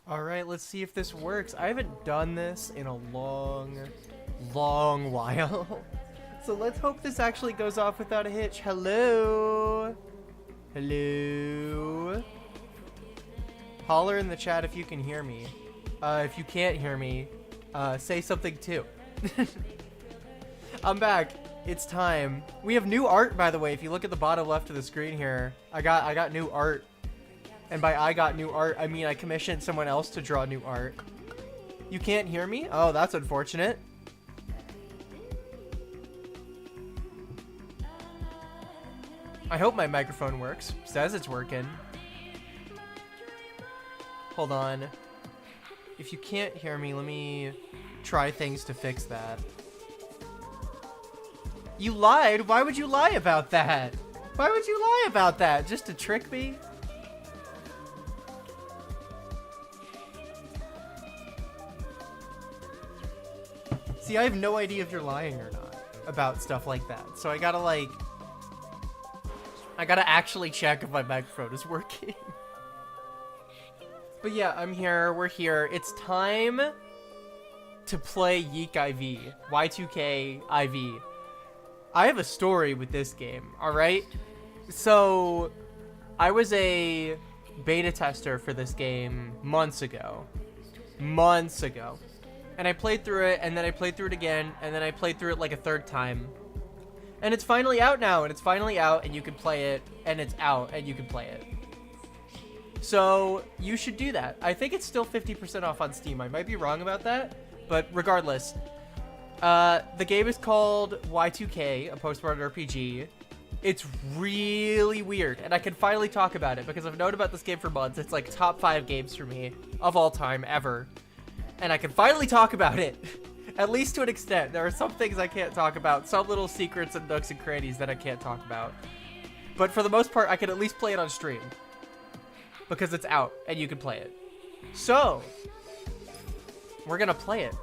Alright, let's see if this works. I haven't done this in a long while. So let's hope this actually goes off without a hitch. Hello? Hello? Holler in the chat if you can hear me. If you can't hear me, say something too. I'm back. It's time. We have new art, by the way. If you look at the bottom left of the screen here, I got new art. And by I got new art, I mean I commissioned someone else to draw new art. You can't hear me? Oh, that's unfortunate. I hope my microphone works. Says it's working. Hold on. If you can't hear me, let me try things to fix that. You lied? Why would you lie about that? Why would you lie about that? Just to trick me? See, I have no idea if you're lying or not about stuff like that. So I gotta actually check if my microphone is working. But yeah, I'm here, we're here. It's time to play YIIK IV, Y2K IV. I have a story with this game, alright? So, I was a beta tester for this game months ago. And I played through it, and then I played through it again, and then I played through it like a third time. And it's finally out now, and it's finally out, and you can play it, and it's out, and you can play it. So, you should do that. I think it's still 50% off on Steam. I might be wrong about that, but regardless. The game is called Y2K, a post-modern RPG. It's really weird, and I can finally talk about it, because I've known about this game for months. It's like top 5 games for me, of all time, ever. And I can finally talk about it, at least to an extent. There are some things I can't talk about, some little secrets and nooks and crannies that I can't talk about. But for the most part, I can at least play it on stream, because it's out, and you can play it. So, we're gonna play it.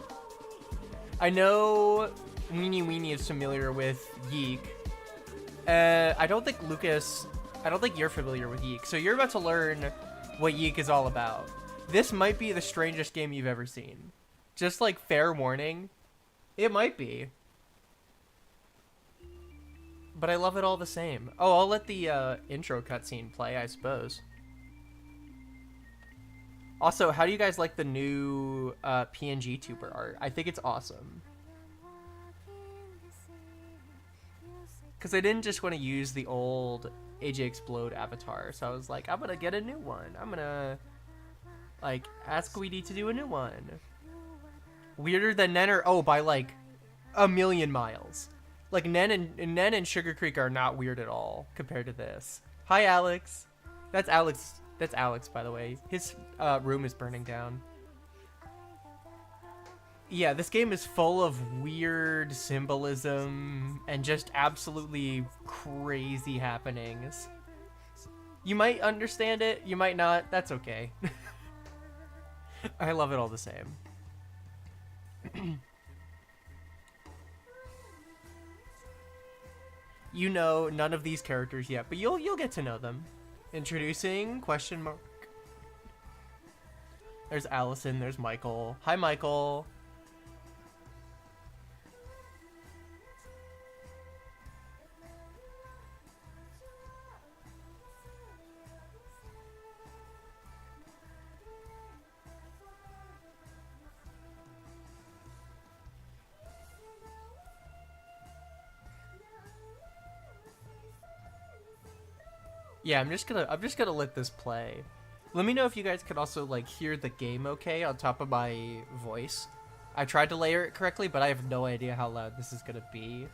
I know Weenie is familiar with YIIK. I don't think you're familiar with YIIK, so you're about to learn what YIIK is all about. This might be the strangest game you've ever seen. Just like fair warning, it might be. But I love it all the same. Oh, I'll let the intro cutscene play, I suppose. Also, how do you guys like the new PNG tuber art? I think it's awesome. Because I didn't just want to use the old AJ Explode avatar, so I was like, I'm gonna get a new one. I'm gonna like ask Weedy to do a new one. Weirder than Nen oh, by like a million miles. Like Nen and Sugar Creek are not weird at all compared to this. Hi, Alex. That's Alex. That's Alex, by the way. His room is burning down. Yeah, this game is full of weird symbolism and just absolutely crazy happenings. You might understand it, you might not. That's okay. I love it all the same. You know none of these characters yet, but you'll get to know them. Introducing question mark. There's Allison, there's Michael. Hi, Michael. Yeah, I'm just gonna let this play. Let me know if you guys could also like hear the game okay on top of my voice. I tried to layer it correctly, but I have no idea how loud this is gonna be.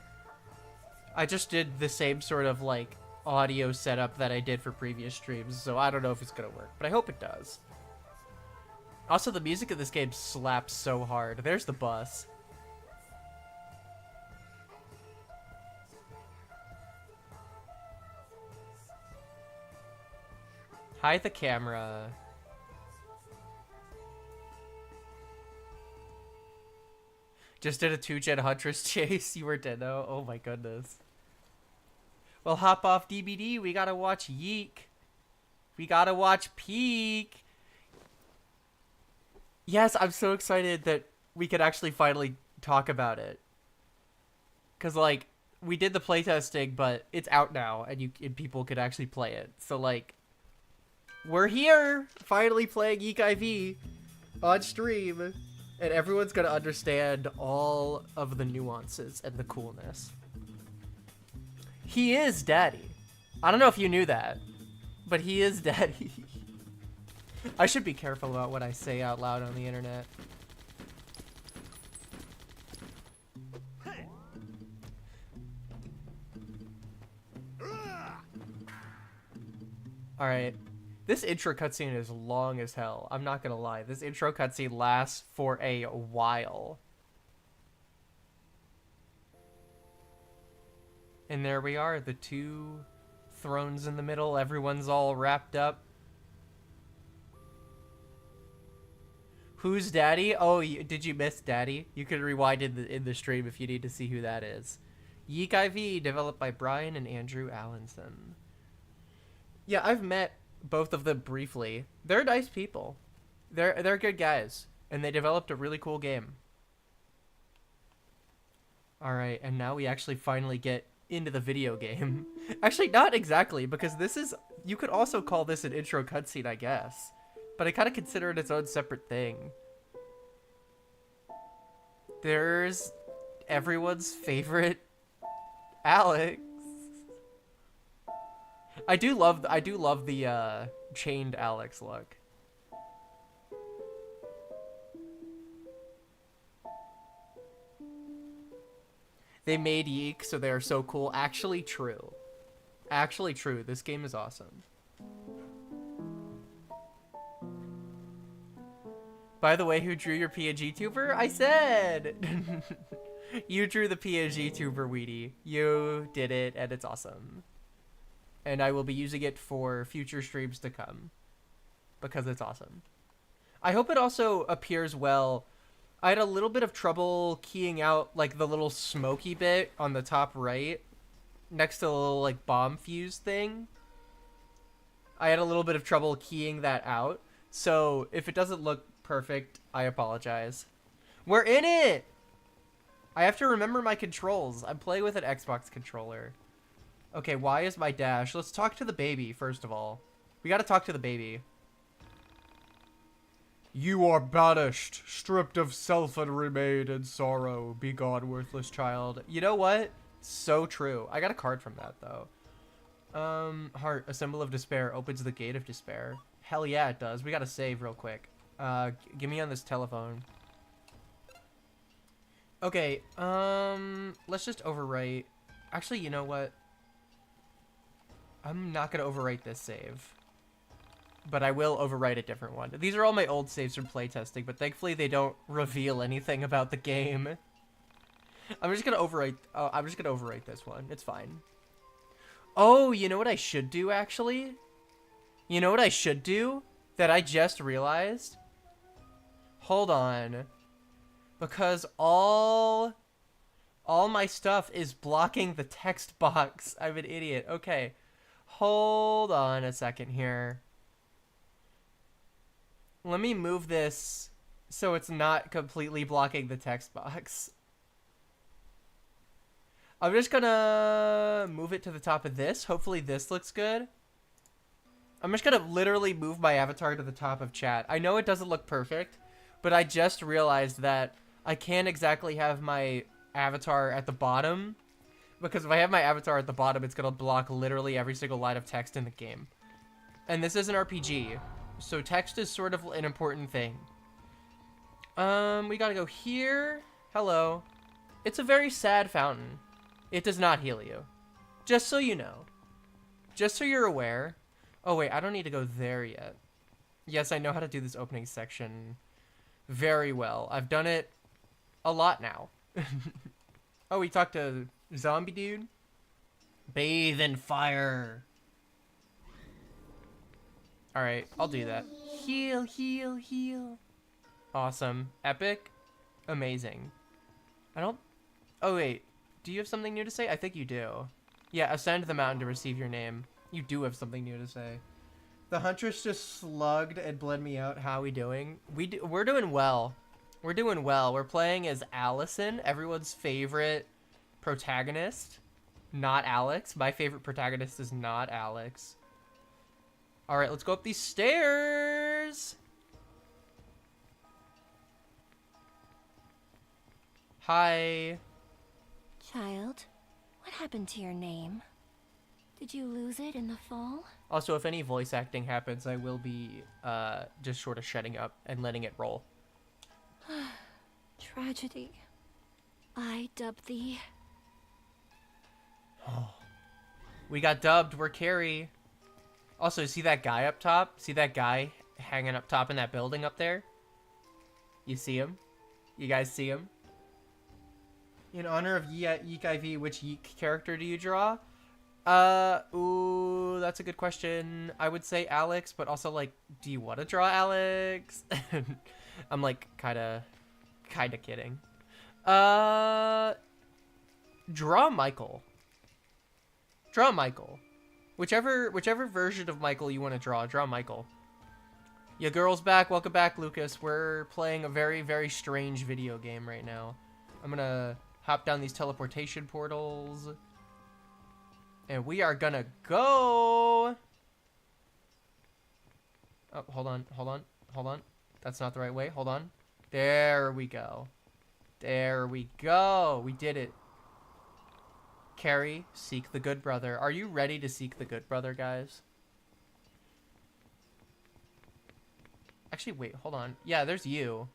I just did the same sort of, like, audio setup that I did for previous streams, so I don't know if it's gonna work, but I hope it does. Also, the music of this game slaps so hard. There's the bus. Hide the camera. Just did a 2-gen Huntress chase. You were dead though. Oh my goodness. Well, hop off DBD. We gotta watch YIIK. We gotta watch PIIK. Yes, I'm so excited that we could actually finally talk about it. Cause like we did the playtesting, but it's out now, and people could actually play it. So like, we're here, finally playing YIIK IV on stream, and everyone's gonna understand all of the nuances and the coolness. He is daddy. I don't know if you knew that, but he is daddy. I should be careful about what I say out loud on the internet. Alright. This intro cutscene is long as hell. I'm not gonna lie. This intro cutscene lasts for a while. And there we are, the two thrones in the middle. Everyone's all wrapped up. Who's daddy? Oh, did you miss daddy? You can rewind in the stream if you need to see who that is. YIIK IV, developed by Brian and Andrew Allenson. Yeah, I've met both of them briefly. They're nice people. They're good guys, and they developed a really cool game. All right, and now we actually finally get into the video game. Actually, not exactly, because this is, you could also call this an intro cutscene, I guess. But I kind of consider it its own separate thing. There's everyone's favorite Alex. I do love the chained Alex look. They made YIIK, so they're so cool. Actually true. Actually true. This game is awesome. By the way, who drew your PNG tuber? I said! You drew the PNG tuber, Weedy. You did it, and it's awesome. And I will be using it for future streams to come. Because it's awesome. I hope it also appears well. I had a little bit of trouble keying out, like, the little smoky bit on the top right. Next to the little, like, bomb fuse thing. I had a little bit of trouble keying that out. So, if it doesn't look perfect, I apologize. We're in it! I have to remember my controls. I'm playing with an Xbox controller. Okay, why is my dash? Let's talk to the baby, first of all. We gotta talk to the baby. You are banished, stripped of self and remade in sorrow. Be gone, worthless child. You know what? So true. I got a card from that, though. Heart, a symbol of despair, opens the gate of despair. Hell yeah, it does. We gotta save real quick. Give me on this telephone. Okay, let's just overwrite. Actually, you know what? I'm not gonna overwrite this save. But I will overwrite a different one. These are all my old saves from playtesting, but thankfully they don't reveal anything about the game. I'm just gonna overwrite, I'm just gonna overwrite this one. It's fine. Oh, you know what I should do, actually? You know what I should do? That I just realized? Hold on. Because all my stuff is blocking the text box. I'm an idiot. Okay. Hold on a second here. Let me move this so it's not completely blocking the text box. I'm just gonna move it to the top of this. Hopefully this looks good. I'm just gonna literally move my avatar to the top of chat. I know it doesn't look perfect, but I just realized that I can't exactly have my avatar at the bottom, because if I have my avatar at the bottom, it's gonna block literally every single line of text in the game. And this is an RPG, so text is sort of an important thing. We gotta go here. Hello. It's a very sad fountain. It does not heal you. Just so you know. Just so you're aware. Oh, wait, I don't need to go there yet. Yes, I know how to do this opening section very well. I've done it a lot now. Oh, we talked to zombie dude. Bathe in fire. Alright, I'll do that. Heal, heal, heal. Awesome. Epic. Amazing. I don't... Oh, wait. Do you have something new to say? I think you do. Yeah, ascend the mountain to receive your name. You do have something new to say. The Huntress just slugged and bled me out. How are we doing? We're doing well. We're doing well. We're playing as Allison, everyone's favorite protagonist. Not Alex. My favorite protagonist is not Alex. Alright, let's go up these stairs. Hi. Child, what happened to your name? Did you lose it in the fall? Also, if any voice acting happens, I will be just sort of shutting up and letting it roll. Tragedy. I dub thee. We got dubbed. We're Carrie. Also, see that guy up top? See that guy hanging up top in that building up there? You see him? You guys see him? In honor of YIIK IV, which YIIK character do you draw? Ooh, that's a good question. I would say Alex, but also, like, do you want to draw Alex? I'm, like, kinda kidding. Draw Michael. Draw Michael. Whichever version of Michael you want to draw Michael. Yeah, girl's back. Welcome back, Lucas. We're playing a very, very strange video game right now. I'm gonna hop down these teleportation portals. And we are gonna go... Oh, hold on. That's not the right way. Hold on. There we go. There we go. We did it. Carrie, seek the good brother. Are you ready to seek the good brother, guys? Actually, wait, hold on. Yeah, there's you.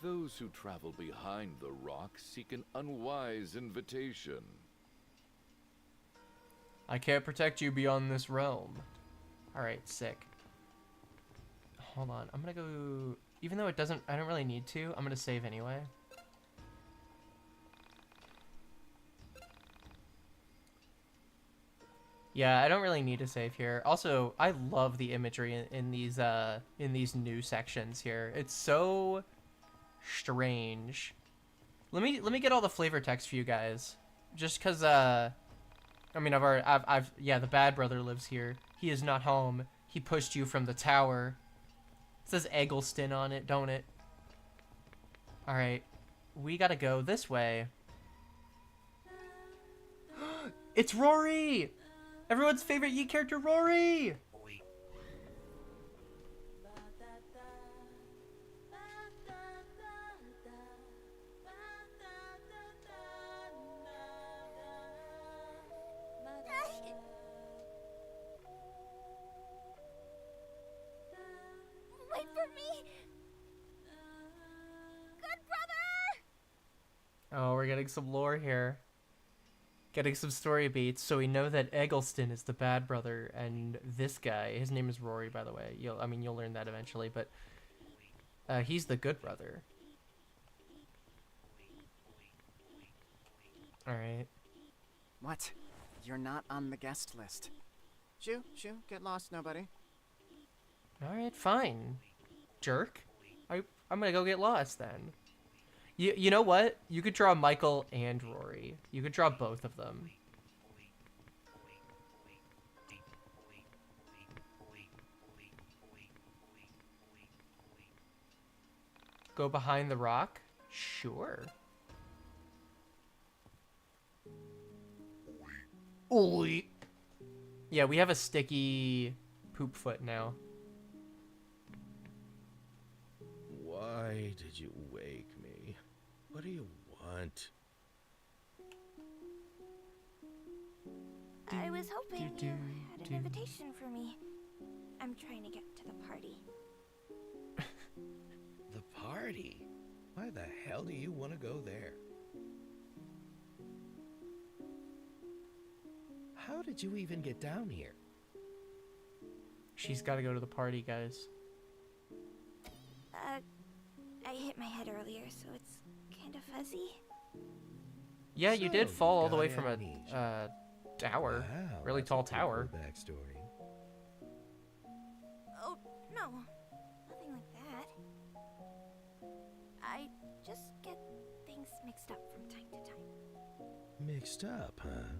Those who travel behind the rock seek an unwise invitation. I can't protect you beyond this realm. Alright, sick. Hold on, I'm gonna go... Even though I don't really need to, I'm gonna save anyway. Yeah, I don't really need to save here. Also, I love the imagery in these new sections here. It's so strange. Let me get all the flavor text for you guys, just cause I mean yeah, the bad brother lives here. He is not home. He pushed you from the tower. It says Eggleston on it, don't it? All right, we gotta go this way. It's Rory. Everyone's favorite YIIK character, Rory! Wait for me! Good brother! Oh, we're getting some lore here. Getting some story beats, so we know that Eggleston is the bad brother, and this guy, his name is Rory, by the way. You'll learn that eventually, but he's the good brother. All right. What? You're not on the guest list. Shoo, get lost, nobody. All right, fine. Jerk. I'm gonna go get lost then. You know what? You could draw Michael and Rory. You could draw both of them. Go behind the rock? Sure. Oi. Yeah, we have a sticky poop foot now. Why did you wake me? What do you want? I was hoping you had an invitation for me. I'm trying to get to the party. The party? Why the hell do you want to go there? How did you even get down here? She's got to go to the party, guys. I hit my head earlier, so it's kind of fuzzy. Yeah, you did So, fall all the got way from a amnesia. tower. Wow, Really that's tall a pretty tower. cool backstory. Oh, no. Nothing like that. I just get things mixed up from time to time. Mixed up, huh?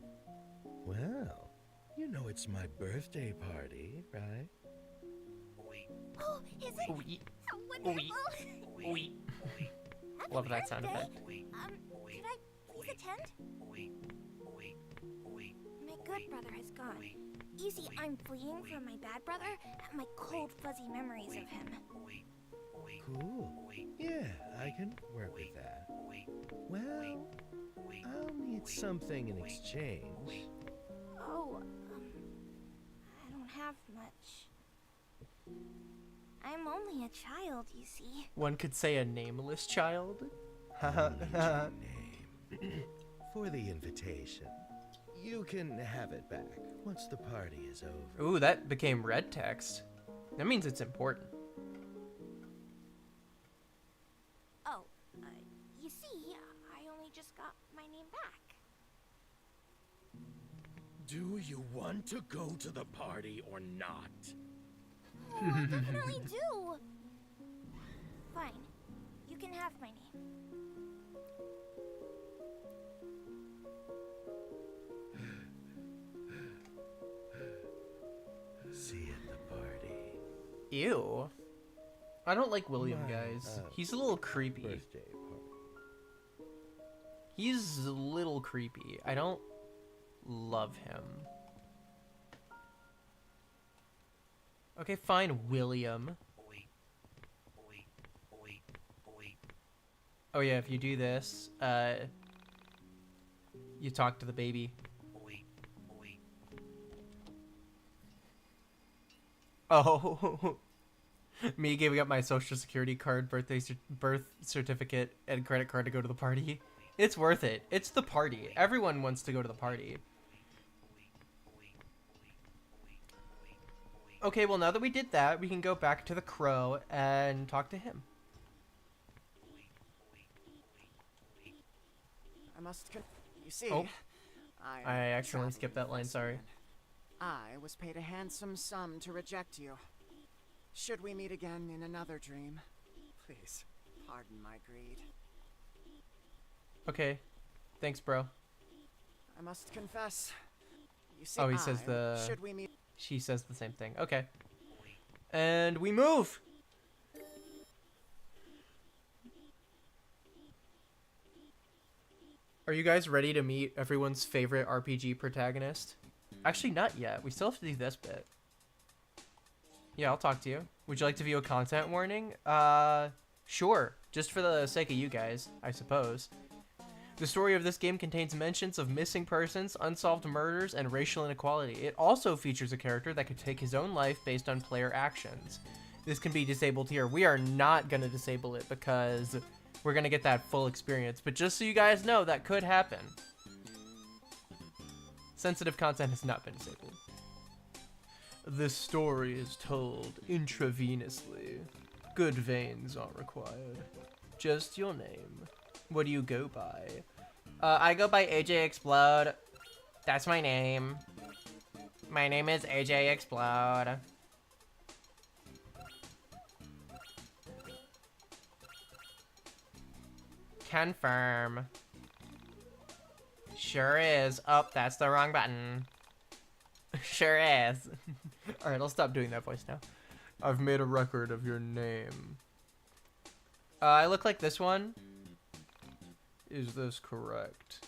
Well, you know it's my birthday party, right? Oh, is it? Wee. How wonderful! Wee. Happy Love that sound birthday. effect. Could I please attend? My good brother has gone. You see, I'm fleeing from my bad brother and my cold, fuzzy memories of him. Cool. Yeah, I can work with that. Well, I'll need something in exchange. Oh, I don't have much. I'm only a child, you see. One could say a nameless child. I'll need your name for the invitation. You can have it back once the party is over. Ooh, that became red text. That means it's important. Oh, you see, I only just got my name back. Do you want to go to the party or not? Oh, I definitely do. Fine, you can have my name. See you at the party. Ew. I don't like William, My, guys. He's a little creepy. Birthday party. He's a little creepy. I don't love him. Okay, fine, William. Oh yeah, if you do this, you talk to the baby. Oh, me giving up my social security card, birth certificate, and credit card to go to the party. It's worth it. It's the party. Everyone wants to go to the party. Okay, well now that we did that, we can go back to the crow and talk to him. I must you see, Oh. I I accidentally traveling skipped that line, with sorry. man. I was paid a handsome sum to reject you. Should we meet again in another dream, please pardon my greed. Okay. Thanks, bro. I must confess. You see, Oh, he says should we meet? She says the same thing. Okay. And we move! Are you guys ready to meet everyone's favorite RPG protagonist? Actually, not yet. We still have to do this bit. Yeah, I'll talk to you. Would you like to view a content warning? Sure. Just for the sake of you guys, I suppose. The story of this game contains mentions of missing persons, unsolved murders, and racial inequality. It also features a character that could take his own life based on player actions. This can be disabled here. We are not going to disable it because we're going to get that full experience. But just so you guys know, that could happen. Sensitive content has not been disabled. This story is told intravenously. Good veins are required. Just your name. What do you go by? I go by AJ Explode. That's my name. My name is AJ Explode. Confirm. Sure is. Oh, that's the wrong button. Sure is. Alright, I'll stop doing that voice now. I've made a record of your name. I look like this one. Is this correct?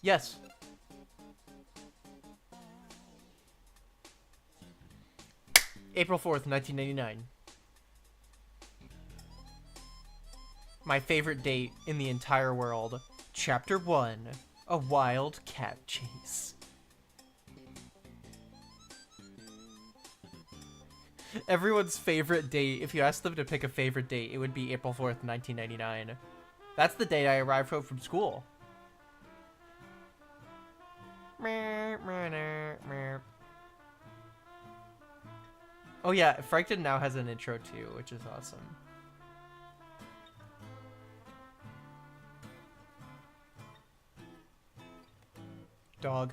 Yes. April 4th, 1999. My favorite date in the entire world. Chapter 1. A wild cat chase. Everyone's favorite date, if you asked them to pick a favorite date, it would be April 4th, 1999. That's the day I arrived home from school. Oh yeah, Frankton now has an intro too, which is awesome. Dog.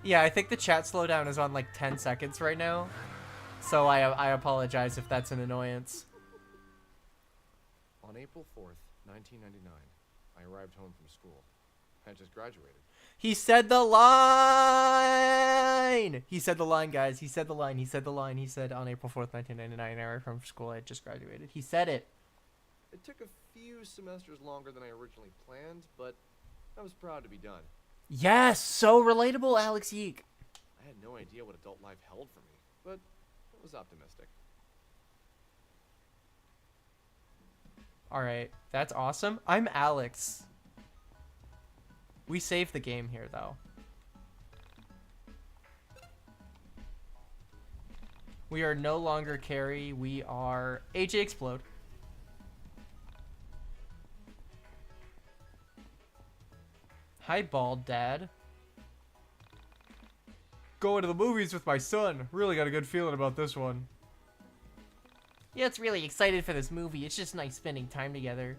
Yeah, I think the chat slowdown is on like 10 seconds right now. So I apologize if that's an annoyance. On April 4th, 1999, I arrived home from school. I had just graduated. He said the line! He said the line, guys. He said the line. He said the line. He said on April 4th, 1999, I arrived from school. I had just graduated. He said it. It took a few semesters longer than I originally planned, but I was proud to be done. Yes! So relatable, Alex YIIK. I had no idea what adult life held for me, but I was optimistic. Alright, that's awesome. I'm Alex. We saved the game here, though. We are no longer Carrie. We are AJ Explode. Hi, Bald Dad. Going to the movies with my son. Really got a good feeling about this one. Yeah, it's really excited for this movie. It's just nice spending time together.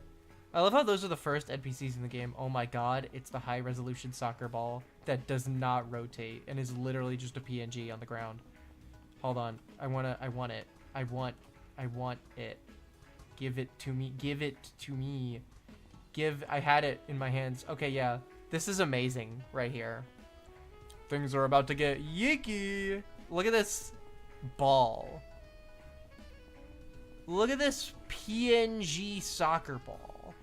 I love how those are the first NPCs in the game. Oh my god, it's the high-resolution soccer ball that does not rotate and is literally just a PNG on the ground. Hold on. I want it. I want it. Give it to me. Give it to me. I had it in my hands. Okay, yeah. This is amazing right here. Things are about to get yicky. Look at this ball. Look at this PNG soccer ball.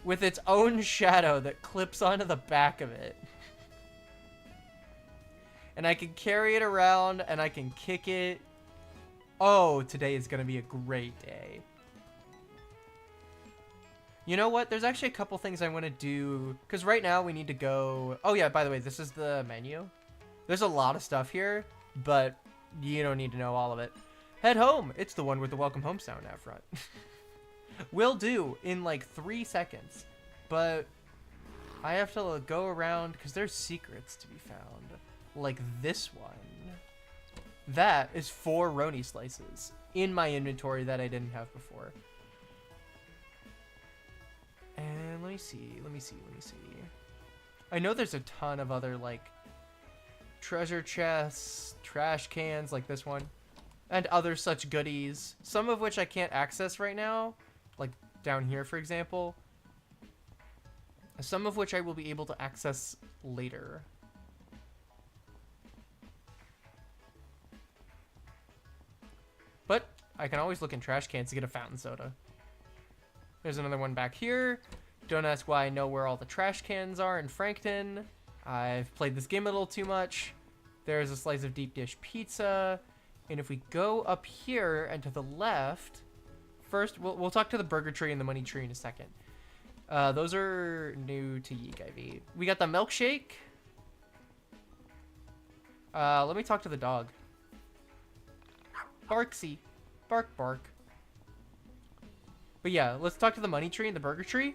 With its own shadow that clips onto the back of it. And I can carry it around and I can kick it. Oh, today is going to be a great day. You know what? There's actually a couple things I want to do. Because right now we need to go... Oh yeah, by the way, this is the menu. There's a lot of stuff here, but you don't need to know all of it. Head home. It's the one with the welcome home sound out front. Will do in like 3 seconds. But I have to go around because there's secrets to be found. Like this one. That is 4 Roni slices in my inventory that I didn't have before. And let me see. I know there's a ton of other like treasure chests, trash cans like this one, and other such goodies. Some of which I can't access right now. Like down here, for example. Some of which I will be able to access later. But I can always look in trash cans to get a fountain soda. There's another one back here. Don't ask why I know where all the trash cans are in Frankton. I've played this game a little too much. There's a slice of deep dish pizza. And if we go up here and to the left... First, we'll talk to the burger tree and the money tree in a second. Those are new to YIIK IV. We got the milkshake. Let me talk to the dog. Barksy. Bark, bark. But yeah, let's talk to the money tree and the burger tree.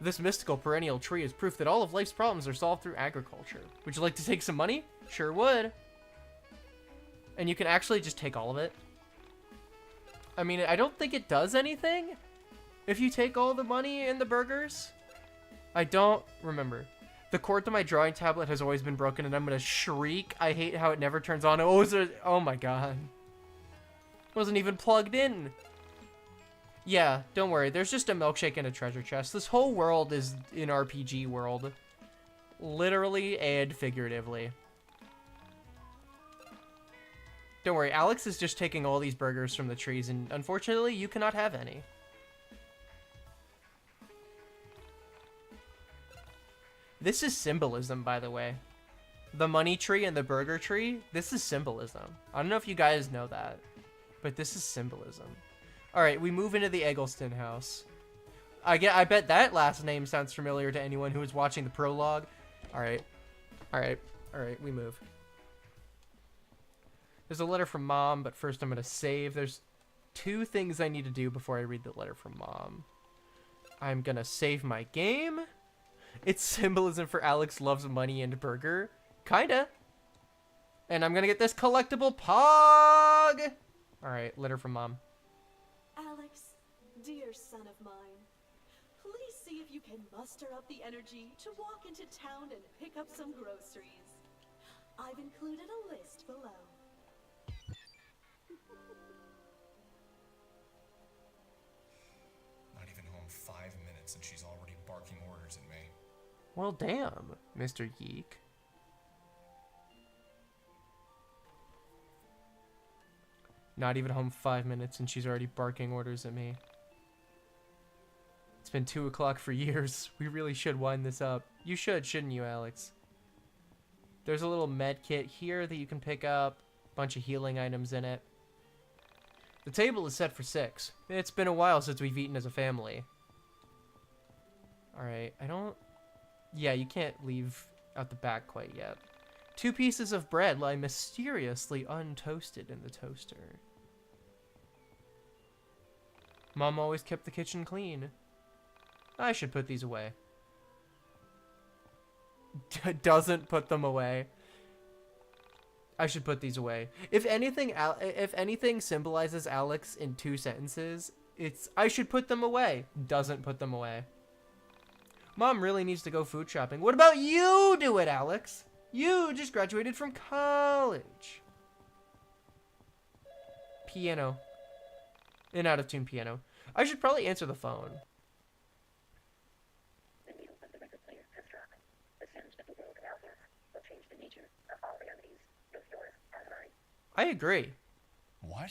This mystical perennial tree is proof that all of life's problems are solved through agriculture. Would you like to take some money? Sure would. And you can actually just take all of it. I mean, I don't think it does anything if you take all the money and the burgers. I don't remember. The cord to my drawing tablet has always been broken and I'm gonna shriek. I hate how it never turns on. Oh my god. Wasn't even plugged in. Yeah, don't worry. There's just a milkshake and a treasure chest. This whole world is an RPG world. Literally and figuratively. Don't worry, Alex is just taking all these burgers from the trees, and unfortunately, you cannot have any. This is symbolism, by the way. The money tree and the burger tree, this is symbolism. I don't know if you guys know that, but this is symbolism. Alright, we move into the Eggleston house. I bet that last name sounds familiar to anyone who is watching the prologue. Alright, we move. There's a letter from Mom, but first I'm going to save. There's 2 things I need to do before I read the letter from Mom. I'm going to save my game. It's symbolism for Alex loves money and burger. Kinda. And I'm going to get this collectible Pog. All right, letter from Mom. Alex, dear son of mine, please see if you can muster up the energy to walk into town and pick up some groceries. I've included a list below. Not even home 5 minutes and she's already barking orders at me. Well, damn, Mr. YIIK. Not even home 5 minutes and she's already barking orders at me. It's been 2 o'clock for years. We really should wind this up. You should, shouldn't you, Alex? There's a little med kit here that you can pick up. Bunch of healing items in it. The table is set for 6. It's been a while since we've eaten as a family. Alright, I don't... Yeah, you can't leave out the back quite yet. 2 pieces of bread lie mysteriously untoasted in the toaster. Mom always kept the kitchen clean. I should put these away. Doesn't put them away. I should put these away. If anything symbolizes Alex in 2 sentences, it's I should put them away. Doesn't put them away. Mom really needs to go food shopping. What about you do it, Alex? You just graduated from college. Piano. An out-of-tune piano. I should probably answer the phone. The needle of the record player has dropped. The sound of the world around us will change the nature of all realities, both yours and mine. I agree. What?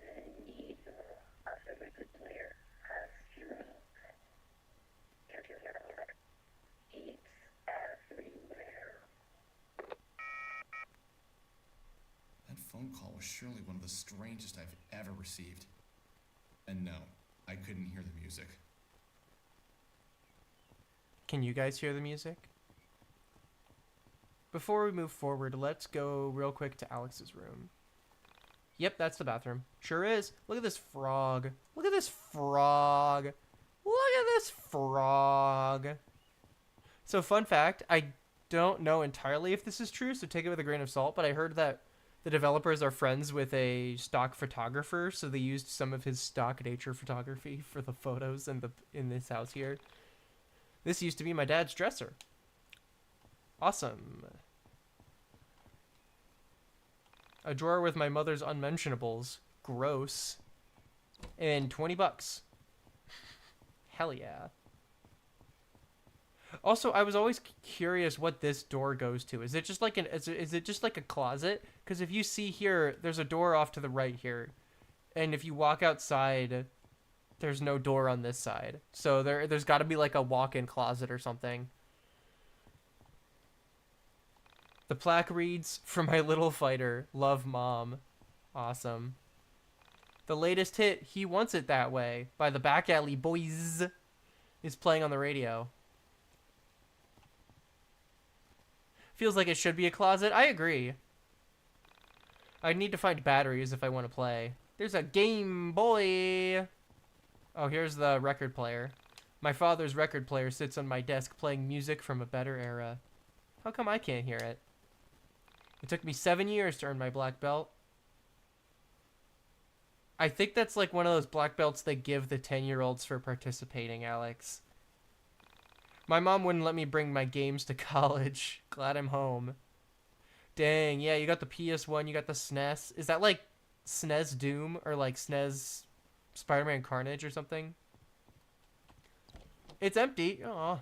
The needle of the record player has dropped. Can't you hear the music? It's everywhere. That phone call was surely one of the strangest I've ever received. And no, I couldn't hear the music. Can you guys hear the music? Before we move forward, let's go real quick to Alex's room. Yep, that's the bathroom. Sure is. Look at this frog. Look at this frog. Look at this frog. So fun fact, I don't know entirely if this is true, so take it with a grain of salt, but I heard that the developers are friends with a stock photographer, so they used some of his stock nature photography for the photos in this house here. This used to be my dad's dresser. Awesome. A drawer with my mother's unmentionables. Gross. And 20 bucks. Hell yeah. Also, I was always curious what this door goes to. Is it just like is it just like a closet? Because if you see here, there's a door off to the right here. And if you walk outside, there's no door on this side. So there's got to be like a walk-in closet or something. The plaque reads, "For my little fighter, love Mom." Awesome. The latest hit, "He Wants It That Way," by the Back Alley Boys, is playing on the radio. Feels like it should be a closet. I agree. I need to find batteries if I want to play. There's a Game Boy. Oh, here's the record player. My father's record player sits on my desk playing music from a better era. How come I can't hear it? It took me 7 years to earn my black belt. I think that's like one of those black belts they give the 10-year-olds for participating, Alex. My mom wouldn't let me bring my games to college. Glad I'm home. Dang, yeah, you got the PS1, you got the SNES. Is that like SNES Doom or like SNES Spider-Man Carnage or something? It's empty. Aw.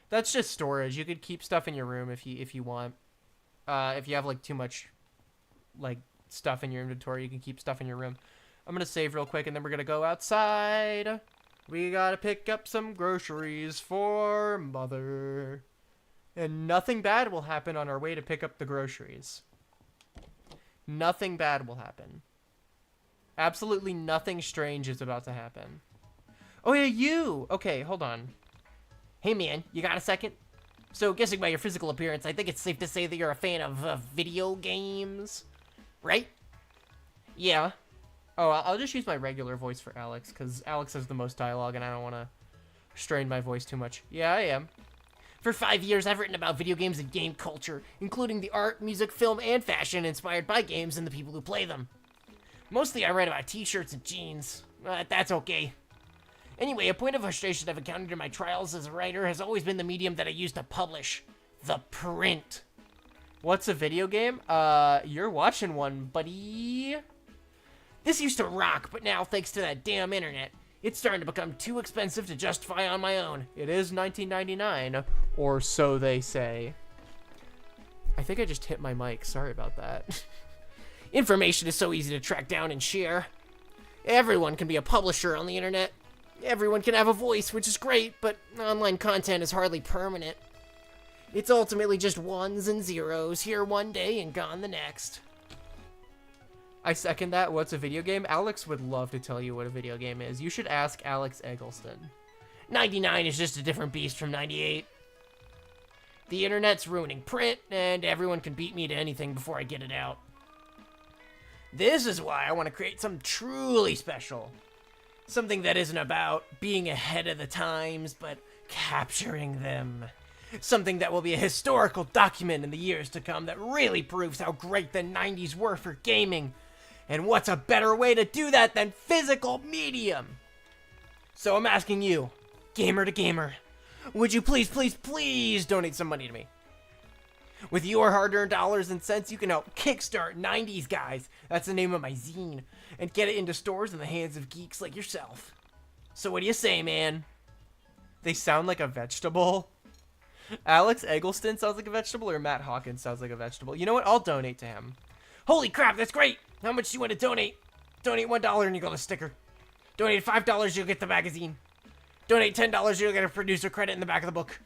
That's just storage. You could keep stuff in your room if you want. If you have like too much like stuff in your inventory, you can keep stuff in your room. I'm gonna save real quick and then we're gonna go outside. We gotta pick up some groceries for Mother. And nothing bad will happen on our way to pick up the groceries. Nothing bad will happen. Absolutely nothing strange is about to happen. Oh yeah, you! Okay, hold on. Hey man, you got a second? So, guessing by your physical appearance, I think it's safe to say that you're a fan of video games, right? Yeah. Oh, I'll just use my regular voice for Alex, because Alex has the most dialogue, and I don't want to strain my voice too much. Yeah, I am. For 5 years, I've written about video games and game culture, including the art, music, film, and fashion inspired by games and the people who play them. Mostly, I write about t-shirts and jeans. That's okay. Anyway, a point of frustration I've encountered in my trials as a writer has always been the medium that I use to publish. The print. What's a video game? You're watching one, buddy. This used to rock, but now, thanks to that damn internet, it's starting to become too expensive to justify on my own. It is $19.99, or so they say. I think I just hit my mic. Sorry about that. Information is so easy to track down and share. Everyone can be a publisher on the internet. Everyone can have a voice, which is great, but online content is hardly permanent. It's ultimately just ones and zeros, here one day and gone the next. I second that. What's a video game? Alex would love to tell you what a video game is. You should ask Alex Eggleston. 99 is just a different beast from 98. The internet's ruining print, and everyone can beat me to anything before I get it out. This is why I want to create something truly special. Something that isn't about being ahead of the times, but capturing them. Something that will be a historical document in the years to come that really proves how great the 90s were for gaming. And what's a better way to do that than physical medium? So I'm asking you, gamer to gamer, would you please, please, please donate some money to me? With your hard-earned dollars and cents, you can help kickstart 90s Guys. That's the name of my zine. And get it into stores in the hands of geeks like yourself. So what do you say, man? They sound like a vegetable. Alex Eggleston sounds like a vegetable, or Matt Hawkins sounds like a vegetable. You know what? I'll donate to him. Holy crap, that's great! How much do you want to donate? Donate $1 and you get a sticker. Donate $5, you'll get the magazine. Donate $10, you'll get a producer credit in the back of the book.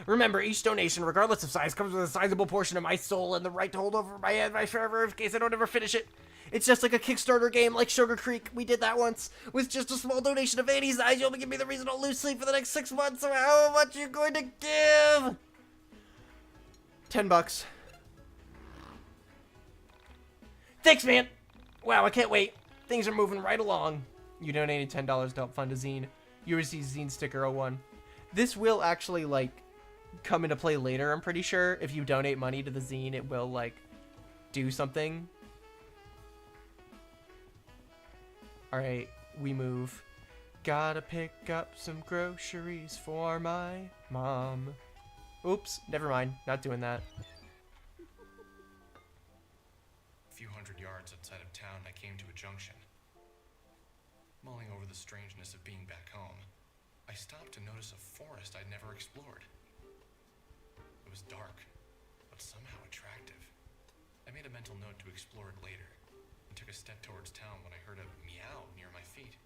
Remember, each donation, regardless of size, comes with a sizable portion of my soul and the right to hold over my head forever in case I don't ever finish it. It's just like a Kickstarter game like Sugar Creek. We did that once. With just a small donation of any size, you'll give me the reason to lose sleep for the next 6 months. So how much are you going to give? $10. Thanks, man. Wow, I can't wait. Things are moving right along. You donated $10 to help fund a zine. You received zine sticker 01. This will actually, like, come into play later, I'm pretty sure. If you donate money to the zine, it will, like, do something. Alright, we move. Gotta pick up some groceries for my mom. Oops, never mind. Not doing that. A few hundred yards outside of town, I came to a junction. Mulling over the strangeness of being back home, I stopped to notice a forest I'd never explored. It was dark, but somehow attractive. I made a mental note to explore it later, and took a step towards town when I heard a meow near my feet.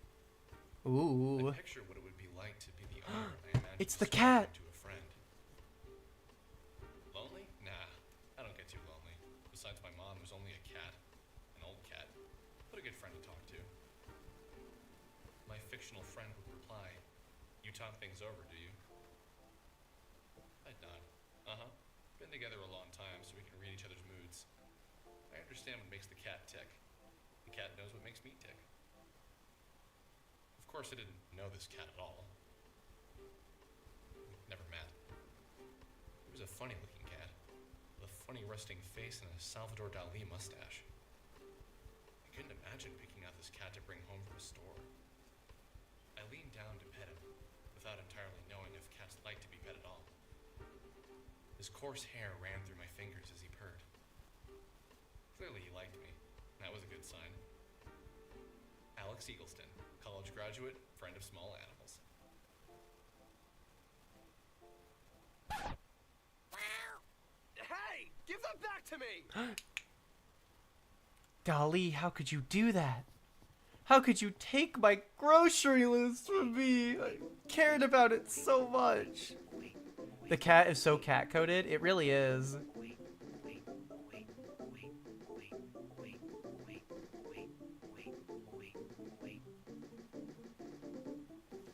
Ooh. I pictured what it would be like to be the owner, and I imagined It's the cat. to a friend. Lonely? Nah, I don't get too lonely. Besides my mom, there's only a cat. An old cat. But a good friend to talk to. My fictional friend would reply, "You talk things over, do you?" I'd nod. Uh-huh. Been together a long time, so we can read each other's moods. I understand what makes the cat tick. The cat knows what makes me tick. Of course, I didn't know this cat at all. Never met. He was a funny-looking cat, with a funny resting face and a Salvador Dali mustache. I couldn't imagine picking out this cat to bring home from a store. I leaned down to pet him, without entirely knowing if cats like to be pet at all. His coarse hair ran through my fingers as he purred. Clearly he liked me. That was a good sign. Alex Eggleston, college graduate, friend of small animals. Hey! Give them back to me! Dali, how could you do that? How could you take my grocery list from me? I cared about it so much. The cat is so cat-coded. It really is.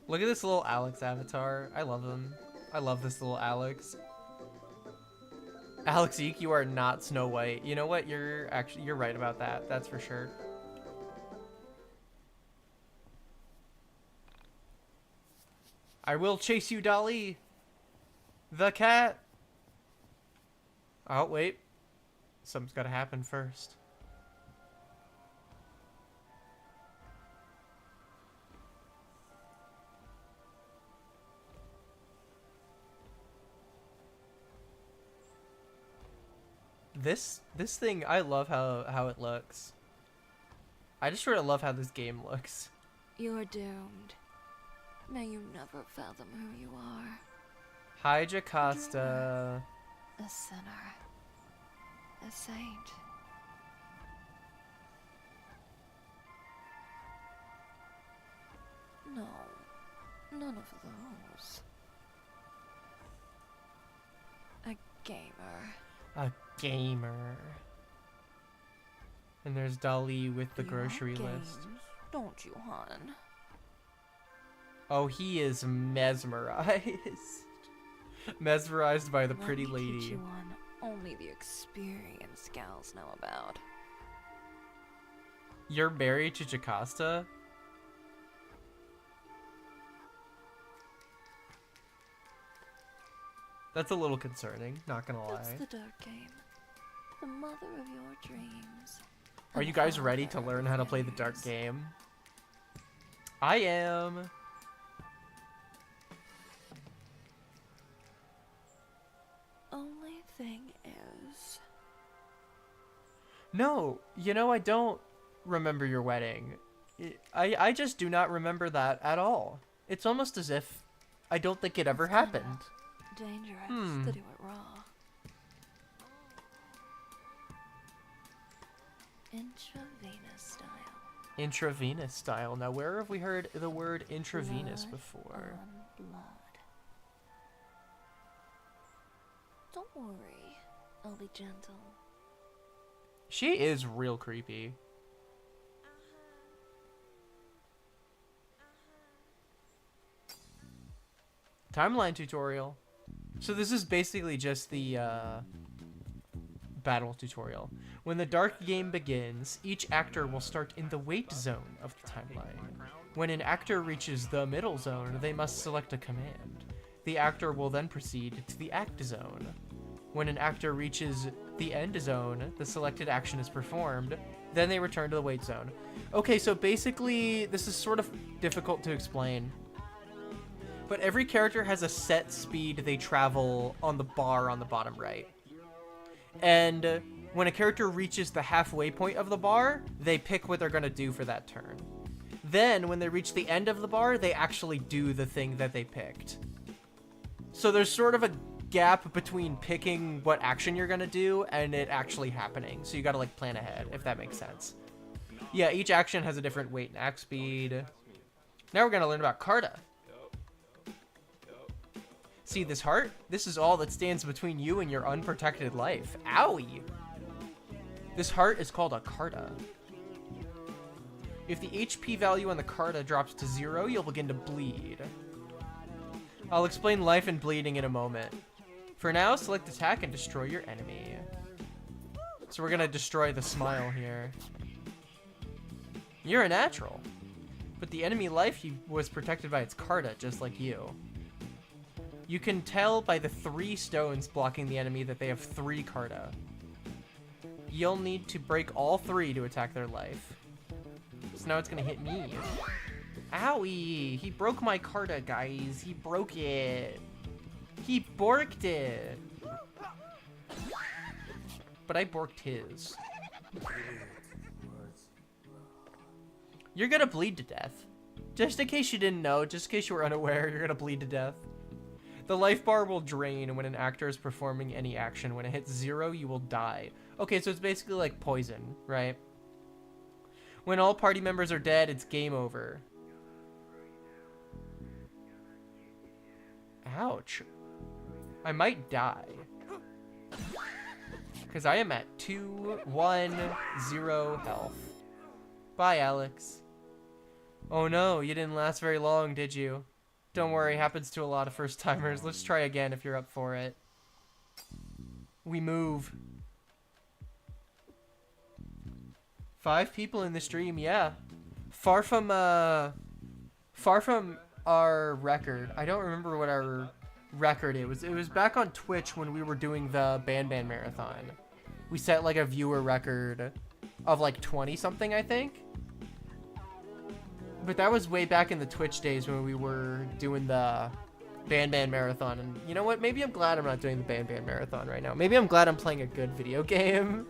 Look at this little Alex avatar. I love him. I love this little Alex. Alex YIIK, you are not Snow White. You know what? You're right about that. That's for sure. I will chase you, Dolly. The cat. Oh, wait. Something's got to happen first. This thing, I love how it looks. I just sort of love how this game looks. You're doomed. May you never fathom who you are. Hi, Jocasta. A sinner. A saint. No, none of those. A gamer. A gamer. And there's Dolly with the You grocery like list. games, don't you, hon? Oh, he is mesmerized. Mesmerized by the Let pretty me lady. teach you one only the experienced gals know about. You're married to Jocasta? That's a little concerning, not gonna That's lie. the dark game. The mother of your dreams. Are and you guys ready to father learn of how to play the dark yours. game? I am. Only thing is... No, you know, I don't remember your wedding. I just do not remember that at all. It's almost as if I don't think it ever It's kinda happened. dangerous to do it raw. Intravenous style. Intravenous style. Now, where have we heard the word intravenous Blood before? on blood. Don't worry, I'll be gentle. She is real creepy. Timeline tutorial. So this is basically just the battle tutorial. When the dark game begins, each actor will start in the wait zone of the timeline. When an actor reaches the middle zone, they must select a command. The actor will then proceed to the act zone. When an actor reaches the end zone, the selected action is performed. Then they return to the wait zone. Okay, so basically, this is sort of difficult to explain. But every character has a set speed they travel on the bar on the bottom right. And when a character reaches the halfway point of the bar, they pick what they're going to do for that turn. Then, when they reach the end of the bar, they actually do the thing that they picked. So there's sort of a gap between picking what action you're going to do and it actually happening. So you got to like plan ahead, if that makes sense. Yeah, each action has a different weight and act speed. Now we're going to learn about Carta. See this heart? This is all that stands between you and your unprotected life. Owie! This heart is called a Carta. If the HP value on the Carta drops to 0, you'll begin to bleed. I'll explain life and bleeding in a moment. For now, select attack and destroy your enemy. So we're gonna destroy the smile here. You're a natural. But the enemy life was protected by its Carta, just like you. You can tell by the 3 stones blocking the enemy that they have 3 Carta. You'll need to break all 3 to attack their life. So now it's gonna hit me. Owie! He broke my Carta, guys. He broke it. He borked it. But I borked his. You're gonna bleed to death. Just in case you didn't know, just in case you were unaware, you're gonna bleed to death. The life bar will drain when an actor is performing any action. When it hits 0, you will die. Okay, so it's basically like poison, right? When all party members are dead, it's game over. Ouch. I might die. Because I am at 210 health. Bye, Alex. Oh no, you didn't last very long, did you? Don't worry, happens to a lot of first timers. Let's try again if you're up for it. We move. 5 people in the stream, yeah. Far from our record. I don't remember what our record it was. It was back on Twitch when we were doing the Ban Marathon. We set like a viewer record of like 20 something, I think. But that was way back in the Twitch days when we were doing the Ban Marathon. And you know what? Maybe I'm glad I'm not doing the Ban Marathon right now. Maybe I'm glad I'm playing a good video game.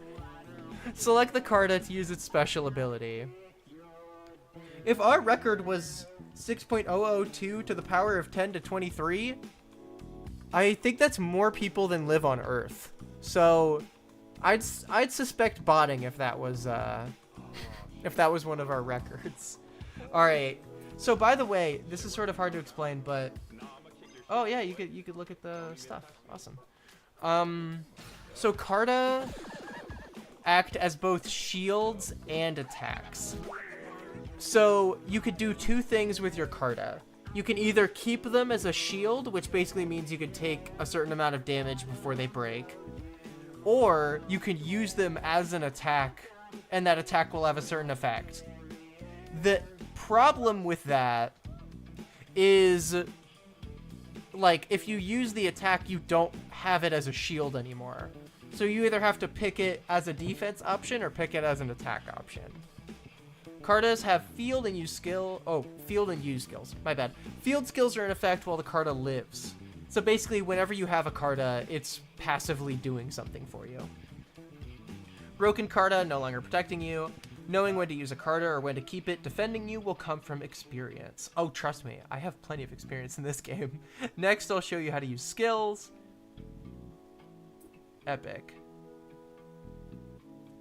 Select the Carta to use its special ability. If our record was 6.002 to the power of 10 to 23, I think that's more people than live on Earth. So I'd suspect botting if that was one of our records. All right. So by the way, this is sort of hard to explain, but oh yeah, you could look at the stuff. Awesome. So Carta act as both shields and attacks. So you could do 2 things with your Carta. You can either keep them as a shield, which basically means you can take a certain amount of damage before they break, or you can use them as an attack, and that attack will have a certain effect. The problem with that is, like, if you use the attack, you don't have it as a shield anymore. So you either have to pick it as a defense option or pick it as an attack option. Cartas have field and use skill. Oh, field and use skills. My bad. Field skills are in effect while the Carta lives. So basically, whenever you have a Carta, it's passively doing something for you. Broken Carta, no longer protecting you. Knowing when to use a Carta or when to keep it defending you will come from experience. Oh, trust me, I have plenty of experience in this game. Next, I'll show you how to use skills. Epic.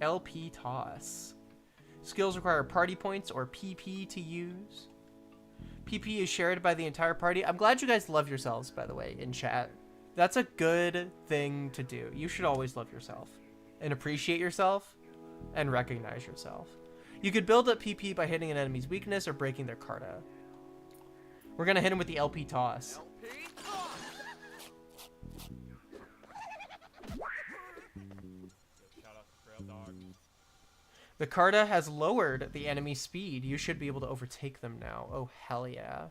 LP toss. Skills require party points or PP to use. PP is shared by the entire party. I'm glad you guys love yourselves, by the way, in chat. That's a good thing to do. You should always love yourself and appreciate yourself and recognize yourself. You could build up PP by hitting an enemy's weakness or breaking their Carta. We're going to hit him with the LP toss. The Carta has lowered the enemy's speed. You should be able to overtake them now. Oh, hell yeah.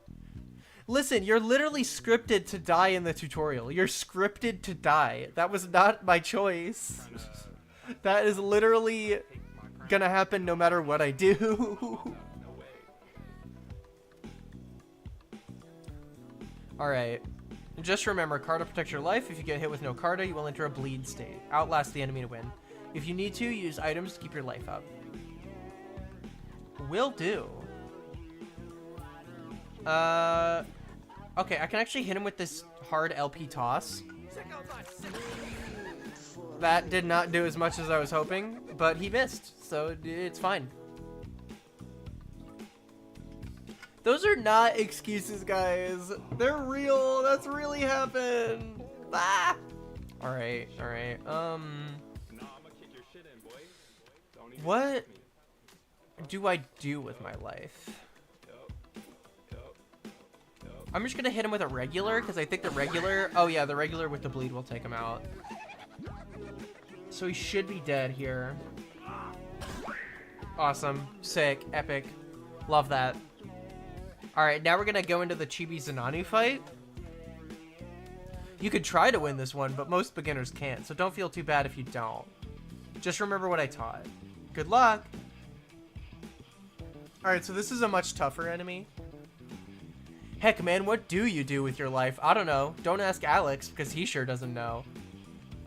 Listen, you're literally scripted to die in the tutorial. You're scripted to die. That was not my choice. That is literally gonna happen no matter what I do. Alright. Just remember, Carta protects your life. If you get hit with no Carta, you will enter a bleed state. Outlast the enemy to win. If you need to, use items to keep your life up. Will do. Okay, I can actually hit him with this hard LP toss. That did not do as much as I was hoping, but he missed, so it's fine. Those are not excuses, guys. They're real. That's really happened. Ah! Alright, alright. What do I do with my life? I'm just gonna hit him with a regular, because I think the regular... Oh yeah, the regular with the bleed will take him out. So he should be dead here. Awesome. Sick. Epic. Love that. Alright, now we're gonna go into the Chibi Zananu fight. You could try to win this one, but most beginners can't, so don't feel too bad if you don't. Just remember what I taught. Good luck! Alright, so this is a much tougher enemy. Heck, man, what do you do with your life? I don't know. Don't ask Alex, because he sure doesn't know.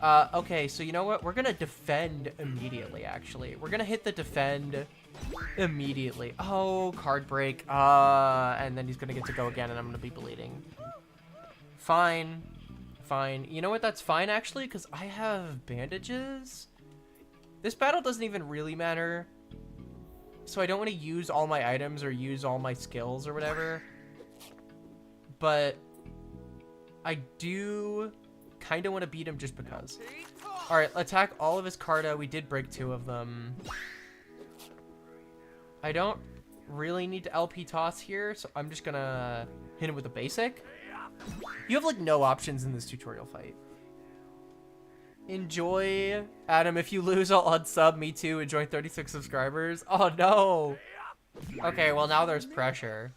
Okay, so you know what? We're gonna defend immediately, actually. We're gonna hit the defend immediately. Oh, card break. And then he's gonna get to go again, and I'm gonna be bleeding. Fine. Fine. You know what? That's fine, actually, because I have bandages. This battle doesn't even really matter. So I don't want to use all my items or use all my skills or whatever. But I do kind of want to beat him just because. Alright, attack all of his Carta. We did break 2 of them. I don't really need to LP toss here, so I'm just gonna hit him with a basic. You have like no options in this tutorial fight. Enjoy, Adam. If you lose, I'll unsub. Me too. Enjoy 36 subscribers. Oh no. Okay, well now there's pressure.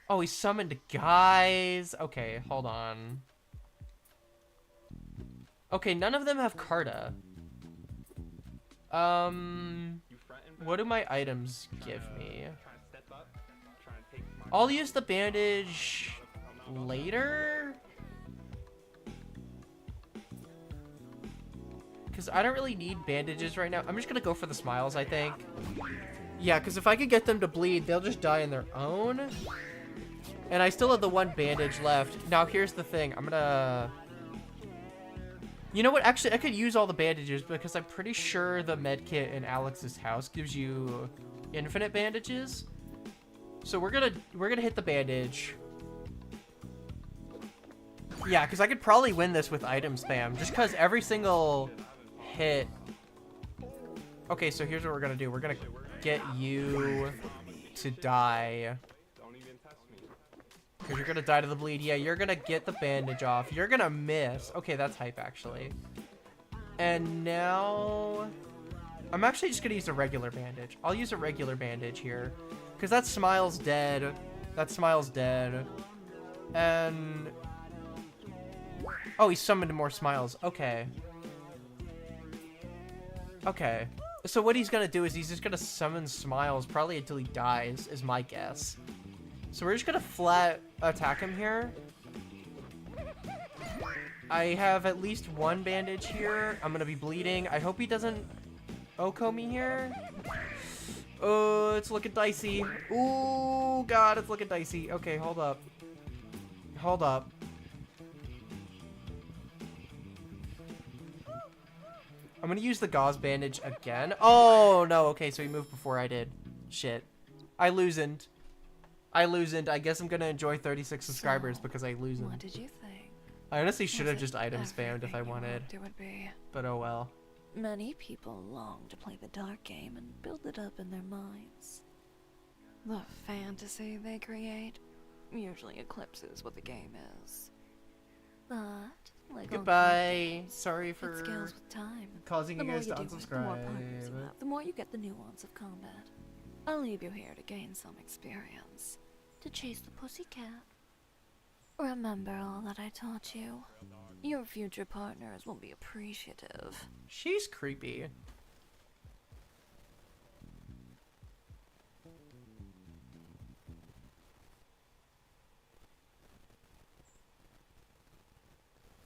Oh, he summoned guys. Okay, hold on. Okay, none of them have Carta. What do my items give me? I'll use the bandage later. Because I don't really need bandages right now. I'm just going to go for the smiles, I think. Yeah, because if I could get them to bleed, they'll just die on their own. And I still have the one bandage left. Now, here's the thing. I'm going to... You know what? Actually, I could use all the bandages because I'm pretty sure the medkit in Alex's house gives you infinite bandages. So we're gonna hit the bandage. Yeah, because I could probably win this with item spam, just because every single hit. Okay, so here's what we're gonna do. We're gonna get you to die. Because you're gonna die to the bleed. Yeah, you're gonna get the bandage off. You're gonna miss. Okay, that's hype, actually. And now... I'm actually just gonna use a regular bandage. I'll use a regular bandage here. Because that smile's dead. That smile's dead. And... Oh, he summoned more smiles. Okay. Okay. So what he's gonna do is he's just gonna summon smiles probably until he dies, is my guess. So we're just gonna flat attack him here. I have at least one bandage here. I'm gonna be bleeding. I hope he doesn't Oko me here. Oh, it's looking dicey. Ooh, God, it's looking dicey. Okay, hold up. Hold up. I'm gonna use the gauze bandage again. Oh, no. Okay, so he moved before I did. Shit. I loosened. I guess I'm gonna enjoy 36 subscribers because I loosened. What did you think? I honestly should have just item spammed if I wanted. It would be. But oh well. Many people long to play the dark game and build it up in their minds. The fantasy they create usually eclipses what the game is. But like Goodbye. Sorry it for scales with time. causing The you more guys you to do it, the more partners you unsubscribe. have, the more you get the nuance of combat. I'll leave you here to gain some experience. To chase the pussycat. Remember all that I taught you. Your future partners will be appreciative. She's creepy.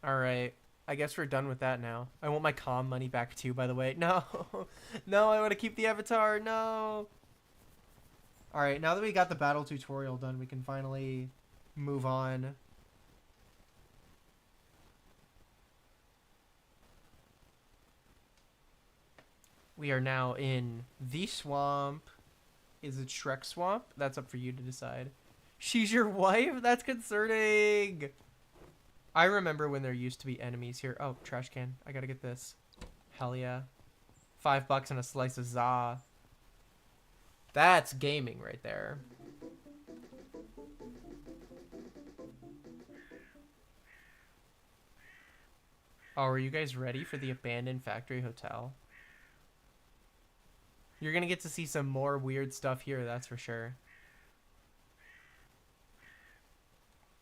Alright. I guess we're done with that now. I want my comm money back too, by the way. No. No, I want to keep the avatar. No. Alright, now that we got the battle tutorial done, we can finally move on. We are now in the swamp. Is it Shrek Swamp? That's up for you to decide. She's your wife? That's concerning. I remember when there used to be enemies here. Oh, trash can. I gotta get this. Hell yeah. $5 and a slice of za. That's gaming right there. Oh, are you guys ready for the abandoned factory hotel? You're gonna get to see some more weird stuff here, that's for sure.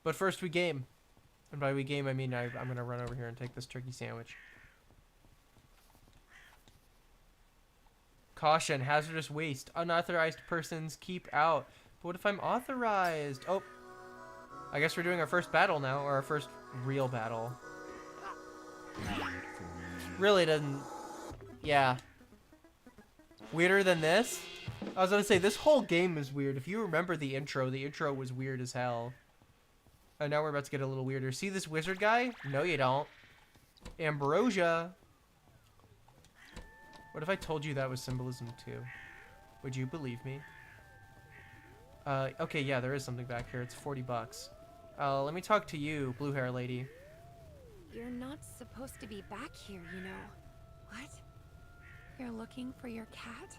But first we game. And by we game, I mean I'm gonna run over here and take this turkey sandwich. Caution, hazardous waste. Unauthorized persons keep out. But what if I'm authorized? Oh. I guess we're doing our first battle now, or our first real battle. Really doesn't... Yeah. Weirder than this? I was gonna say, this whole game is weird. If you remember the intro was weird as hell. And now we're about to get a little weirder. See this wizard guy? No, you don't. Ambrosia. What if I told you that was symbolism too? Would you believe me? Okay, yeah, there is something back here. It's $40. Let me talk to you, blue hair lady. You're not supposed to be back here, you know. What? You're looking for your cat?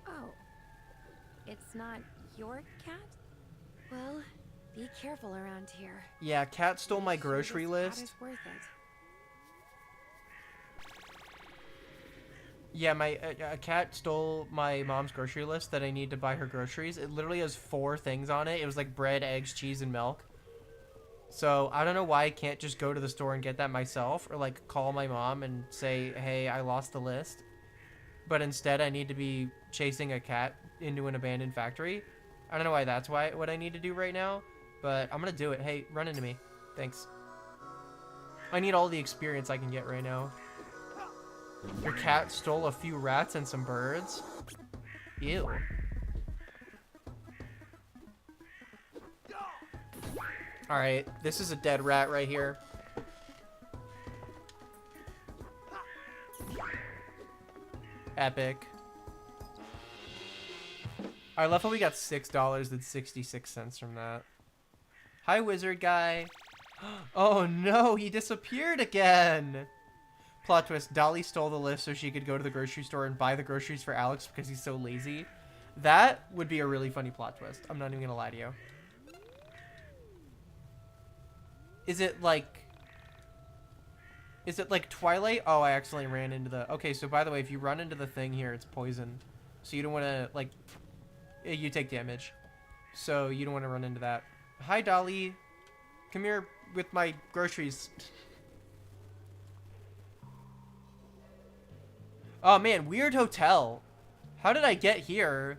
Oh. it's not your cat? Well, be careful around here. Yeah, cat stole my grocery This list. cat is worth it. Yeah, a cat stole my mom's grocery list that I need to buy her groceries. It literally has 4 things on it. It was like bread, eggs, cheese, and milk. So I don't know why I can't just go to the store and get that myself, or like call my mom and say, hey, I lost the list. But instead I need to be chasing a cat into an abandoned factory. I don't know why that's what I need to do right now, but I'm gonna do it. Hey, run into me. Thanks. I need all the experience I can get right now. Your cat stole a few rats and some birds? Ew. Alright, this is a dead rat right here. Epic. I love how we got $6.66 from that. Hi, wizard guy. Oh no, he disappeared again! Plot twist, Dolly stole the list so she could go to the grocery store and buy the groceries for Alex because he's so lazy. That would be a really funny plot twist. I'm not even gonna lie to you. Is it like Twilight? Oh, I accidentally ran into the... Okay, so by the way, if you run into the thing here, it's poison. So you don't want to, like... You take damage. So you don't want to run into that. Hi, Dolly. Come here with my groceries. Oh, man. Weird hotel. How did I get here?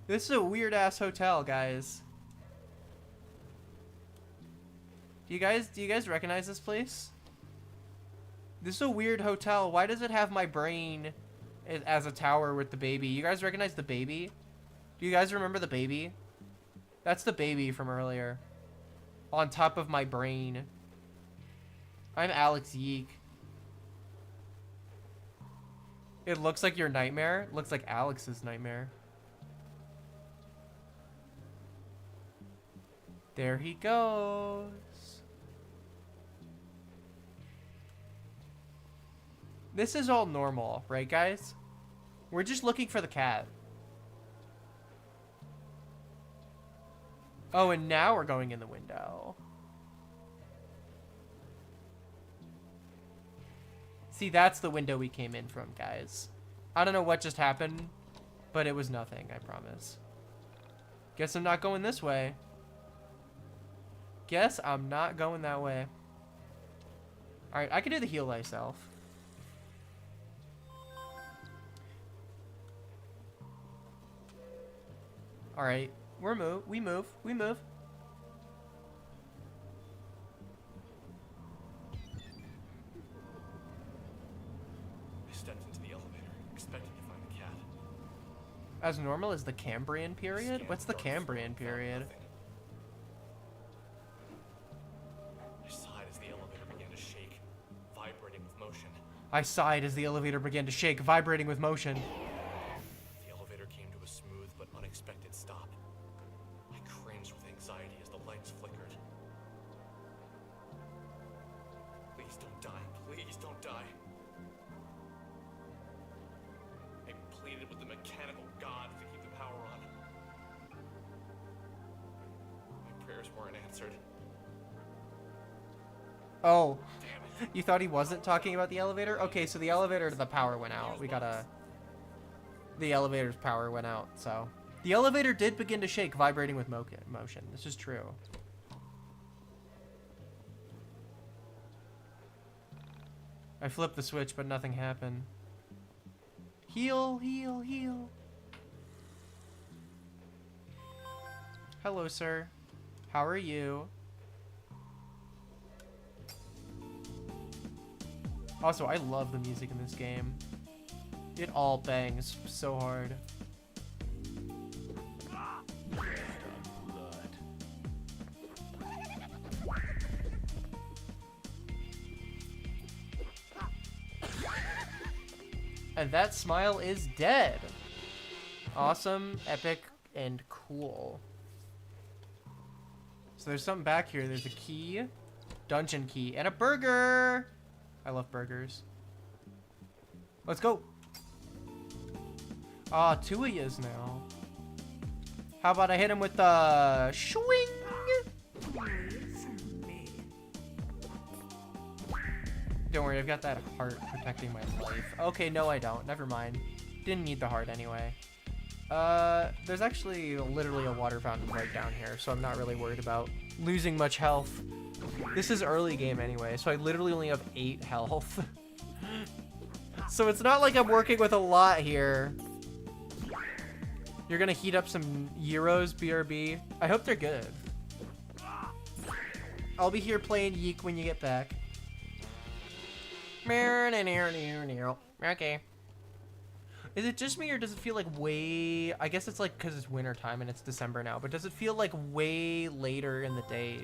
This is a weird-ass hotel, guys. Do you guys recognize this place? This is a weird hotel. Why does it have my brain as a tower with the baby? You guys recognize the baby? Do you guys remember the baby? That's the baby from earlier. On top of my brain. I'm Alex YIIK. It looks like your nightmare. It looks like Alex's nightmare. There he goes. This is all normal, right, guys? We're just looking for the cat. Oh, and now we're going in the window. See, that's the window we came in from, guys. I don't know what just happened, but it was nothing, I promise. Guess I'm not going this way. Guess I'm not going that way. Alright, I can do the heal thyself. Alright, we move. I stepped into the elevator, expecting to find the cat. As normal as the Cambrian period? What's the Cambrian period? I sighed as the elevator began to shake, vibrating with motion. I sighed as the elevator began to shake, vibrating with motion. The elevator came to a smooth but unexpected stop. I cringed with anxiety as the lights flickered. Please don't die. Please don't die. I pleaded with the mechanical gods to keep the power on. My prayers weren't answered. Oh, you thought he wasn't talking about the elevator? Okay, so the elevator, the power went out. The elevator's power went out, so. The elevator did begin to shake, vibrating with motion. This is true. I flipped the switch, but nothing happened. Heal, heal, heal. Hello, sir. How are you? Also, I love the music in this game. It all bangs so hard. And that smile is dead. Awesome, epic, and cool. So there's something back here. There's a key, dungeon key, and a burger. I love burgers. Let's go. Ah, 2 of yous now. How about I hit him with the swing? Don't worry, I've got that heart protecting my life. Okay, no I don't. Never mind. Didn't need the heart anyway. There's actually literally a water fountain right down here, so I'm not really worried about losing much health. This is early game anyway, so I literally only have 8 health. So it's not like I'm working with a lot here. You're gonna heat up some gyros, BRB. I hope they're good. I'll be here playing YIIK when you get back. Okay. Is it just me, or does it feel like way... I guess it's like because it's winter time and it's December now, but does it feel like way later in the day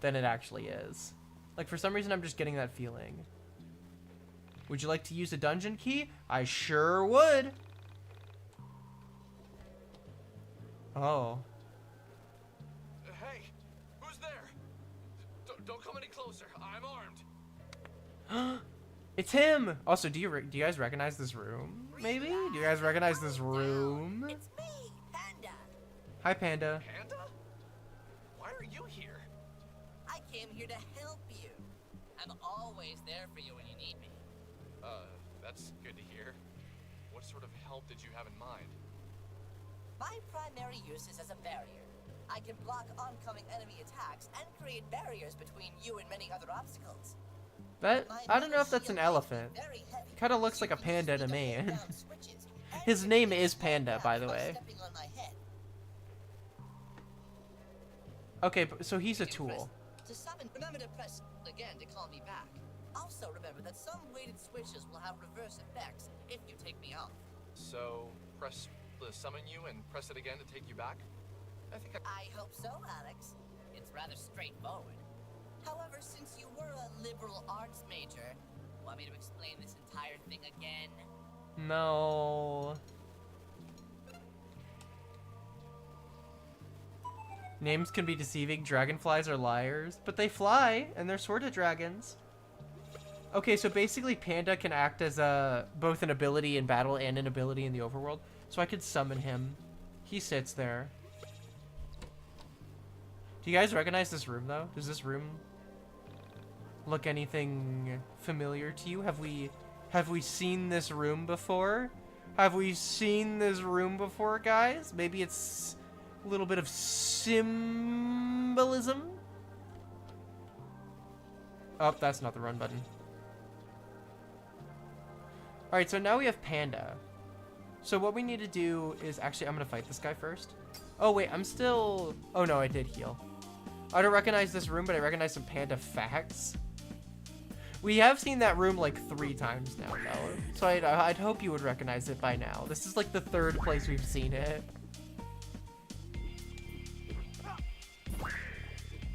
than it actually is? Like, for some reason, I'm just getting that feeling. Would you like to use a dungeon key? I sure would. Oh. Hey, who's there? Don't come any closer. I'm armed. It's him. Also, do you guys recognize this room? Maybe? Do you guys recognize this room? It's me, Panda. Hi, Panda. Panda? Why are you here? I came here to help you. I'm always there for you when you need me. That's good to hear. What sort of help did you have in mind? My primary use is as a barrier. I can block oncoming enemy attacks and create barriers between you and many other obstacles. That, I don't know if that's an elephant. Kind of looks like a panda to me. His name is Panda, by the way. Okay, so he's a tool. To summon, remember to press again to call me back. Also remember that some weighted switches will have reverse effects if you take me out. So, press the summon you and press it again to take you back? I hope so, Alex. It's rather straightforward. However, since you were a liberal arts major, want me to explain this entire thing again? No. Names can be deceiving. Dragonflies are liars, but they fly, and they're sort of dragons. Okay, so basically Panda can act as both an ability in battle and an ability in the overworld. So I could summon him. He sits there. Do you guys recognize this room, though? Does this room look anything familiar to you? Have we seen this room before? Have we seen this room before, guys? Maybe it's a little bit of symbolism? Oh, that's not the run button. Alright, so now we have Panda. So what we need to do is... Actually, I'm going to fight this guy first. Oh, wait, I'm still... Oh, no, I did heal. I don't recognize this room, but I recognize some Panda facts. We have seen that room like 3 times now, though. So I'd hope you would recognize it by now. This is like the 3rd place we've seen it.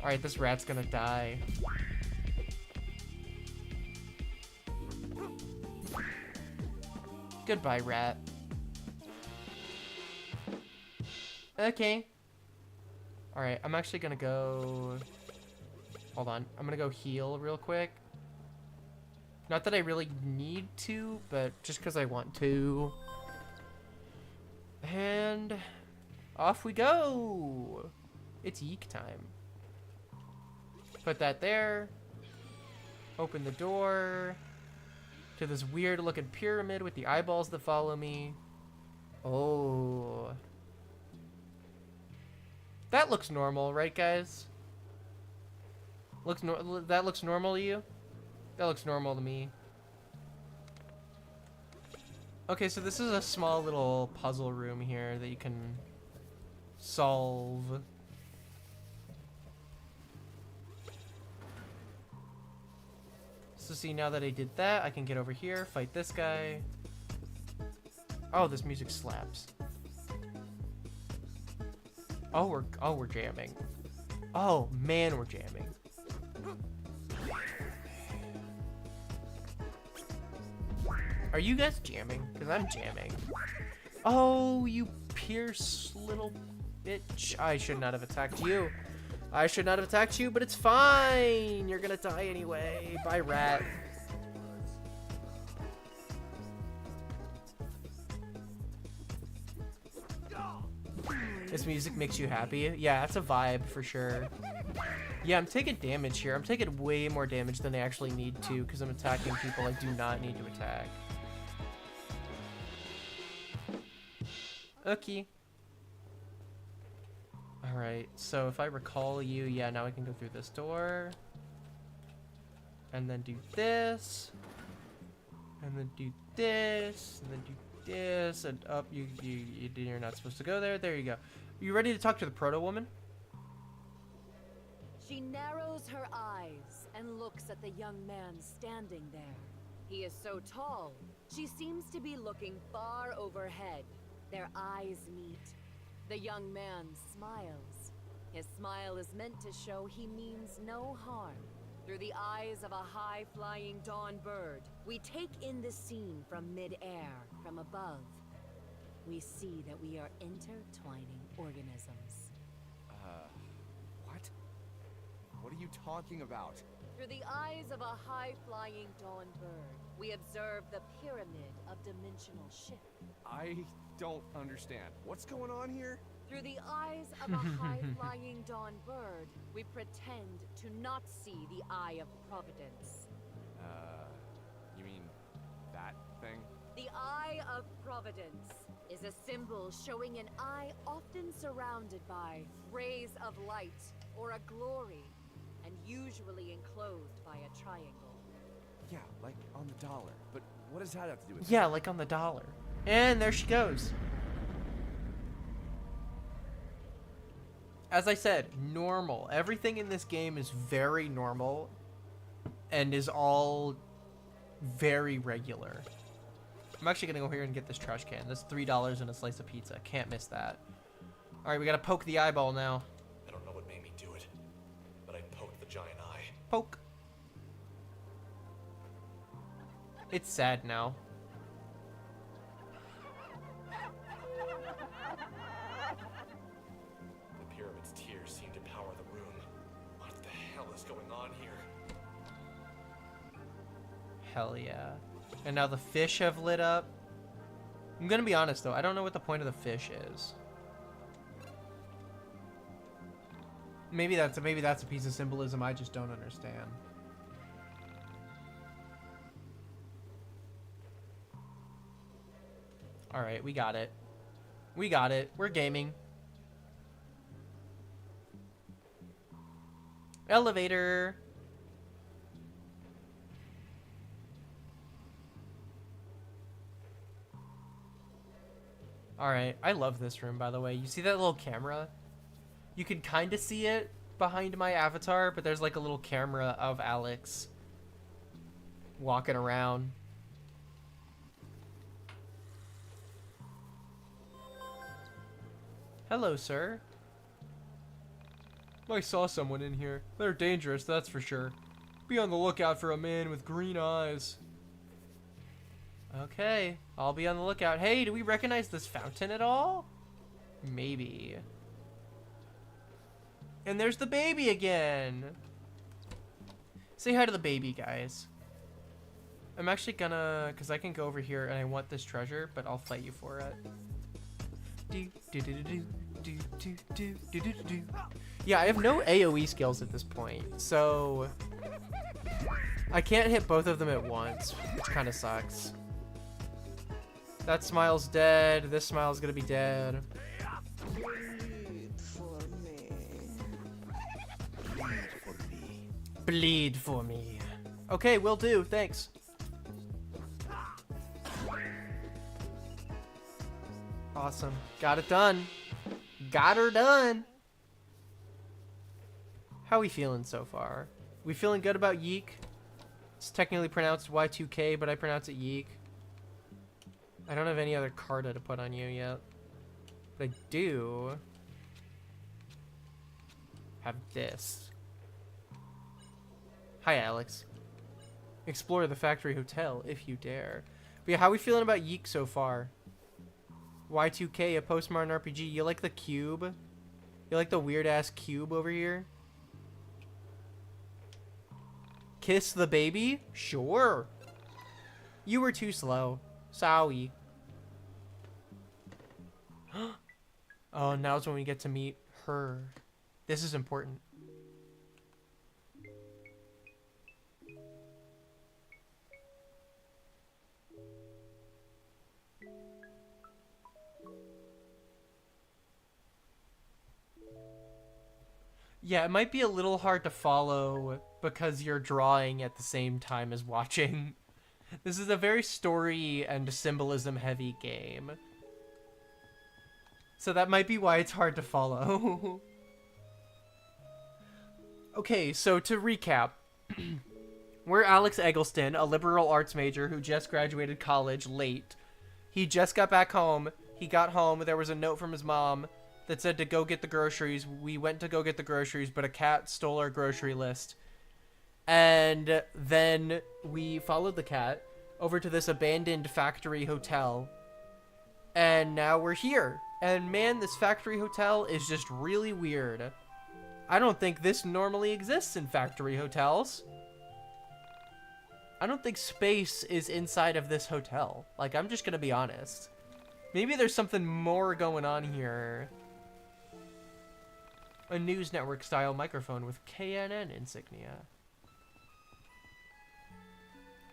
Alright, this rat's gonna die. Goodbye, rat. Okay. Alright, I'm actually gonna go... Hold on. I'm gonna go heal real quick. Not that I really need to, but just because I want to. And... off we go! It's YIIK time. Put that there. Open the door to this weird looking pyramid with the eyeballs that follow me. Oh. That looks normal, right, guys? That looks normal to you? That looks normal to me. Okay, so this is a small little puzzle room here that you can solve. So see, now that I did that, I can get over here, fight this guy. Oh, this music slaps. Oh, we're jamming. Oh, man, we're jamming. Are you guys jamming? Because I'm jamming. Oh, you Pierce little bitch. I should not have attacked you. I should not have attacked you, but it's fine. You're gonna die anyway. Bye, rat. This music makes you happy. Yeah, that's a vibe for sure. Yeah, I'm taking damage here. I'm taking way more damage than I actually need to because I'm attacking people I do not need to attack. Okay. Alright, so if I recall you, yeah, now I can go through this door. And then do this. And then do this. And then do this. And up, you're not supposed to go there. There you go. You ready to talk to the proto-woman? She narrows her eyes and looks at the young man standing there. He is so tall, she seems to be looking far overhead. Their eyes meet. The young man smiles. His smile is meant to show he means no harm. Through the eyes of a high-flying dawn bird, we take in the scene from mid-air, from above. We see that we are intertwining organisms. What? What are you talking about? Through the eyes of a high-flying dawn bird, we observe the pyramid of dimensional shift. I don't understand. What's going on here? Through the eyes of a high-flying dawn bird, we pretend to not see the eye of Providence. You mean that thing? The Eye of Providence is a symbol showing an eye often surrounded by rays of light or a glory, and usually enclosed by a triangle. Yeah, like on the dollar. But what does that have to do with Yeah, like on the dollar. And there she goes. As I said, normal. Everything in this game is very normal and is all very regular. I'm actually gonna go here and get this trash can. That's $3 and a slice of pizza. Can't miss that. Alright, we gotta poke the eyeball now. I don't know what made me do it, but I poked the giant eye. Poke. It's sad now. The pyramid's tears seem to power the room. What the hell is going on here? Hell yeah. And now the fish have lit up. I'm gonna be honest though, I don't know what the point of the fish is. Maybe that's a piece of symbolism I just don't understand. Alright, we got it. We got it. We're gaming. Elevator. Alright, I love this room, by the way. You see that little camera? You can kind of see it behind my avatar, but there's like a little camera of Alex walking around. Hello, sir. I saw someone in here. They're dangerous, that's for sure. Be on the lookout for a man with green eyes. Okay, I'll be on the lookout. Hey, do we recognize this fountain at all? Maybe. And there's the baby again. Say hi to the baby, guys. I'm actually gonna, because I can go over here and I want this treasure, but I'll fight you for it. Yeah, I have no AoE skills at this point, so I can't hit both of them at once, which kind of sucks. That smile's dead. This smile's gonna be dead. Bleed for me. Bleed for me. Bleed for me. Okay, will do. Thanks. Awesome. Got it done. Got her done. How we feeling so far? We feeling good about YIIK? It's technically pronounced Y2K, but I pronounce it YIIK. I don't have any other Carta to put on you yet. But I do have this. Hi, Alex. Explore the factory hotel if you dare. But yeah, how we feeling about YIIK so far? Y2K, a postmodern RPG. You like the cube? You like the weird-ass cube over here? Kiss the baby? Sure. You were too slow. Sorry. Oh, now's when we get to meet her. This is important. Yeah, it might be a little hard to follow because you're drawing at the same time as watching. This is a very story and symbolism heavy game. So that might be why it's hard to follow. Okay, so to recap. We're Alex Eggleston, a liberal arts major who just graduated college late. He just got back home. He got home, there was a note from his mom that said to go get the groceries. We went to go get the groceries, but a cat stole our grocery list. And then we followed the cat over to this abandoned factory hotel. And now we're here. And man, this factory hotel is just really weird. I don't think this normally exists in factory hotels. I don't think space is inside of this hotel. Like, I'm just gonna be honest. Maybe there's something more going on here. A news network style microphone with KNN insignia.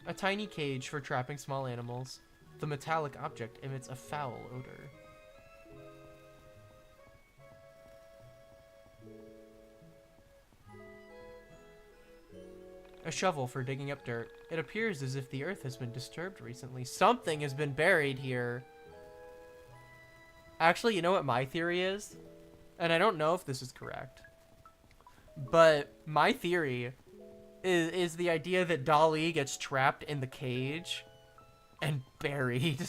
A tiny cage for trapping small animals. The metallic object emits a foul odor. A shovel for digging up dirt. It appears as if the earth has been disturbed recently. Something has been buried here. Actually, you know what my theory is? And I don't know if this is correct. But my theory is the idea that Dali gets trapped in the cage and buried.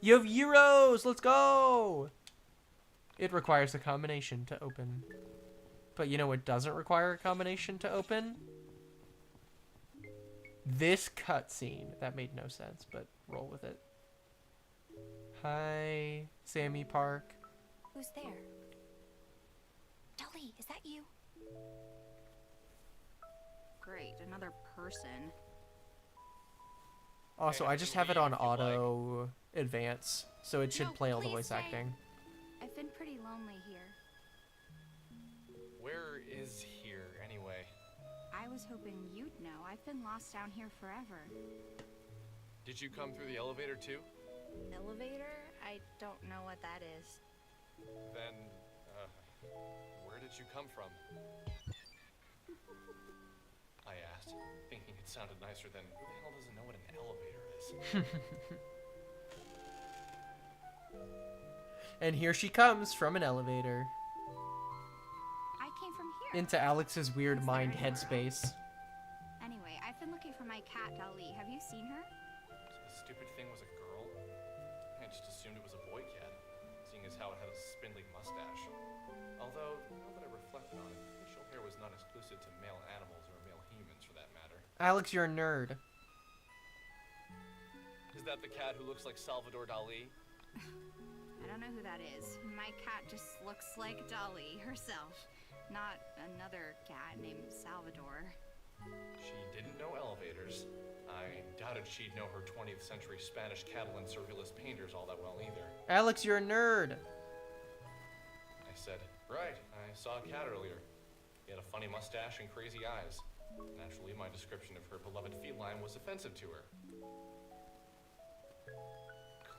You have euros! Let's go! It requires a combination to open. But you know what doesn't require a combination to open? This cutscene. That made no sense, but roll with it. Hi, Sammy Park. Who's there? Dolly, is that you? Great, another person. Also, I just have it on auto advance, so it should play all the voice acting. I've been pretty lonely here. Where is here, anyway? I was hoping you'd know. I've been lost down here forever. Did you come through the elevator too? Elevator? I don't know what that is. Then, where did you come from? I asked, thinking it sounded nicer than, who the hell doesn't know what an elevator is? And here she comes from an elevator. I came from here. Into Alex's weird mind headspace. Anyway, I've been looking for my cat, Dolly. Have you seen her? So the stupid thing was a girl? I just assumed it was a boy cat, seeing as how it had a spindly mustache. Although, now that I reflect on it, facial hair was not exclusive to male animals or male humans for that matter. Alex, you're a nerd. Is that the cat who looks like Salvador Dali? I don't know who that is. My cat just looks like Dolly herself, not another cat named Salvador. She didn't know elevators. I doubted she'd know her 20th century Spanish Catalan surrealist painters all that well either. Alex, you're a nerd. I said, right, I saw a cat earlier. He had a funny mustache and crazy eyes. Naturally, my description of her beloved feline was offensive to her.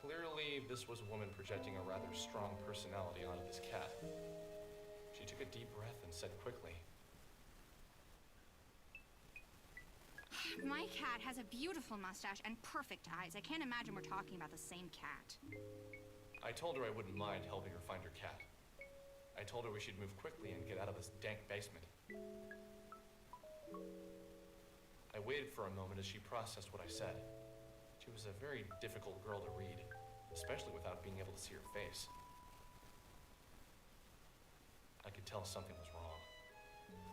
Clearly, this was a woman projecting a rather strong personality onto this cat. She took a deep breath and said quickly, My cat has a beautiful mustache and perfect eyes. I can't imagine we're talking about the same cat. I told her I wouldn't mind helping her find her cat. I told her we should move quickly and get out of this dank basement. I waited for a moment as she processed what I said. She was a very difficult girl to read, especially without being able to see her face. I could tell something was wrong.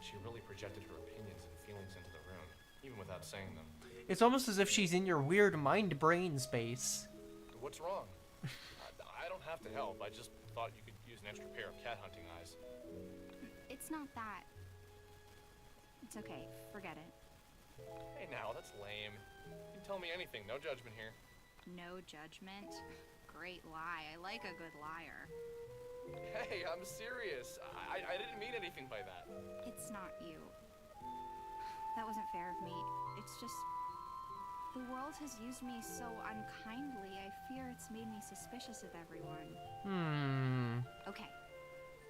She really projected her opinions and feelings into the room, even without saying them. It's almost as if she's in your weird mind-brain space. What's wrong? I don't have to help. I just thought you could use an extra pair of cat hunting eyes. It's not that. It's okay. Forget it. Hey now, that's lame. You can tell me anything, no judgment here. No judgment. Great lie. I like a good liar. Hey, I'm serious. I didn't mean anything by that. It's not you. That wasn't fair of me. It's just... the world has used me so unkindly, I fear it's made me suspicious of everyone. Okay.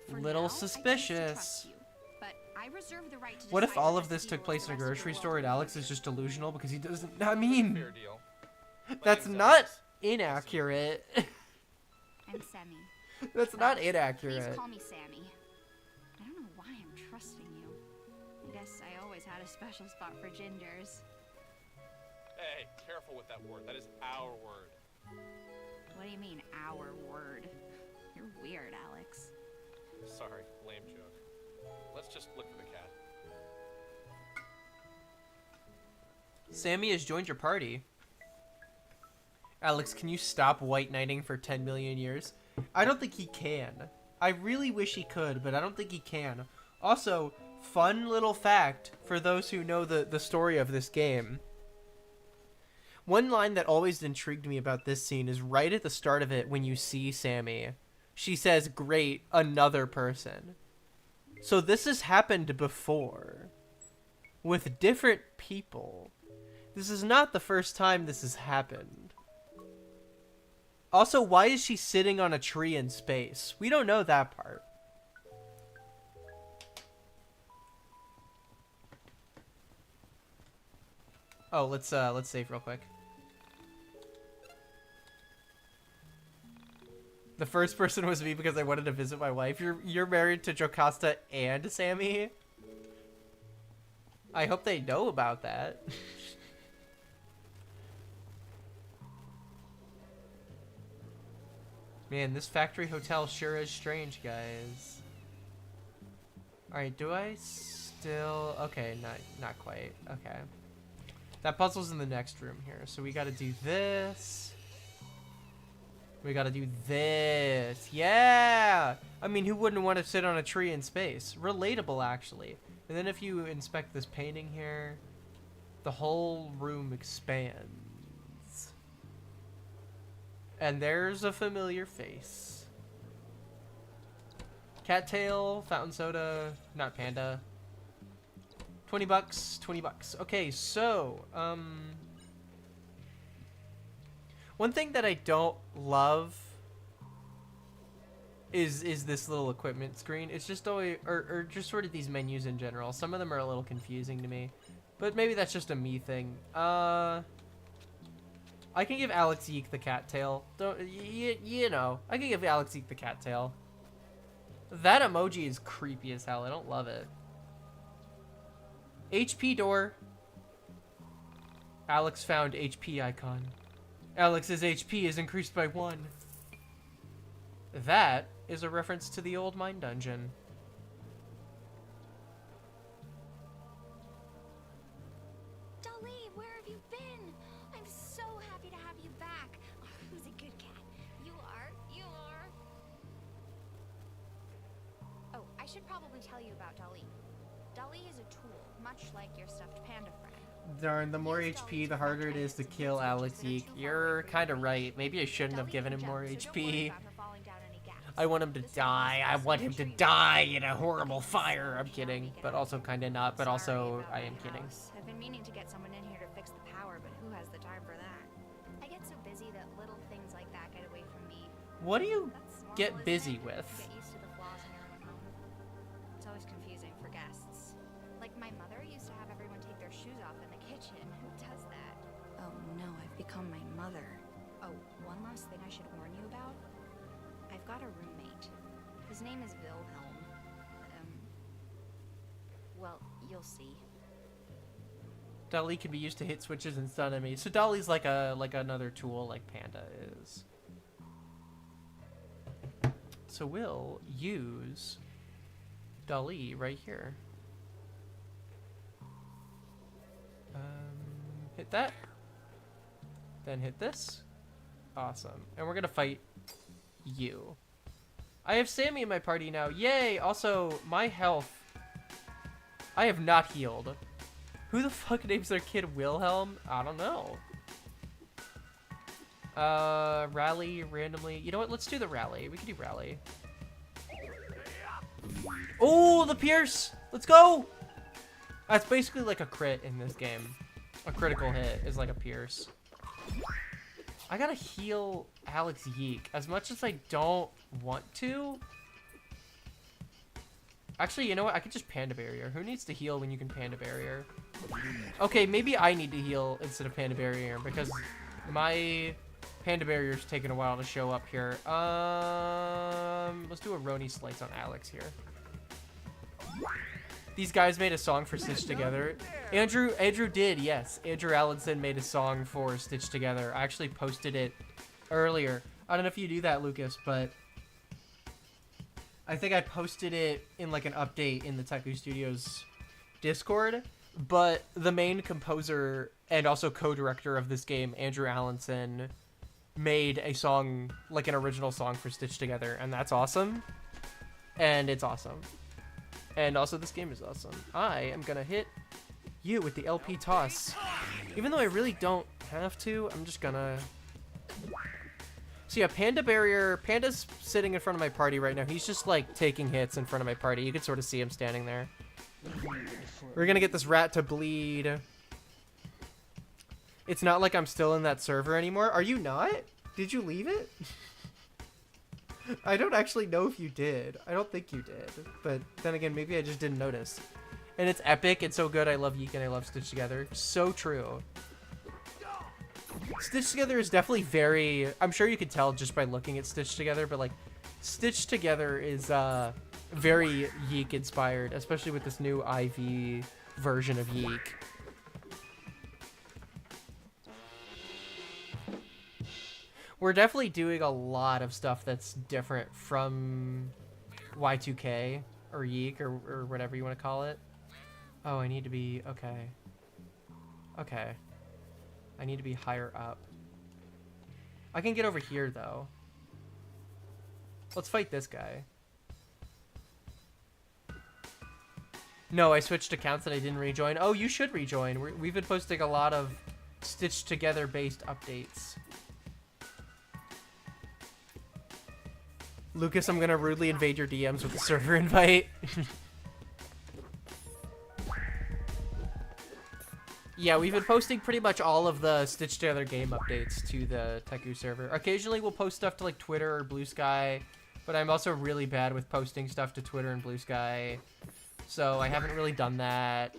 For Little now, I choose to suspicious. trust you, but I reserve the right to What if decide all what of this to took deal place with in a the rest of grocery the store world and in Alex is just delusional because he doesn't... I Fair mean, deal. that's not inaccurate. I'm Sammy. That's But not Please inaccurate. call me Sammy. I don't know why I'm trusting you. I guess I always had a special spot for gingers. Hey, careful with that word. That is our word. What do you mean, our word? You're weird, Alex. Sorry, lame joke. Let's just look for the cat. Sammy has joined your party. Alex, can you stop white knighting for 10 million years? I don't think he can. I really wish he could, but I don't think he can. Also, fun little fact for those who know the story of this game. One line that always intrigued me about this scene is right at the start of it when you see Sammy. She says, "Great, another person." So this has happened before. With different people. This is not the first time this has happened. Also, why is she sitting on a tree in space? We don't know that part. Oh, let's save real quick. The first person was me because I wanted to visit my wife. You're married to Jocasta and Sammy? I hope they know about that. Man, this factory hotel sure is strange, guys. Alright, do I still... Okay, not quite. Okay. That puzzle's in the next room here. So we gotta do this. We gotta do this. Yeah! I mean, who wouldn't want to sit on a tree in space? Relatable, actually. And then if you inspect this painting here, the whole room expands. And there's a familiar face. Cattail, fountain soda, not panda. 20 bucks, 20 bucks. Okay, so, one thing that I don't love is this little equipment screen. It's just always, or just sort of these menus in general. Some of them are a little confusing to me, but maybe that's just a me thing. I can give Alex YIIIK the cattail. Don't you know? I can give Alex YIIIK the cattail. That emoji is creepy as hell. I don't love it. HP door. Alex found HP icon. Alex's HP is increased by 1. That is a reference to the old mine dungeon. Dolly, where have you been? I'm so happy to have you back. Oh, who's a good cat? You are. You are. Oh, I should probably tell you about Dolly. Dolly is a tool, much like your stuffed panda friend. Darn, the more HP, the harder it is to kill Alex YIIIK. You're kind of right. Maybe I shouldn't have given him more HP. I want him to die. I want him to die in a horrible fire. I'm kidding, but also kind of not, but also I am kidding. I've been meaning to get someone in here to fix the power, but who has the time for that? I get so busy that little things like that get away from me. What do you That's normal, get isn't busy it? with? Get used to the flaws in your own home. It's always confusing for guests. Like my mother used to have everyone take their shoes off in the kitchen. Who does that? Oh no, I've become my mother. Oh, one last thing I should warn you about. I've got a roommate. His name is Wilhelm. Well, you'll see. Dolly can be used to hit switches and stun enemies. So Dolly's like another tool like Panda is. So we'll use Dolly right here. Hit that. Then hit this. Awesome. And we're gonna fight you. I have Sammy in my party now. Yay! Also, my health. I have not healed. Who the fuck names their kid Wilhelm? I don't know. Rally randomly. You know what? Let's do the rally. We can do rally. Oh, the pierce! Let's go! That's basically like a crit in this game. A critical hit is like a pierce. I gotta heal Alex YIIIK as much as I don't want to. Actually, you know what? I could just Panda Barrier. Who needs to heal when you can Panda Barrier? Okay, maybe I need to heal instead of Panda Barrier because my Panda Barrier's taking a while to show up here. Let's do a Roni Slice on Alex here. These guys made a song for Stitch Together. Andrew did, yes. Andrew Allenson made a song for Stitch Together. I actually posted it earlier. I don't know if you do that, Lucas, but I think I posted it in like an update in the Taku Studios Discord. But the main composer and also co-director of this game, Andrew Allenson, made a song, like an original song for Stitch Together, and that's awesome. And it's awesome. And also, this game is awesome. I am gonna hit you with the LP toss. Even though I really don't have to, I'm just gonna... So yeah, Panda Barrier. Panda's sitting in front of my party right now. He's just like taking hits in front of my party. You can sort of see him standing there. We're gonna get this rat to bleed. It's not like I'm still in that server anymore. Are you not? Did you leave it? I don't actually know if you did. I don't think you did. But then again, maybe I just didn't notice. And it's epic. It's so good. I love YIIIK and I love Stitch Together. So true. Stitch Together is definitely very... I'm sure you could tell just by looking at Stitch Together, but like, Stitch Together is very YIIIK inspired, especially with this new IV version of YIIIK. We're definitely doing a lot of stuff that's different from Y2K or YIIIK or whatever you want to call it. Oh, I need to be... Okay. Okay. I need to be higher up. I can get over here, though. Let's fight this guy. No, I switched accounts and I didn't rejoin. Oh, you should rejoin. We've been posting a lot of Stitch Together based updates. Lucas, I'm gonna rudely invade your DMs with a server invite. Yeah, we've been posting pretty much all of the Stitch Together game updates to the Taku server. Occasionally we'll post stuff to like Twitter or Blue Sky, but I'm also really bad with posting stuff to Twitter and Blue Sky, so I haven't really done that.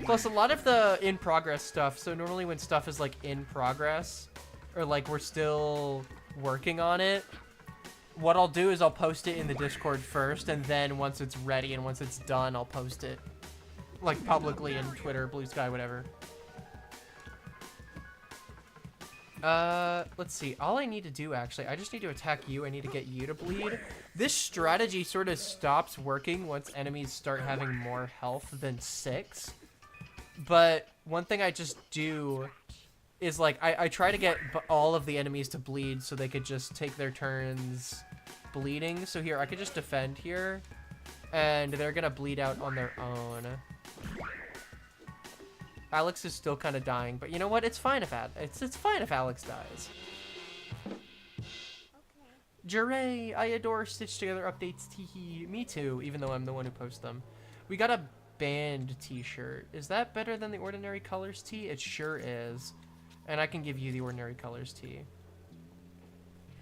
Plus, a lot of the in-progress stuff, so normally when stuff is like in progress, or like we're still working on it, what I'll do is I'll post it in the Discord first, and then once it's ready and once it's done, I'll post it like publicly in Twitter, Blue Sky, whatever. Let's see. All I need to do, actually, I just need to attack you. I need to get you to bleed. This strategy sort of stops working once enemies start having more health than 6. But one thing I just do is, like, I try to get all of the enemies to bleed so they could just take their turns bleeding. So here, I could just defend here, and they're gonna bleed out on their own. Alex is still kind of dying, but you know what? It's fine if it's fine if Alex dies. Jure, I adore Stitch Together updates. Teehee, me too. Even though I'm the one who posts them. We got a band T-shirt. Is that better than the Ordinary Colors tee? It sure is. And I can give you the Ordinary Colors tee.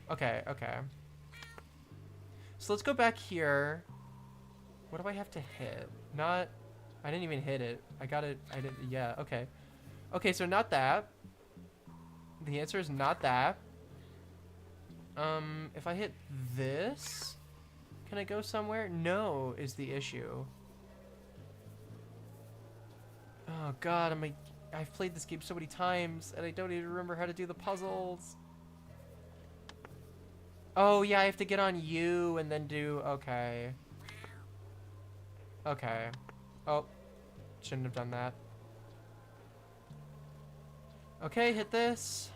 Okay, okay. So let's go back here. What do I have to hit? Not... I didn't even hit it. I got it. I didn't. Yeah, okay. Okay, so not that. The answer is not that. If I hit this, can I go somewhere? No, is the issue. Oh god, I've played this game so many times, and I don't even remember how to do the puzzles. Oh yeah, I have to get on you and then do... Okay. Okay. Oh. Shouldn't have done that. Okay, hit this.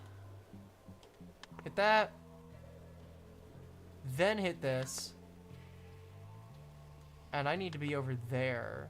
Hit that. Then hit this. And I need to be over there.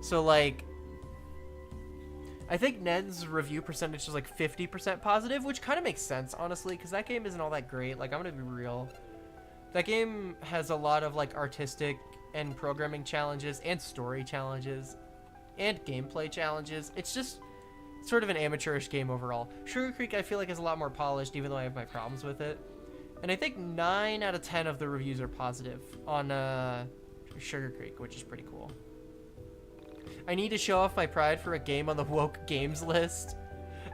So, like, I think Nen's review percentage is like 50% positive, which kind of makes sense, honestly, because that game isn't all that great. Like, I'm going to be real. That game has a lot of, like, artistic and programming challenges and story challenges and gameplay challenges. It's just sort of an amateurish game overall. Sugar Creek, I feel like, is a lot more polished, even though I have my problems with it. And I think 9 out of 10 of the reviews are positive on Sugar Creek, which is pretty cool. I need to show off my pride for a game on the YIIK games list.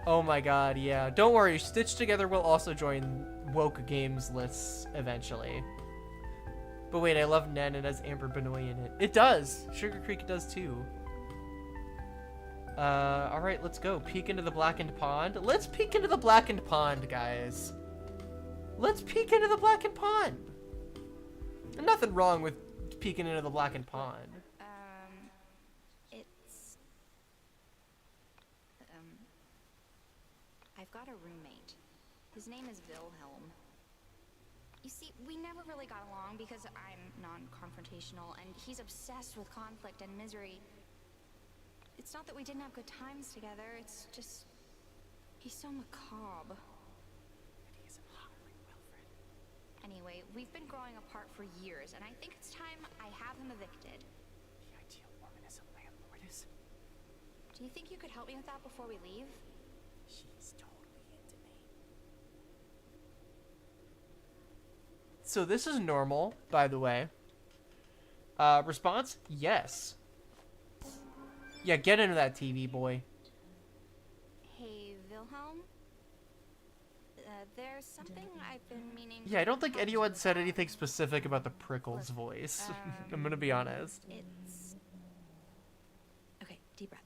Oh my god, yeah. Don't worry, Stitched Together will also join YIIK games lists eventually. But wait, I love Nen. It has Amber Benoit in it. It does! Sugar Creek does too. Alright, let's go. Peek into the blackened pond. Let's peek into the blackened pond, guys. Let's peek into the blackened pond. There's nothing wrong with peeking into the blackened pond. It's... I've got a roommate. His name is Wilhelm. You see, we never really got along because I'm non-confrontational, and he's obsessed with conflict and misery. It's not that we didn't have good times together, it's just... he's so macabre. Anyway, we've been growing apart for years, and I think it's time I have him evicted. The ideal woman as a landlord is... Do you think you could help me with that before we leave? She's totally into me. So this is normal, by the way. Response? Yes. Yeah, get into that TV, boy. Hey, Wilhelm? There's something I've been meaning... Yeah, I don't think anyone said anything specific about the Prickles voice. I'm gonna be honest. It's... Okay, deep breath.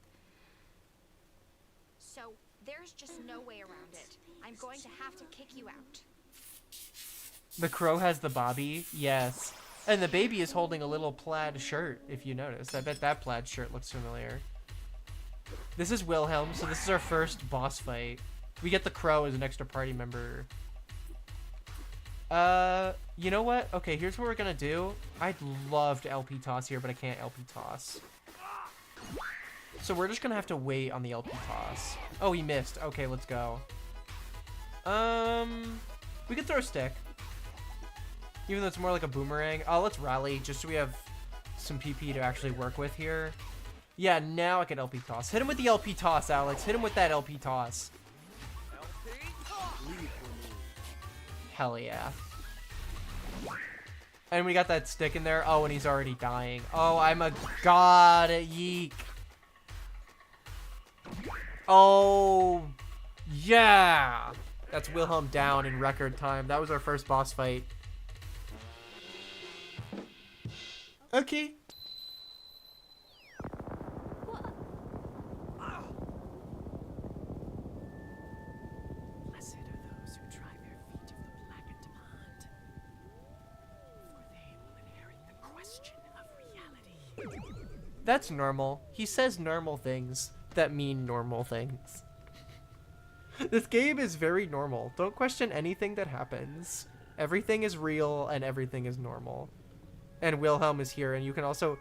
So, there's just no way around it. I'm going to have to kick you out. The crow has the bobby? Yes. And the baby is holding a little plaid shirt, if you notice. I bet that plaid shirt looks familiar. This is Wilhelm, so this is our first boss fight. We get the crow as an extra party member. You know what? Okay, here's what we're gonna do. I'd love to LP toss here, but I can't LP toss. So we're just gonna have to wait on the LP toss. Oh, he missed. Okay, let's go. We could throw a stick. Even though it's more like a boomerang. Oh, let's rally, just so we have some PP to actually work with here. Yeah, now I can LP toss. Hit him with the LP toss, Alex. Hit him with that LP toss. Hell yeah. And we got that stick in there. Oh, and he's already dying. Oh, I'm a god at YIIK. Oh, yeah. That's Wilhelm down in record time. That was our first boss fight. Okay. Blessed are those who try their feet of the blackened pond, for they will inherit the question of reality. That's normal. He says normal things that mean normal things. This game is very normal. Don't question anything that happens. Everything is real and everything is normal. And Wilhelm is here, and you can also...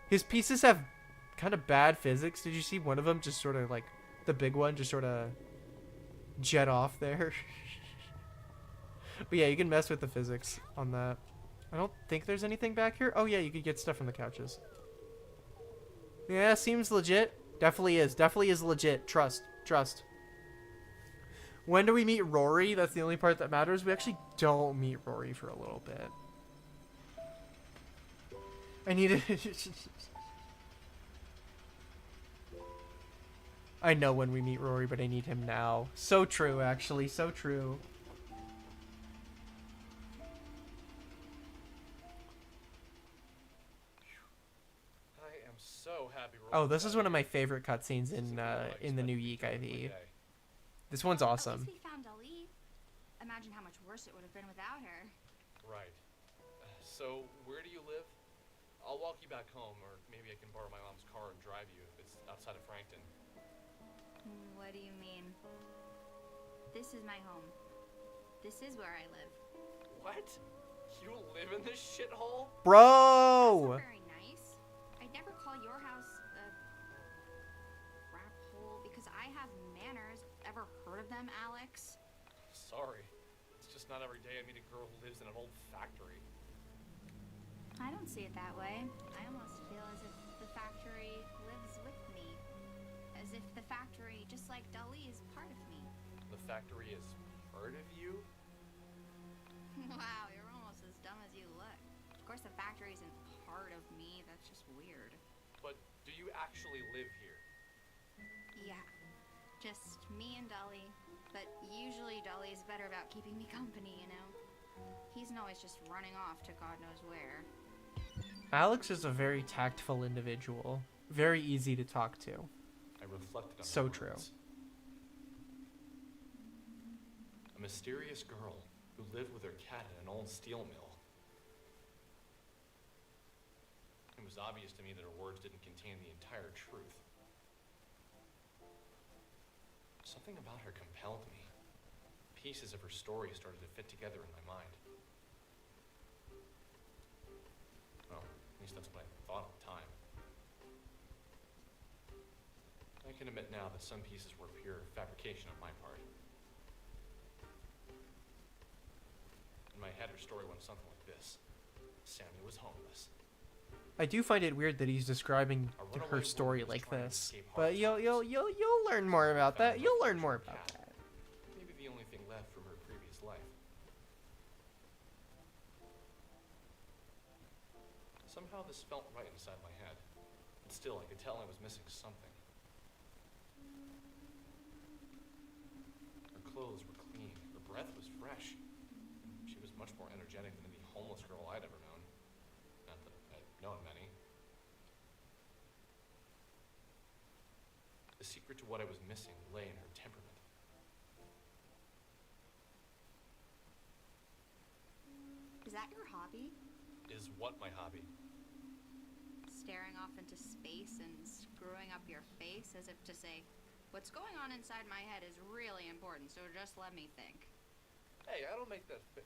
His pieces have kind of bad physics. Did you see one of them just sort of like... The big one just sort of jet off there? But yeah, you can mess with the physics on that. I don't think there's anything back here. Oh yeah, you could get stuff from the couches. Yeah, seems legit. Definitely is. Definitely is legit. Trust. Trust. When do we meet Rory? That's the only part that matters. We actually don't meet Rory for a little bit. I need to... I know when we meet Rory, but I need him now. So true, actually. So true. I am so happy. Oh, this is one of my favorite cutscenes in the new YIIK IV. This one's awesome. At least we found Ali. Imagine how much worse it would have been without her. Right. So, where do you live? I'll walk you back home, or maybe I can borrow my mom's car and drive you if it's outside of Frankton. What do you mean? This is my home. This is where I live. What? You live in this shithole? Bro! Very nice. I'd never call your house a have manners. Ever heard of them, Alex? Sorry. It's just not every day I meet a girl who lives in an old factory. I don't see it that way. I almost feel as if the factory lives with me. As if the factory, just like Dali, is part of me. The factory is part of you? Wow, you're almost as dumb as you look. Of course the factory isn't part of me, that's just weird. But do you actually live here? Yeah, just me and Dolly. But usually Dolly's better about keeping me company, you know? He isn't always just running off to God knows where. Alex is a very tactful individual. Very easy to talk to. I reflected on So her true. words. A mysterious girl who lived with her cat in an old steel mill. It was obvious to me that her words didn't contain the entire truth. Something about her compelled me. Pieces of her story started to fit together in my mind. Well, at least that's what I thought at the time. I can admit now that some pieces were pure fabrication on my part. In my head, her story went something like this. Sammy was homeless. I do find it weird that he's describing her story like this, but you'll learn more about that. You'll learn more about that. Maybe the only thing left from her previous life. Somehow this felt right inside my head. But still, I could tell I was missing something. Her clothes were clean. Her breath was fresh. She was much more energetic than any homeless girl I'd ever known. Not that I'd known many. The secret to what I was missing lay in her temperament. Is that your hobby? Is what my hobby? Staring off into space and screwing up your face as if to say, what's going on inside my head is really important, so just let me think. Hey, I don't make that fit.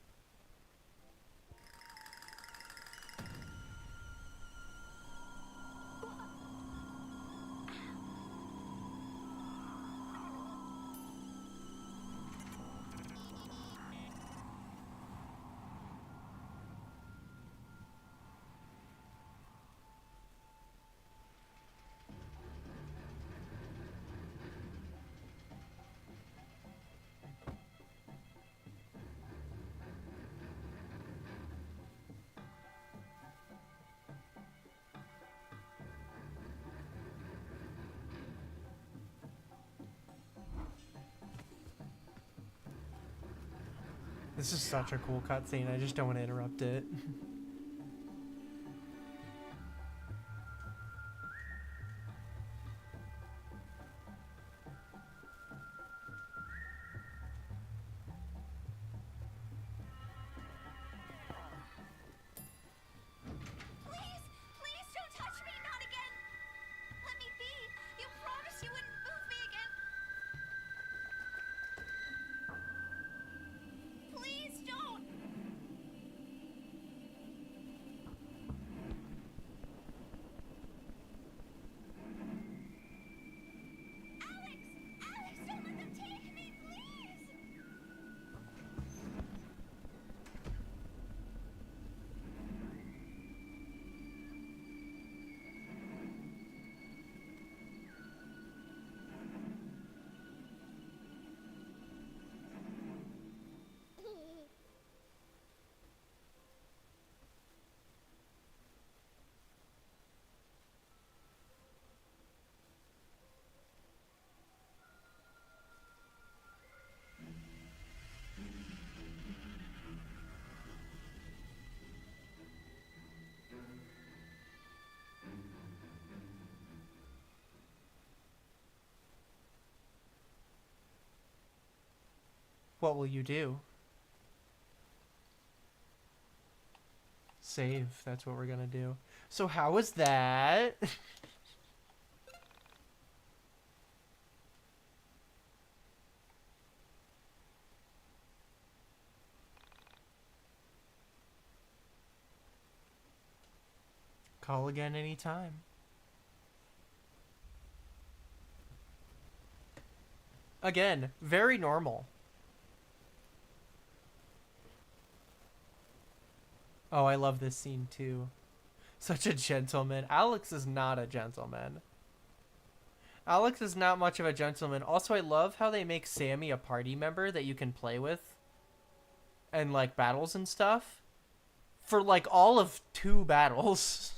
This is such a cool cutscene. I just don't want to interrupt it. Please! Please don't touch me! Not again! Let me be! You promised you wouldn't move me again! Please don't! Alex! Alex, don't let them take me, please! What will you do? Save. That's what we're gonna do. So how was that? Call again anytime. Again, very normal. Oh, I love this scene too. Such a gentleman. Alex is not a gentleman. Alex is not much of a gentleman. Also, I love how they make Sammy a party member that you can play with. And, like, battles and stuff. For, like, all of 2 battles.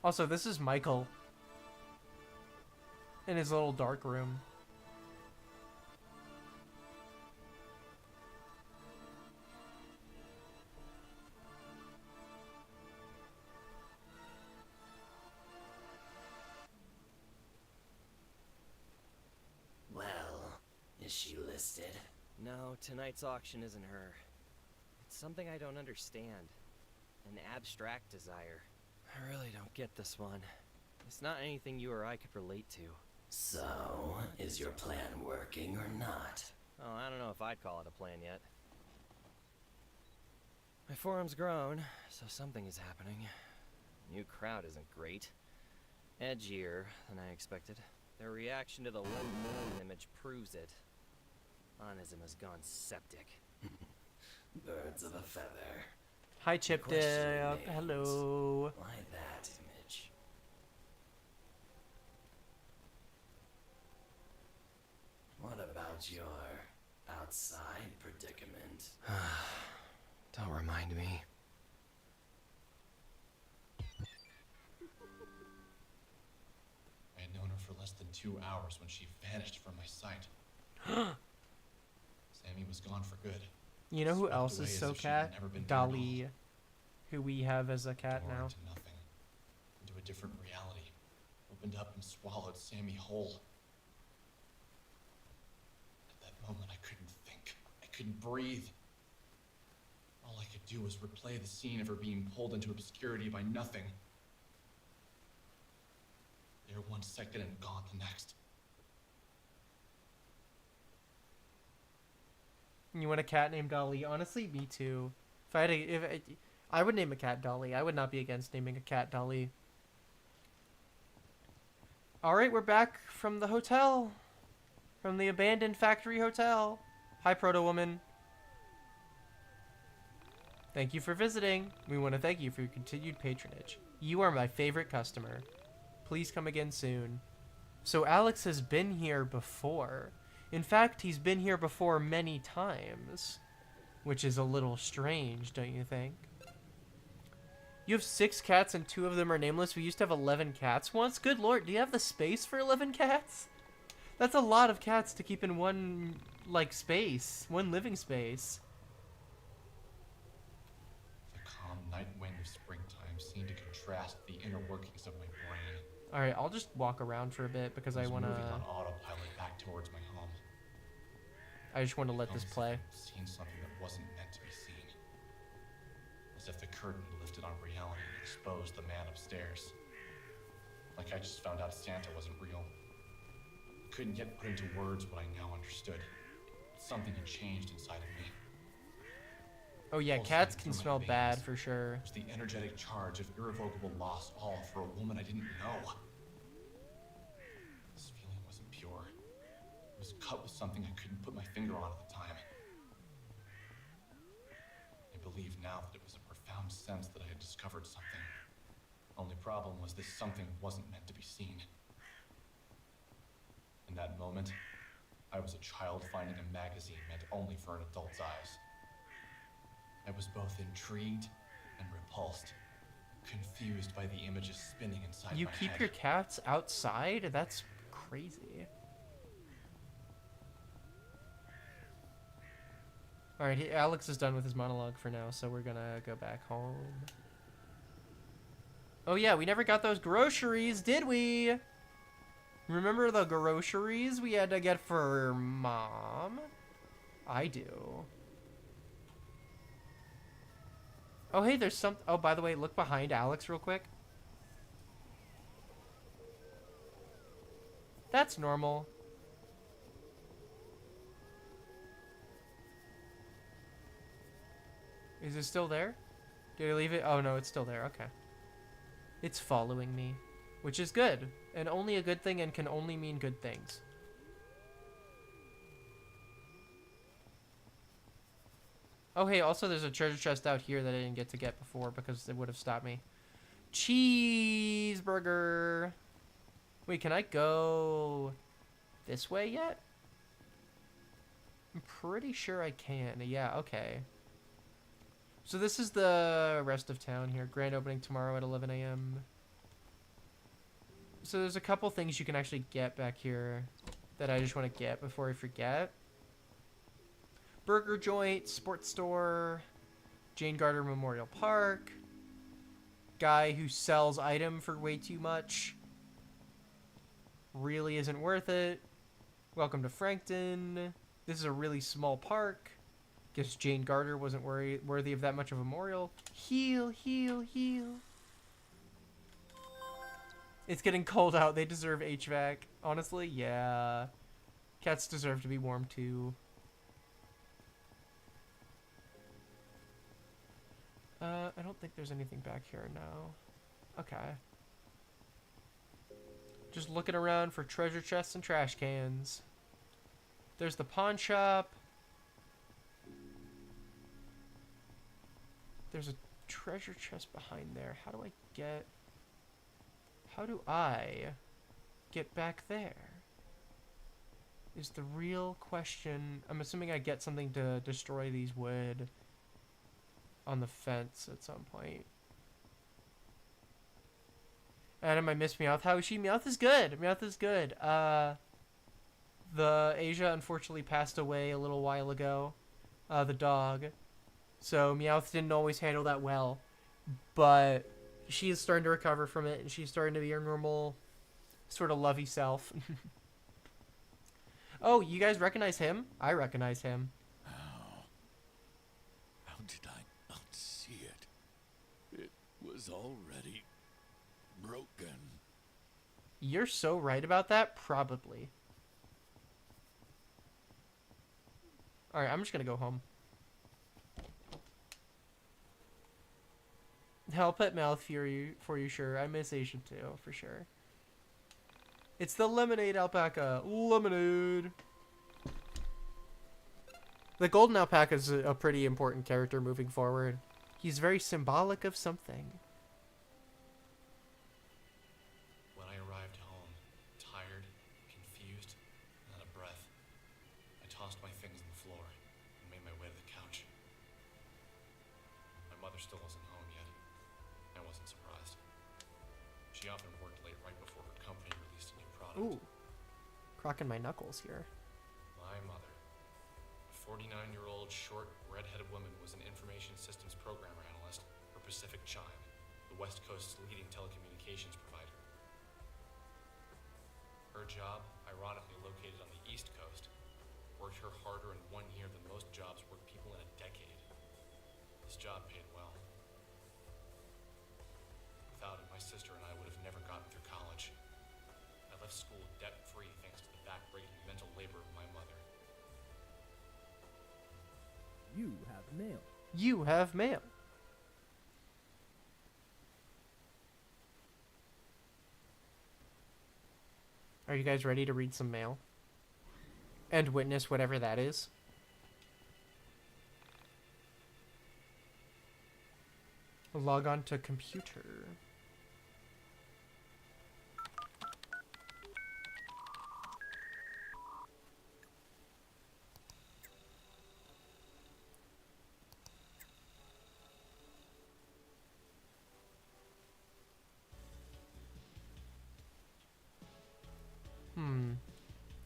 Also, this is Michael in his little dark room. Well, is she listed? No, tonight's auction isn't her. It's something I don't understand. An abstract desire. I really don't get this one. It's not anything you or I could relate to. So, is your plan working or not? Oh, I don't know if I'd call it a plan yet. My forum's grown, so something is happening. New crowd isn't great. Edgier than I expected. Their reaction to the Love image proves it. Monism has gone septic. Birds of a feather. Hi, Chip Dip. Hello. Why that image? What about your outside predicament? Don't remind me. I had known her for less than 2 hours when she vanished from my sight. Sammy was gone for good. You know who Swept else away is as so if she had cat? never been here at all. Dolly, who we have as a cat Door now. into nothing, into a different reality. Opened up and swallowed Sammy whole. At that moment, I couldn't think. I couldn't breathe. All I could do was replay the scene of her being pulled into obscurity by nothing. There 1 second and gone the next. You want a cat named Dolly? Honestly, me too. If I had I would name a cat Dolly. I would not be against naming a cat Dolly. All right, we're back from the hotel, from the abandoned factory hotel. Hi, Proto Woman. Thank you for visiting. We want to thank you for your continued patronage. You are my favorite customer. Please come again soon. So Alex has been here before. In fact, he's been here before many times, which is a little strange, don't you think? You have 6 cats and 2 of them are nameless. We used to have 11 cats once. Good lord, do you have the space for 11 cats? That's a lot of cats to keep in one, like, space. One living space. The calm night wind of springtime seemed to contrast the inner workings of my brain. Alright, I'll just walk around for a bit because I want to... moving on autopilot back towards my home. I just want to let this play. Seen something that wasn't meant to be seen. As if the curtain lifted on reality and exposed the man upstairs. Like I just found out Santa wasn't real. I couldn't yet put into words what I now understood. Something had changed inside of me. Oh yeah, cats can smell bad for sure. It was the energetic charge of irrevocable loss, all for a woman I didn't know. This feeling wasn't pure. It was cut with something I couldn't put my finger on at the time. I believe now that it was a profound sense that I had discovered something. Only problem was this something wasn't meant to be seen. In that moment, I was a child finding a magazine meant only for an adult's eyes. I was both intrigued and repulsed, confused by the images spinning inside my head. You keep your cats outside? That's crazy. Alright, Alex is done with his monologue for now, so we're gonna go back home. Oh yeah, we never got those groceries, did we? Remember the groceries we had to get for Mom? I do. Oh, hey, there's some... Oh, by the way, look behind Alex real quick. That's normal. Is it still there? Did I leave it? Oh, no, it's still there. Okay. It's following me, which is good. And only a good thing and can only mean good things. Oh, hey, also there's a treasure chest out here that I didn't get to get before because it would have stopped me. Cheeseburger. Wait, can I go this way yet? I'm pretty sure I can. Yeah, okay. So this is the rest of town here. Grand opening tomorrow at 11 a.m. So there's a couple things you can actually get back here that I just want to get before I forget. Burger joint, sports store, Jane Garter Memorial Park, guy who sells item for way too much. Really isn't worth it. Welcome to Frankton. This is a really small park. Guess Jane Garter wasn't worthy of that much of a memorial. Heal, heal, heal. It's getting cold out. They deserve HVAC. Honestly, yeah. Cats deserve to be warm too. I don't think there's anything back here now. Okay. Just looking around for treasure chests and trash cans. There's the pawn shop. There's a treasure chest behind there. How do I get back there? Is the real question. I'm assuming I get something to destroy these wood on the fence at some point. Adam, I miss Meowth. How is she? Meowth is good. Meowth is good. The Asia unfortunately passed away a little while ago. The dog. So Meowth didn't always handle that well. But she is starting to recover from it, and she's starting to be her normal sort of lovey self. Oh, you guys recognize him? I recognize him. How did I not see it? It was already broken. You're so right about that, probably. Alright, I'm just gonna go home. I'll pet mouth for you, sure. I miss Asian too, for sure. It's the lemonade alpaca. Lemonade. The golden alpaca is a pretty important character moving forward. He's very symbolic of something. When I arrived home, tired, confused, and out of breath, I tossed my things on the floor and made my way to the couch. My mother still wasn't home yet. I wasn't surprised. She often worked late right before her company released a new product. Ooh. Crocking my knuckles here. My mother, a 49-year-old, short, red-headed woman, was an information systems programmer analyst for Pacific Chime, the West Coast's leading telecommunications provider. Her job, ironically located on the East Coast, worked her harder in 1 year than most jobs work people in a decade. This job paid well. Without it, my sister and I would have never gotten through college. I left school debt-free thanks to the back-breaking mental labor of my mother. You have mail. You have mail. Are you guys ready to read some mail? And witness whatever that is? Log on to computer.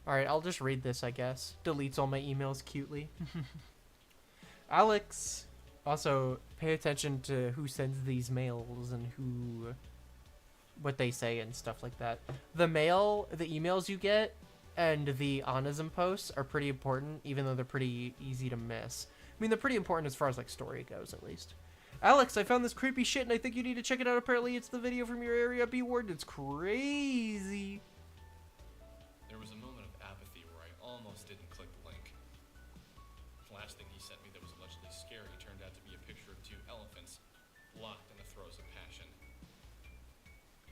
Alright, I'll just read this, I guess. Deletes all my emails cutely. Alex! Also, pay attention to who sends these mails and what they say and stuff like that. The emails you get and the Onism posts are pretty important, even though they're pretty easy to miss. I mean, they're pretty important as far as like story goes, at least. Alex, I found this creepy shit and I think you need to check it out. Apparently it's the video from your area. Be warned, it's crazy. There was a moment of apathy where I almost didn't click the link. The last thing he sent me that was allegedly scary turned out to be a picture of 2 elephants locked in the throes of passion.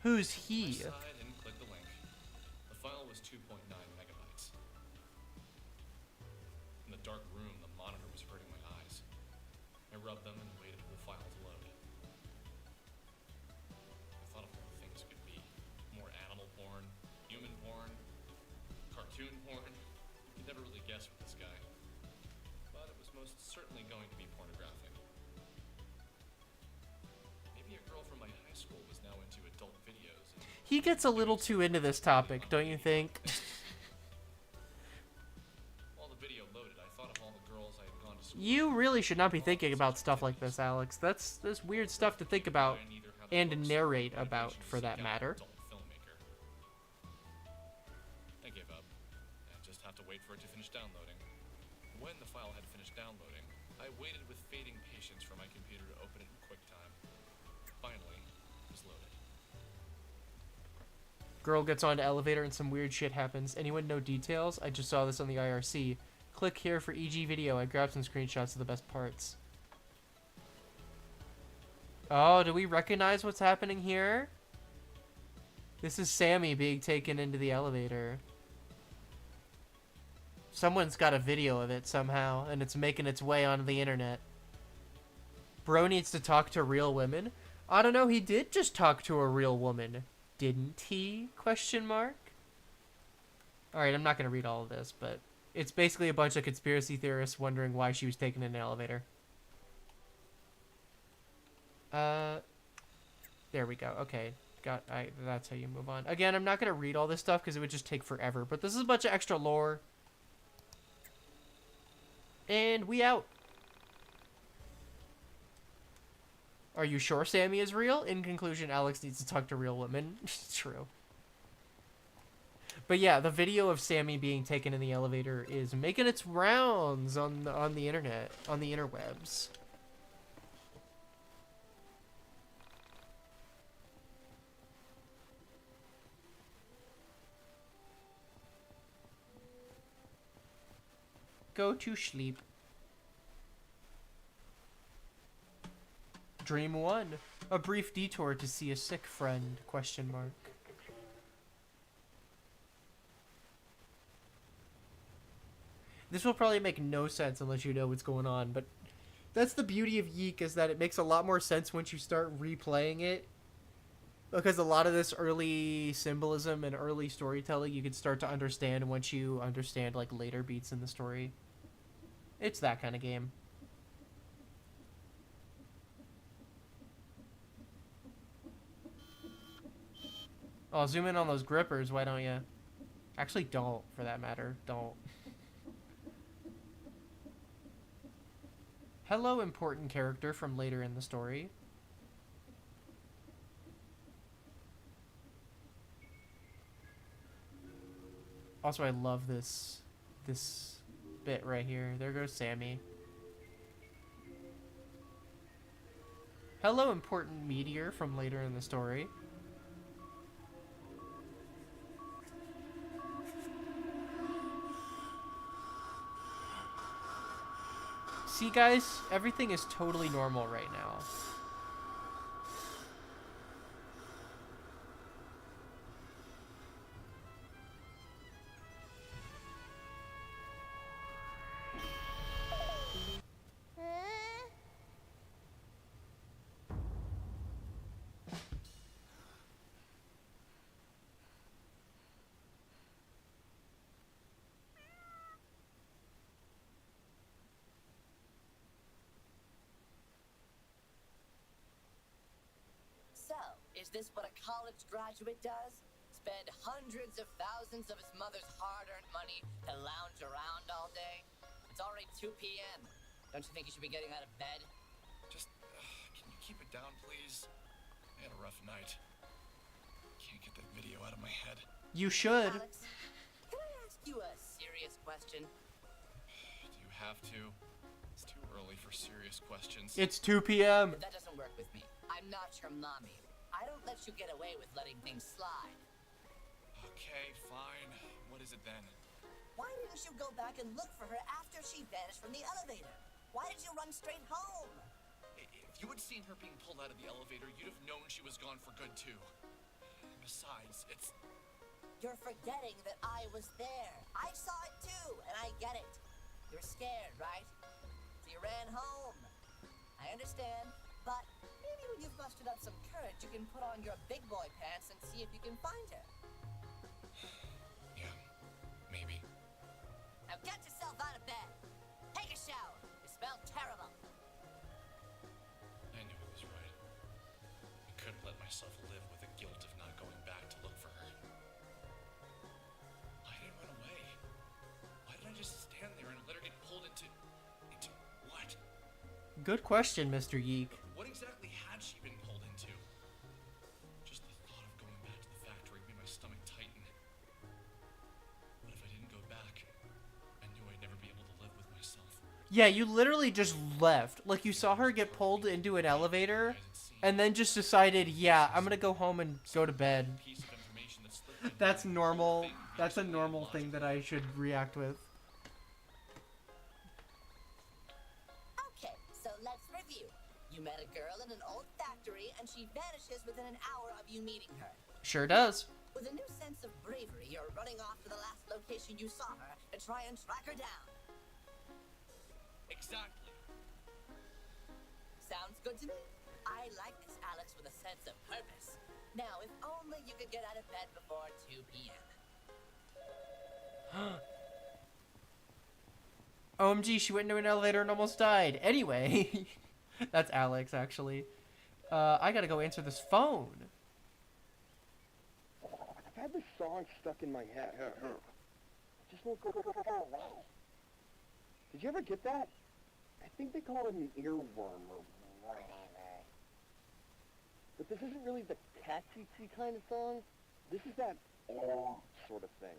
Who's he? I sighed and clicked the link. The file was 2.9 megabytes. In the dark room, the monitor was hurting my eyes. I rubbed them and waited for the file to load. I thought of more things could be. More animal porn, human porn, cartoon porn. You could never really guess with this guy. But it was most certainly going to be pornographic. Maybe a girl from my high school was now into adult videos. He gets a little too into this topic, don't you think? While the video loaded, I thought of all the girls I had gone to school. You really should not be thinking about stuff like this, Alex. That's weird stuff to think about and narrate about, for that matter. I gave up. I just have to wait for it to finish downloading. When the file had finished downloading, I waited with fading patience for my computer to open it in QuickTime. Finally, it was loaded. Girl gets onto elevator and some weird shit happens. Anyone know details? I just saw this on the IRC. Click here for EG video. I grabbed some screenshots of the best parts. Oh, do we recognize what's happening here? This is Sammy being taken into the elevator. Someone's got a video of it somehow, and it's making its way onto the internet. Bro needs to talk to real women? I don't know, he did just talk to a real woman. Didn't he? Question mark. Alright, I'm not going to read all of this, but it's basically a bunch of conspiracy theorists wondering why she was taken in an elevator. There we go. Okay. That's how you move on. Again, I'm not going to read all this stuff because it would just take forever, but this is a bunch of extra lore. And we out. Are you sure Sammy is real? In conclusion, Alex needs to talk to real women. True. But yeah, the video of Sammy being taken in the elevator is making its rounds on the internet, on the interwebs. Go to sleep. Dream 1. A brief detour to see a sick friend, question mark. This will probably make no sense unless you know what's going on, but that's the beauty of YIIK, is that it makes a lot more sense once you start replaying it. Because a lot of this early symbolism and early storytelling you can start to understand once you understand like later beats in the story. It's that kind of game. Oh, zoom in on those grippers, why don't you? Actually, don't, for that matter. Don't. Hello, important character from later in the story. Also, I love this bit right here. There goes Sammy. Hello, important meteor from later in the story. See, guys, everything is totally normal right now. Is this what a college graduate does? Spend hundreds of thousands of his mother's hard-earned money to lounge around all day? It's already 2 p.m. Don't you think you should be getting out of bed? Just, can you keep it down, please? I had a rough night. get that video out of my head. You should. Alex, can I ask you a serious question? Do you have to? It's too early for serious questions. It's 2 p.m. That doesn't work with me. I'm not your mommy. I don't let you get away with letting things slide. Okay, fine. What is it then? Why didn't you go back and look for her after she vanished from the elevator? Why did you run straight home? If you had seen her being pulled out of the elevator, you'd have known she was gone for good too. Besides, it's... You're forgetting that I was there. I saw it too, and I get it. You're scared, right? So you ran home. I understand, but maybe when you've mustered up some courage, you can put on your big boy pants and see if you can find her. Yeah, maybe. Now get yourself out of bed. Take a shower. You smell terrible. I knew he was right. I couldn't let myself live with the guilt of not going back to look for her. Why did I run away? Why did I just stand there and let her get pulled into what? Good question, Mr. YIIK. What exactly had she been pulled into? Just the thought of going back to the factory made my stomach tighten. What if I didn't go back? I knew I'd never be able to live with myself. Yeah, you literally just left. Like, you saw her get pulled into an elevator, and then just decided, yeah, I'm gonna go home and go to bed. That's normal. That's a normal thing that I should react with. Okay, so let's review. You met a girl in an old factory, and she vanishes within an hour of you meeting her. Sure does. With a new sense of bravery, you're running off to the last location you saw her to try and track her down. Exactly. Sounds good to me. I like this Alex with a sense of purpose. Now, if only you could get out of bed before 2 p.m. OMG, she went into an elevator and almost died. Anyway, that's Alex, actually. I gotta go answer this phone. I've had this song stuck in my head. It just won't go away. Did you ever get that? I think they call it an earworm or whatever. But this isn't really the catchy kind of song. This is that sort of thing.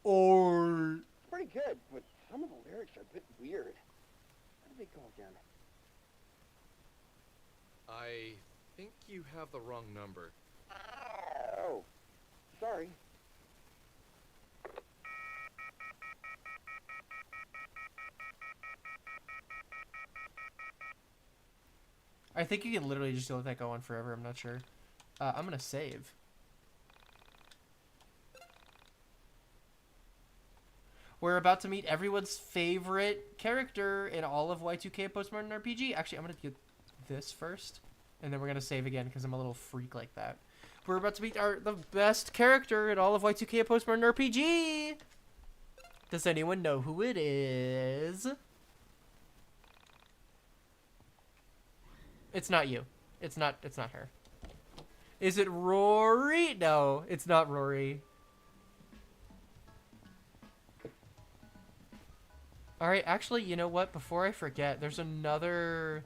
Or... It's pretty good, but some of the lyrics are a bit weird. How do they go again? I think you have the wrong number. Oh, sorry. I think you can literally just let that go on forever. I'm not sure. I'm gonna save. We're about to meet everyone's favorite character in all of Y2K Postmodern RPG. Actually, I'm gonna get this first, and then we're gonna save again because I'm a little freak like that. We're about to meet the best character in all of Y2K Postmodern RPG. Does anyone know who it is? It's not you. It's not her. Is it Rory? No, it's not Rory. Alright, actually, you know what? Before I forget, there's another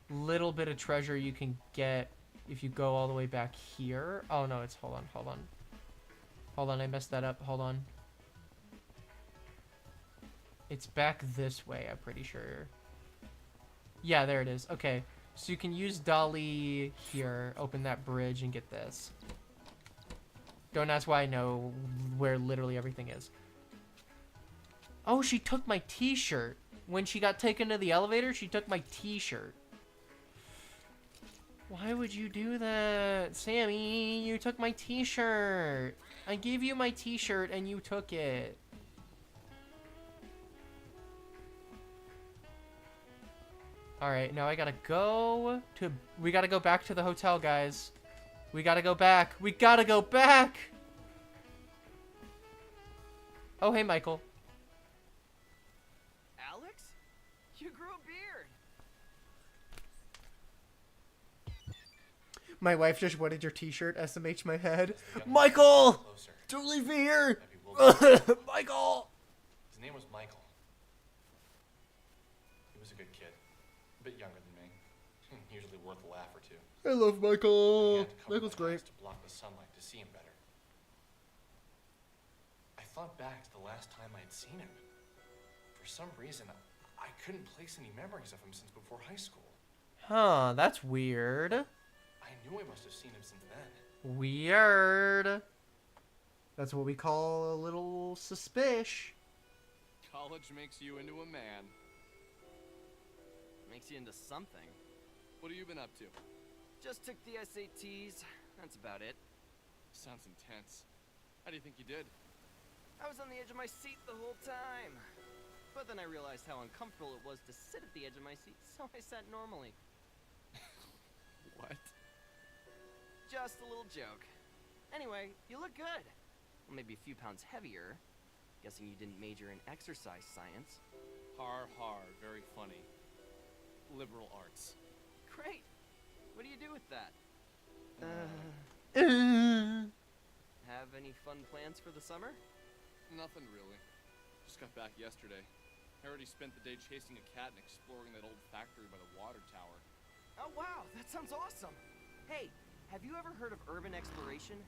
little bit of treasure you can get if you go all the way back here. Oh, no, it's... Hold on. Hold on, I messed that up. Hold on. It's back this way, I'm pretty sure. Yeah, there it is. Okay. So you can use Dolly here, open that bridge, and get this. Don't ask why I know where literally everything is. Oh, she took my t-shirt. When she got taken to the elevator, she took my t-shirt. Why would you do that? Sammy, you took my t-shirt. I gave you my t-shirt and you took it. Alright, now I gotta go to... We gotta go back to the hotel, guys. We gotta go back. We gotta go back! Oh, hey, Michael. Alex? You grew a beard. My wife just wanted your t-shirt, SMH my head. Michael! Don't leave me here! Michael! His name was Michael. He was a good kid. A bit younger than me. Usually worth a laugh or two. I love Michael. He had to cover Michael's my eyes great. to block the sunlight to see him better. thought back to the last time I'd seen him. For some reason, I couldn't place any memories of him since before high school. Huh, that's weird. I knew I must have seen him since then. Weird. That's what we call a little suspicious. College makes you into a man. Makes you into something. What have you been up to? Just took the SATs. That's about it. Sounds intense. How do you think you did? I was on the edge of my seat the whole time. But then I realized how uncomfortable it was to sit at the edge of my seat, so I sat normally. What? Just a little joke. Anyway, you look good. Well, maybe a few pounds heavier. Guessing you didn't major in exercise science. Har har, very funny. Liberal arts. Great. What do you do with that? Have any fun plans for the summer? Nothing really. Just got back yesterday. I already spent the day chasing a cat and exploring that old factory by the water tower. Oh wow, that sounds awesome. Hey, have you ever heard of urban exploration?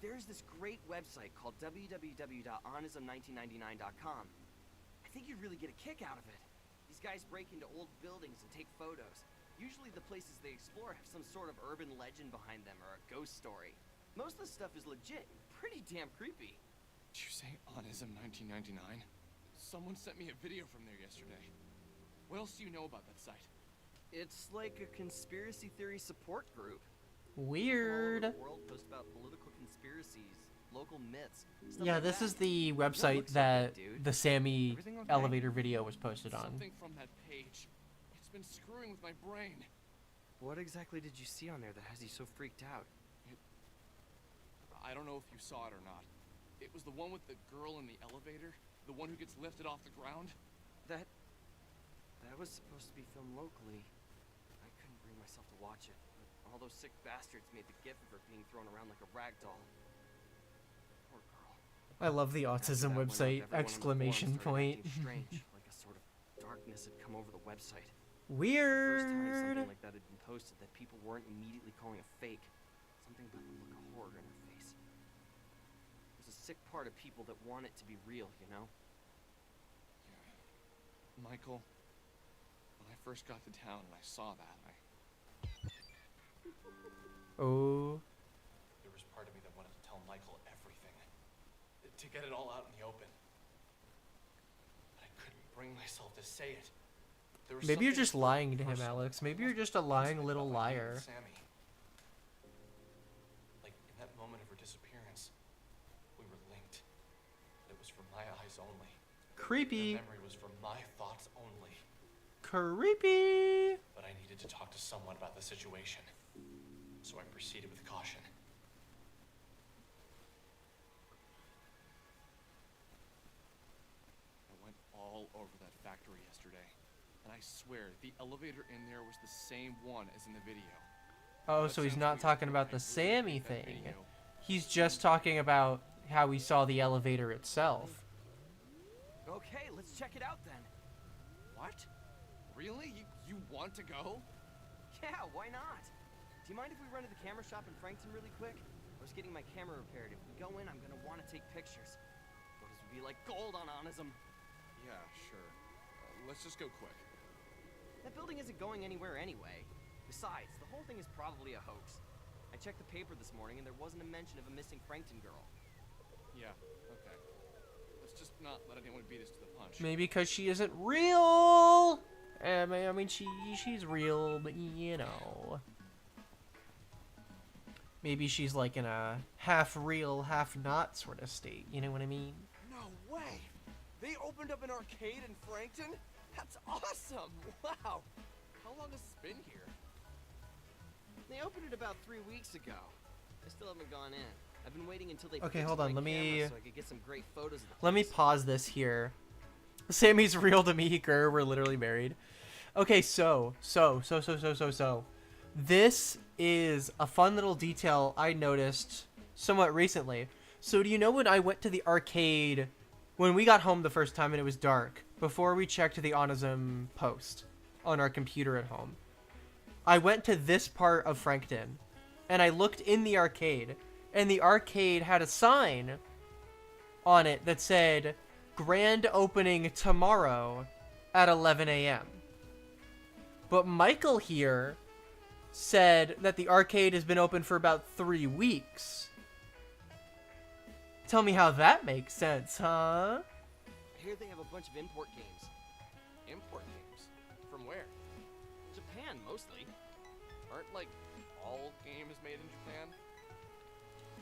There's this great website called www.honism1999.com. I think you'd really get a kick out of it. These guys break into old buildings and take photos. Usually the places they explore have some sort of urban legend behind them or a ghost story. Most of the stuff is legit and pretty damn creepy. Did you say Honism 1999? Someone sent me a video from there yesterday. What else do you know about that site? It's like a conspiracy theory support group. Weird. People all over the world post about political conspiracies, local myths. Yeah, this is the website that the Sammy elevator video was posted on. Something from that page. It's been screwing with my brain. What exactly did you see on there that has you so freaked out? I don't know if you saw it or not. It was the one with the girl in the elevator, the one who gets lifted off the ground. That was supposed to be filmed locally. I couldn't bring myself to watch it, but all those sick bastards made the gif of her being thrown around like a rag doll. Poor girl. I love the autism website! Exclamation point. Strange, like a sort of darkness had come over the website. Weird. The first time something like that had been posted that people weren't immediately calling a fake. Something about the look of horror in her face. There's a sick part of people that want it to be real, you know? Yeah. Michael, when I first got to town and I saw that, Oh. There was part of me that wanted to tell Michael everything. To get it all out in the open. But I couldn't bring myself to say it. Maybe you're just lying to him, Alex. Maybe you're just a lying little liar. Sammy. Like, in that moment of her disappearance, we were linked. It was from my eyes only. Creepy. The memory was from my thoughts only. Creepy. But I needed to talk to someone about the situation. So I proceeded with caution. I went all over that factory yesterday. And I swear, the elevator in there was the same one as in the video. Oh, so he's not talking about the Sammy thing. He's just talking about how he saw the elevator itself. Okay, let's check it out then. What? Really? You want to go? Yeah, why not? Do you mind if we run to the camera shop in Frankton really quick? I was getting my camera repaired. If we go in, I'm gonna want to take pictures. Photos would be like gold on Honism. Yeah, sure. Let's just go quick. That building isn't going anywhere anyway. Besides, the whole thing is probably a hoax. I checked the paper this morning and there wasn't a mention of a missing Frankton girl. Yeah, okay. Let's just not let anyone beat us to the punch. Maybe because she isn't real. I mean, she's real, but you know. Maybe she's like in a half real, half not sort of state. You know what I mean? No way! They opened up an arcade in Frankton? That's awesome! Wow! How long has this been here? They opened it about 3 weeks ago. I still haven't gone in. I've been waiting until they Okay, fixed hold on. my Let me camera so I could get some great photos of the let me place. pause this here. Sammy's real to me, Kerr. We're literally married. Okay, so. This is a fun little detail I noticed somewhat recently. So do you know when I went to the arcade, when we got home the first time and it was dark, before we checked the Honism post on our computer at home, I went to this part of Frankton and I looked in the arcade, and the arcade had a sign on it that said grand opening tomorrow at 11 a.m. But Michael here said that the arcade has been open for about 3 weeks. Tell me how that makes sense, huh? I hear they have a bunch of import games. Import games? From where? Japan, mostly. Aren't, like, all games made in Japan?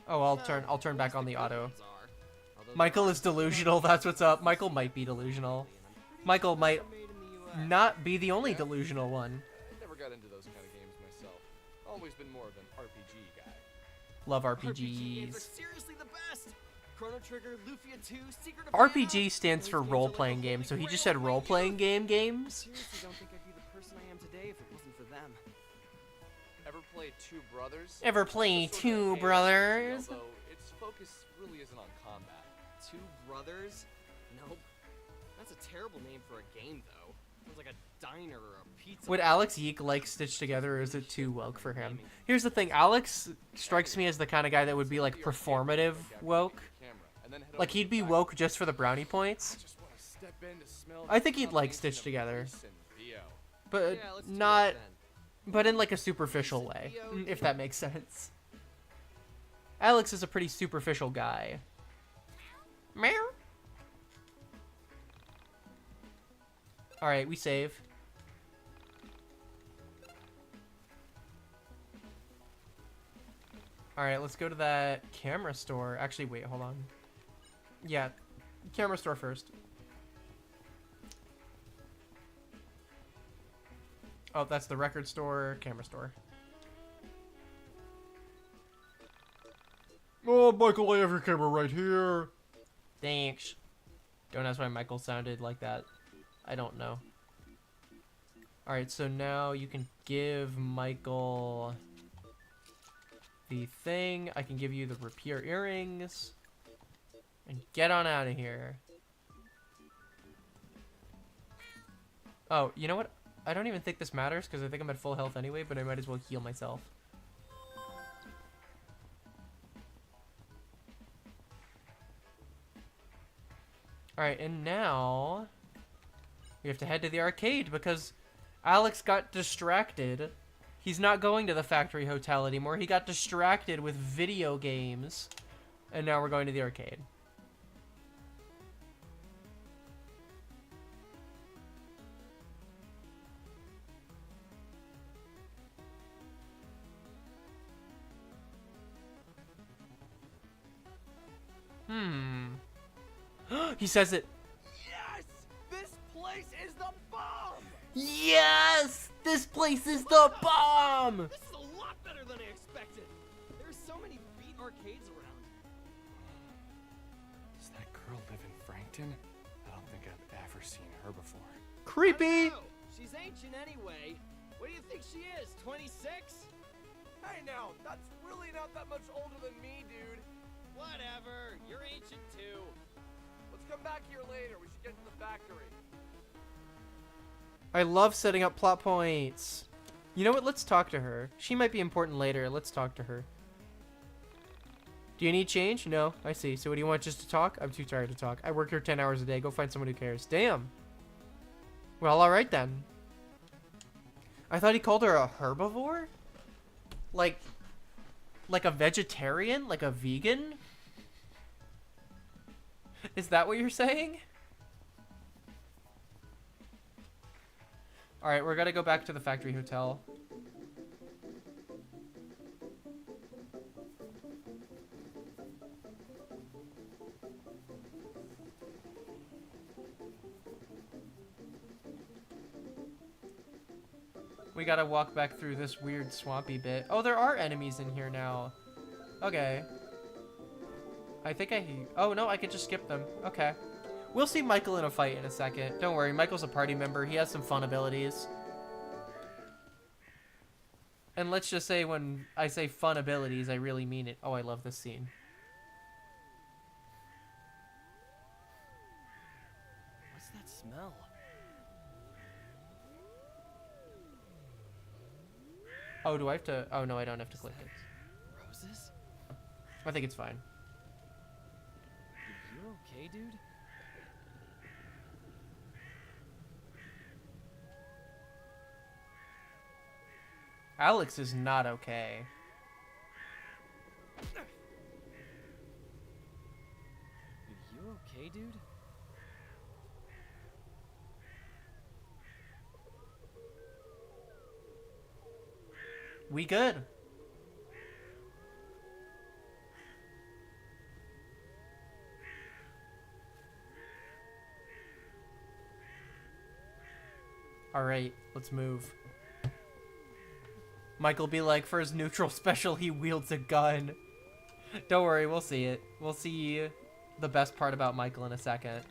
Oh, I'll turn back on the auto. Michael is delusional, that's what's up. Michael might be delusional. Michael might not be the only delusional one. I never got into those kind of games myself. Always been more of an RPG guy. Love RPG games are RPGs. seriously the best. Chrono Trigger, Lufia 2, Secret of RPG stands for role-playing game, so he just said role-playing games. Seriously don't think I'd be the person I am today if it wasn't for them. Ever play Two Brothers? Ever play It's a sort of Two an Brothers? although its focus really isn't on combat. Two Brothers? Nope. That's a terrible name for a game, though. Sounds like a diner or a pizza. Would Alex YIIK like Stitched Together, or is it too woke for him? Here's the thing, Alex strikes me as the kind of guy that would be like performative woke. Like he'd be woke just for the brownie points. I think he'd like Stitched Together. But not, but in like a superficial way, if that makes sense. Alex is a pretty superficial guy. Meow. Alright, we save. Alright, let's go to that camera store. Actually, wait, hold on. Yeah, camera store first. Oh, that's the record store, camera store. Oh, Michael, I have your camera right here. Thanks. Don't ask why Michael sounded like that. I don't know. Alright, so now you can give Michael the thing. I can give you the rapier earrings. And get on out of here. Oh, you know what? I don't even think this matters because I think I'm at full health anyway, but I might as well heal myself. Alright, and now we have to head to the arcade because Alex got distracted. He's not going to the factory hotel anymore. He got distracted with video games. And now we're going to the arcade. He says it. Yes! This place is the bomb! Yes! This place is the bomb! This is a lot better than I expected. There's so many beat arcades around. Does that girl live in Frankton? I don't think I've ever seen her before. Creepy! I know. She's ancient anyway. What do you think she is, 26? Hey now, that's really not that much older than me, dude. Whatever, you're ancient too. Let's come back here later. We should get to the factory. I love setting up plot points. You know what? Let's talk to her. She might be important later. Let's talk to her. Do you need change? No, I see. So what do you want, just to talk? I'm too tired to talk. I work here 10 hours a day. Go find someone who cares. Damn. Well, alright then. I thought he called her a herbivore? Like a vegetarian? Like a vegan? Is that what you're saying? Alright, we're gonna go back to the factory hotel. We gotta walk back through this weird swampy bit. Oh, there are enemies in here now. Okay. I think oh no, I can just skip them. Okay. We'll see Michael in a fight in a second. Don't worry, Michael's a party member. He has some fun abilities. And let's just say when I say fun abilities, I really mean it. Oh, I love this scene. What's that smell? Oh, do I have to? Oh, no, I don't have to click it. Roses? I think it's fine. You're okay, dude? Alex is not okay. You okay, dude? We good. All right, let's move. Michael be like, for his neutral special, he wields a gun. Don't worry, we'll see it. We'll see the best part about Michael in a second.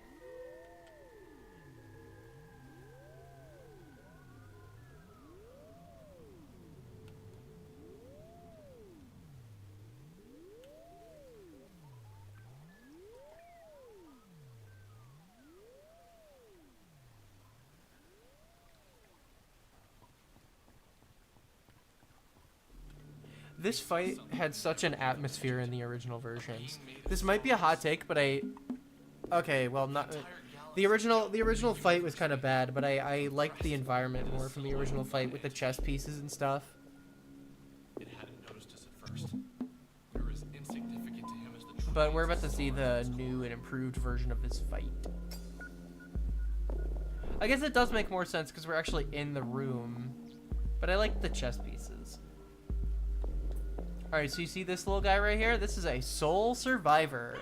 This fight had such an atmosphere in the original versions. This might be a hot take, but okay, well, not the original fight was kind of bad, but I liked the environment more from the original fight with the chess pieces and stuff. It hadn't noticed us at first. We were as insignificant to him as the But we're about to see the new and improved version of this fight. I guess it does make more sense because we're actually in the room, but I like the chess pieces. Alright, so you see this little guy right here? This is a soul survivor.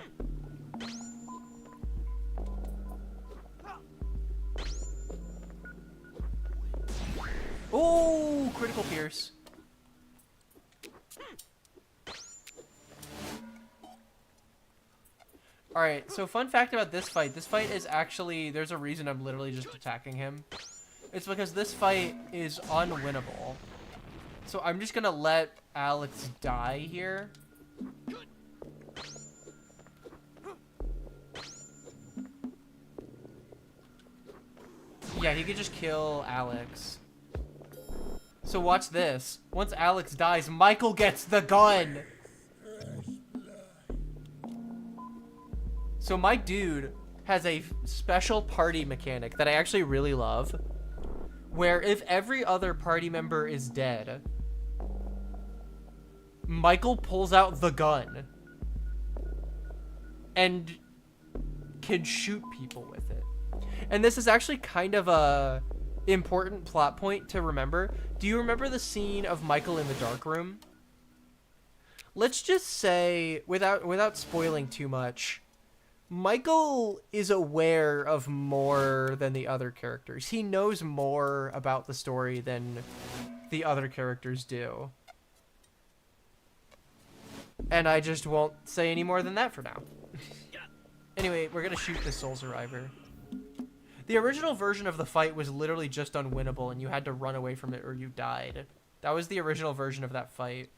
Oh, critical pierce. Alright, so fun fact about this fight. This fight is actually, there's a reason I'm literally just attacking him. It's because this fight is unwinnable. So I'm just gonna let Alex die here. Yeah, he could just kill Alex. So watch this. Once Alex dies, Michael gets the gun! So my dude has a special party mechanic that I actually really love, where if every other party member is dead, Michael pulls out the gun and can shoot people with it. And this is actually kind of a important plot point to remember. Do you remember the scene of Michael in the dark room? Let's just say, without spoiling too much, Michael is aware of more than the other characters. He knows more about the story than the other characters do. And I just won't say any more than that for now. Anyway, we're gonna shoot this soul survivor. The original version of the fight was literally just unwinnable and you had to run away from it or you died. That was the original version of that fight.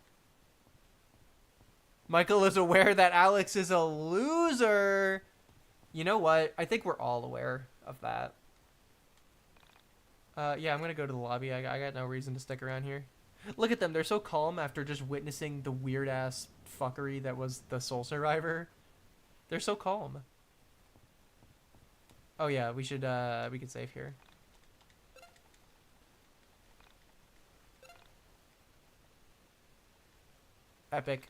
Michael is aware that Alex is a loser. You know what? I think we're all aware of that. Yeah, I'm gonna go to the lobby. I got no reason to stick around here. Look at them. They're so calm after just witnessing the weird-ass fuckery that was the soul survivor. They're so calm. Oh yeah, we should, we can save here. Epic.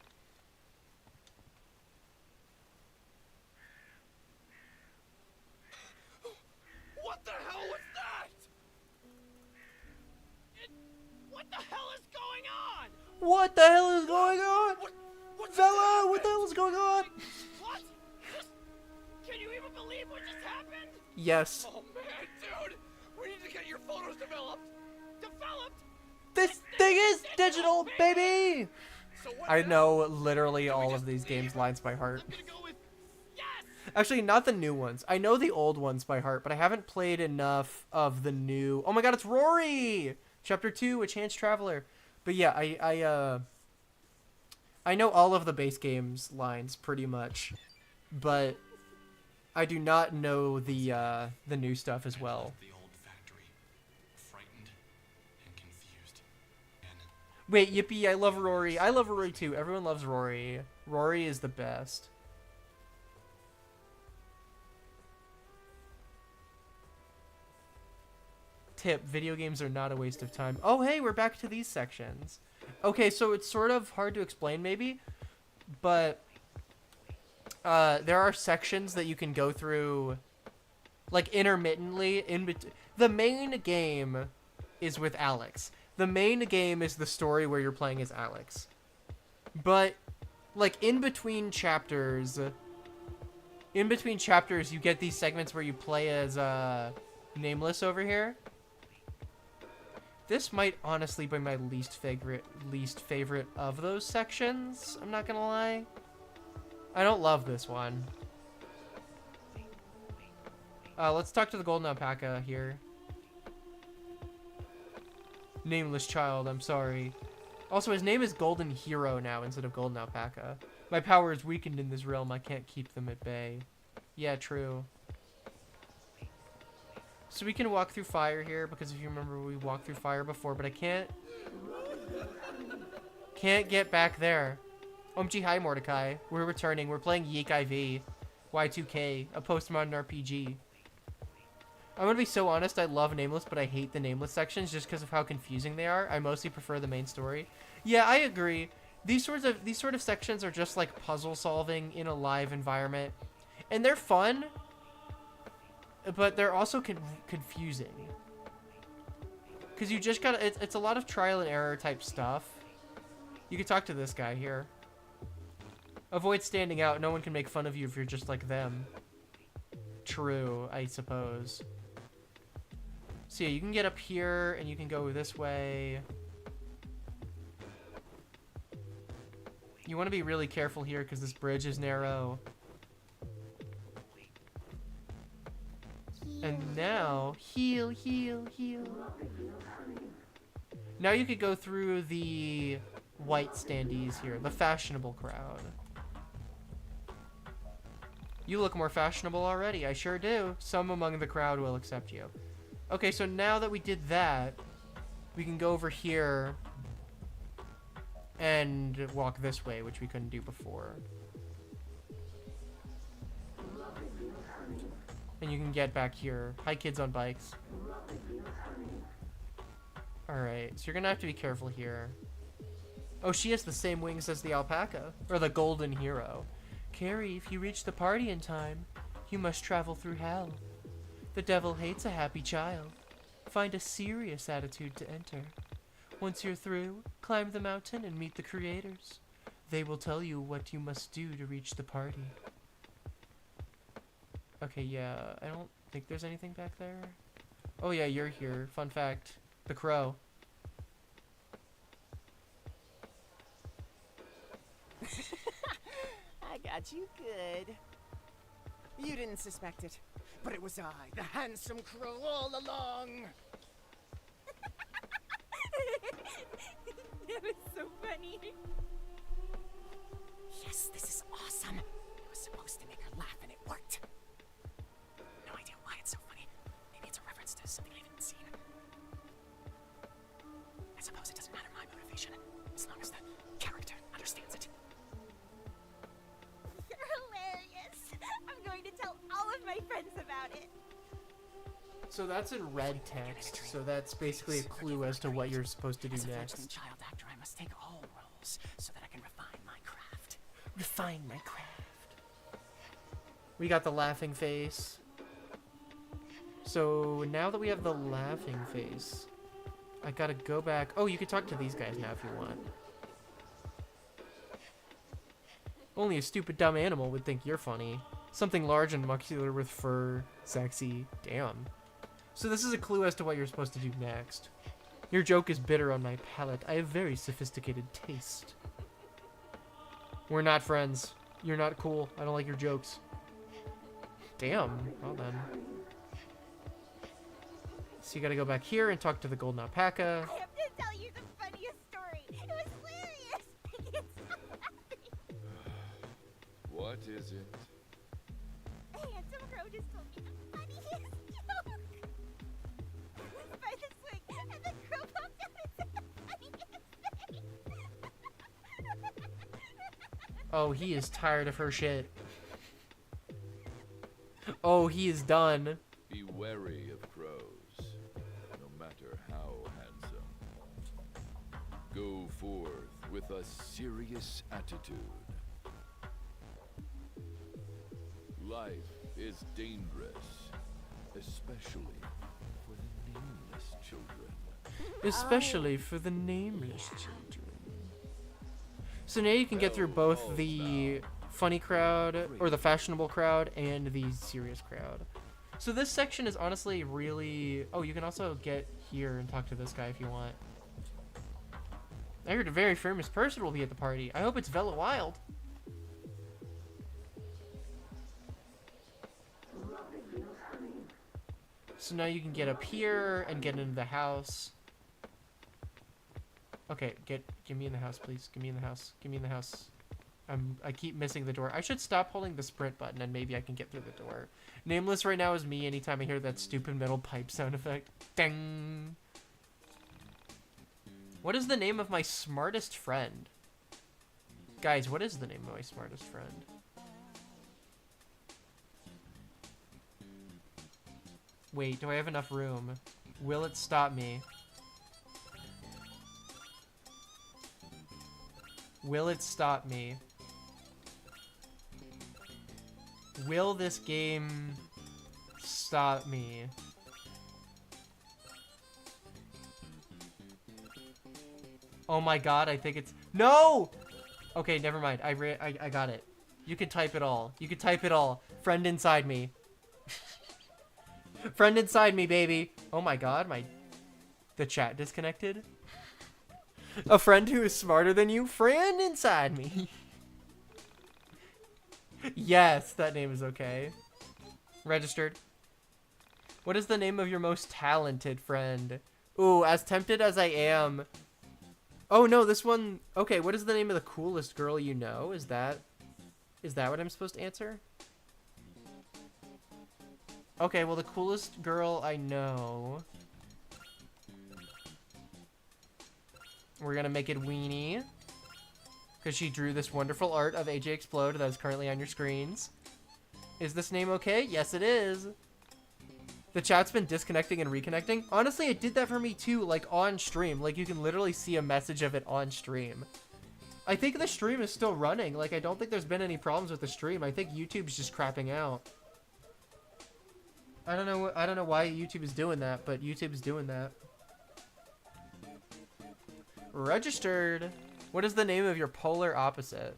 What the hell was that? What the hell is going on? What the hell is going on? Fella, what the hell is going on? What? Can you even believe what just happened? Yes. Oh man, dude! We need to get your photos developed! Developed? This thing is digital, baby! I know literally all of these games' lines by heart. Actually, not the new ones. I know the old ones by heart, but I haven't played enough of the new... Oh my god, it's Rory! Chapter 2, A Chance Traveler. But yeah, I know all of the base game's lines pretty much, but I do not know the new stuff as well. Wait, yippee, I love Rory. I love Rory too. Everyone loves Rory. Rory is the best. tip, video games are not a waste of time. Oh, hey, we're back to these sections. Okay, so it's sort of hard to explain maybe, but there are sections that you can go through like intermittently the main game is with Alex. The main game is the story where you're playing as Alex. But like in between chapters you get these segments where you play as Nameless over here. This might honestly be my least favorite of those sections, I'm not gonna lie. I don't love this one. Let's talk to the golden alpaca here. Nameless child, I'm sorry. Also, his name is Golden Hero now instead of Golden Alpaca. My power is weakened in this realm, I can't keep them at bay. Yeah, true. So we can walk through fire here, because if you remember, we walked through fire before, but I can't get back there. OMG, hi Mordecai. We're returning. We're playing YIIK IV. Y2K, a postmodern RPG. I'm gonna be so honest, I love Nameless, but I hate the Nameless sections just because of how confusing they are. I mostly prefer the main story. Yeah, I agree. These sort of sections are just like puzzle solving in a live environment. And they're fun, but they're also confusing. Because you just gotta, it's a lot of trial and error type stuff. You can talk to this guy here. Avoid standing out. No one can make fun of you if you're just like them. True, I suppose. So yeah, you can get up here and you can go this way. You want to be really careful here because this bridge is narrow. And now, heal, heal, heal. Now you could go through the white standees here, the fashionable crowd. You look more fashionable already. I sure do. Some among the crowd will accept you. Okay, so now that we did that, we can go over here and walk this way, which we couldn't do before. And you can get back here. Hi, kids on bikes. Alright, so you're gonna have to be careful here. Oh, she has the same wings as the alpaca, or the golden hero. Carrie, if you reach the party in time, you must travel through hell. The devil hates a happy child. Find a serious attitude to enter. Once you're through, climb the mountain and meet the creators. They will tell you what you must do to reach the party. Okay, yeah, I don't think there's anything back there. Oh yeah, you're here. Fun fact, the crow. I got you good. You didn't suspect it, but it was I, the handsome crow, all along. That was so funny. Yes, this is awesome. I was supposed to make her laugh and it worked. No idea why it's so funny. Maybe it's a reference to something I haven't seen. I suppose it doesn't matter my motivation, as long as the character understands it. You're hilarious. I'm going to tell all of my friends about it. So that's in red text, so that's basically a clue as to what you're supposed to do As a next. fledgling child actor, I must take all roles so that I can refine my craft. Refine my craft. We got the laughing face. So now that we have the laughing face, I gotta go back. Oh, you can talk to these guys now if you want. Only a stupid dumb animal would think you're funny. Something large and muscular with fur. Sexy. Damn. So this is a clue as to what you're supposed to do next. Your joke is bitter on my palate. I have very sophisticated taste. We're not friends. You're not cool. I don't like your jokes. Damn. Well then. So you gotta go back here and talk to the golden alpaca. I have to tell you the funniest story. It was hilarious. I can't stop laughing. What is it? Handsome Crow just told me the funniest joke. By the swing, and the crow popped out and said the funniest thing. Oh, he is tired of her shit. Oh, he is done. Be wary of crows. No how handsome. Go forth with a serious attitude. Life is dangerous, especially for the nameless children. Especially for the nameless children. So now you can get through both the funny crowd, or the fashionable crowd, and the serious crowd. So this section is honestly really... Oh, you can also get here and talk to this guy if you want. I heard a very famous person will be at the party. I hope it's Vela Wild. So now you can get up here and get into the house. Okay, give me in the house, please. Give me in the house. Give me in the house. I keep missing the door. I should stop holding the sprint button and maybe I can get through the door. Nameless right now is me anytime I hear that stupid metal pipe sound effect. Ding! What is the name of my smartest friend? Guys, what is the name of my smartest friend? Wait, do I have enough room? Will it stop me? Will it stop me? Will this game stop me? Oh my god, I think it's... No! Okay, never mind. I got it. You can type it all. You can type it all. Friend inside me. Friend inside me, baby. Oh my god, the chat disconnected. A friend who is smarter than you? Friend inside me. Yes, that name is okay. Registered. What is the name of your most talented friend? Ooh, as tempted as I am. Oh no, this one... Okay, what is the name of the coolest girl you know? Is that what I'm supposed to answer? Okay, well the coolest girl I know... We're gonna make it Weenie. Because she drew this wonderful art of AJ Explode that is currently on your screens. Is this name okay? Yes, it is. The chat's been disconnecting and reconnecting. Honestly, it did that for me too, like on stream. Like you can literally see a message of it on stream. I think the stream is still running. Like I don't think there's been any problems with the stream. I think YouTube's just crapping out. I don't know why YouTube is doing that, but YouTube's doing that. Registered. What is the name of your polar opposite?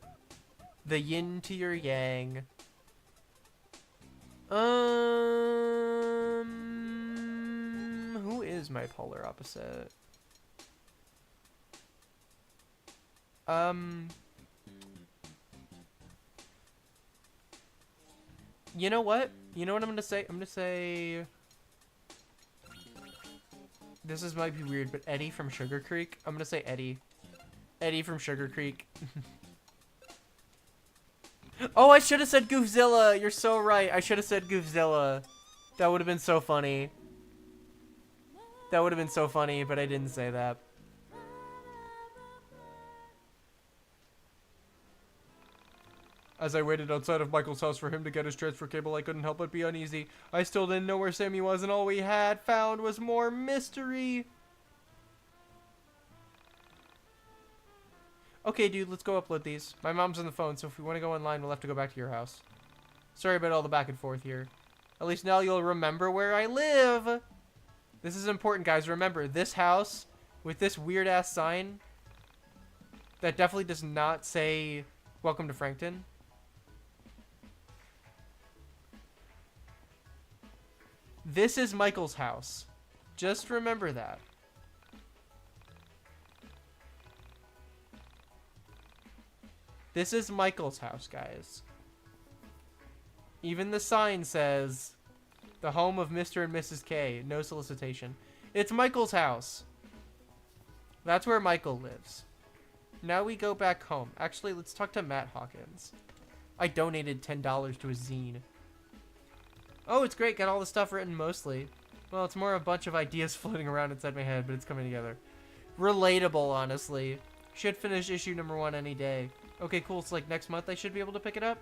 The yin to your yang. Who is my polar opposite? You know what? You know what I'm gonna say? I'm gonna say... This might be weird, but Eddie from Sugar Creek. I'm gonna say Eddie. Eddie from Sugar Creek. Oh, I should have said Goofzilla. You're so right. I should have said Goofzilla. That would have been so funny. That would have been so funny, but I didn't say that. As I waited outside of Michael's house for him to get his transfer cable, I couldn't help but be uneasy. I still didn't know where Sammy was, and all we had found was more mystery. Okay, dude, let's go upload these. My mom's on the phone, so if we want to go online, we'll have to go back to your house. Sorry about all the back and forth here. At least now you'll remember where I live. This is important, guys. Remember, this house with this weird-ass sign that definitely does not say, "Welcome to Frankton." This is Michael's house. Just remember that. This is Michael's house, guys. Even the sign says, the home of Mr. and Mrs. K. No solicitation. It's Michael's house. That's where Michael lives. Now we go back home. Actually, let's talk to Matt Hawkins. I donated $10 to his zine. Oh, it's great. Got all the stuff written mostly. Well, it's more a bunch of ideas floating around inside my head, but it's coming together. Relatable, honestly. Should finish issue number 1 any day. Okay, cool. So, like, next month I should be able to pick it up?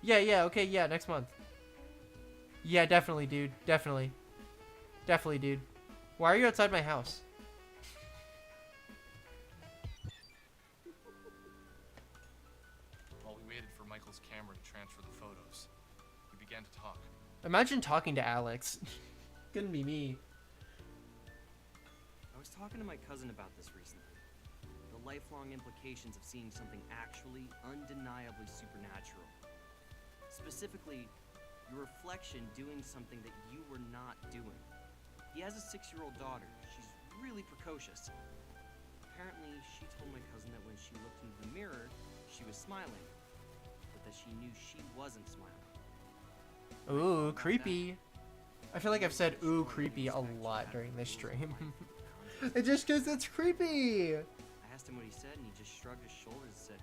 Yeah, okay, yeah, next month. Yeah, definitely, dude. Definitely. Definitely, dude. Why are you outside my house? While we waited for Michael's camera to transfer the photos, we began to talk. Imagine talking to Alex. Couldn't be me. I was talking to my cousin about this recently. The lifelong implications of seeing something actually, undeniably supernatural. Specifically, your reflection doing something that you were not doing. He has a 6-year-old daughter. She's really precocious. Apparently, she told my cousin that when she looked into the mirror, she was smiling, but that she knew she wasn't smiling. Ooh, creepy. I feel like I've said ooh, creepy a lot during this stream. It's just because it's creepy. I asked him what he said, and he just shrugged his shoulders and said,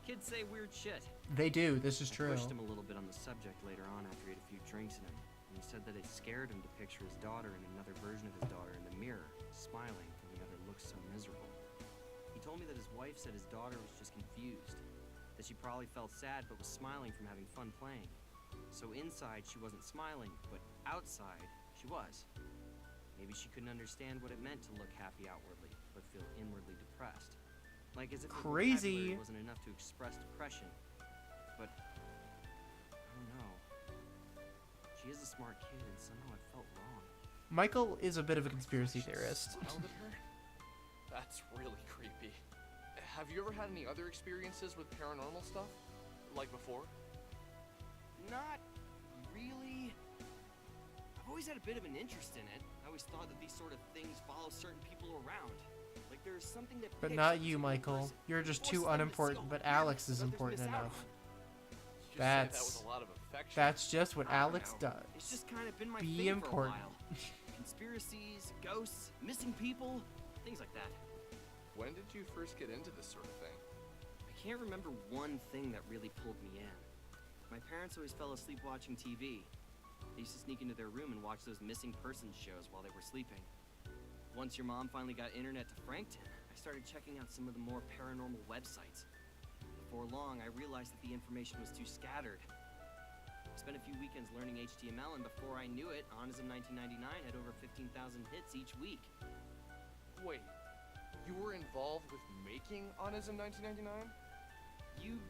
kids say weird shit. They do, this is true. I pushed him a little bit on the subject later on after he had a few drinks in him, and he said that it scared him to picture his daughter and another version of his daughter in the mirror, smiling when the other looked so miserable. He told me that his wife said his daughter was just confused, that she probably felt sad but was smiling from having fun playing. So inside she wasn't smiling, but outside she was. Maybe she couldn't understand what it meant to look happy outwardly, but feel inwardly depressed. Like as if the vocabulary wasn't enough to express depression. But I don't know. She is a smart kid, and somehow I felt wrong. Michael is a bit of a conspiracy theorist. Smiled at her? That's really creepy. Have you ever had any other experiences with paranormal stuff? Like before? Not really. I've always had a bit of an interest in it. I always thought that these sort of things follow certain people around. Like there's something that. But not you, Michael. You're just too unimportant, but Alex is important enough. That's just what Alex does. It's just kind of been my Be thing important. For a while. Conspiracies, ghosts, missing people, things like that. When did you first get into this sort of thing? I can't remember one thing that really pulled me in. My parents always fell asleep watching TV. They used to sneak into their room and watch those missing persons shows while they were sleeping. Once your mom finally got internet to Frankton, I started checking out some of the more paranormal websites. Before long, I realized that the information was too scattered. I spent a few weekends learning HTML, and before I knew it, Onism 1999 had over 15,000 hits each week. Wait, you were involved with making Onism 1999? You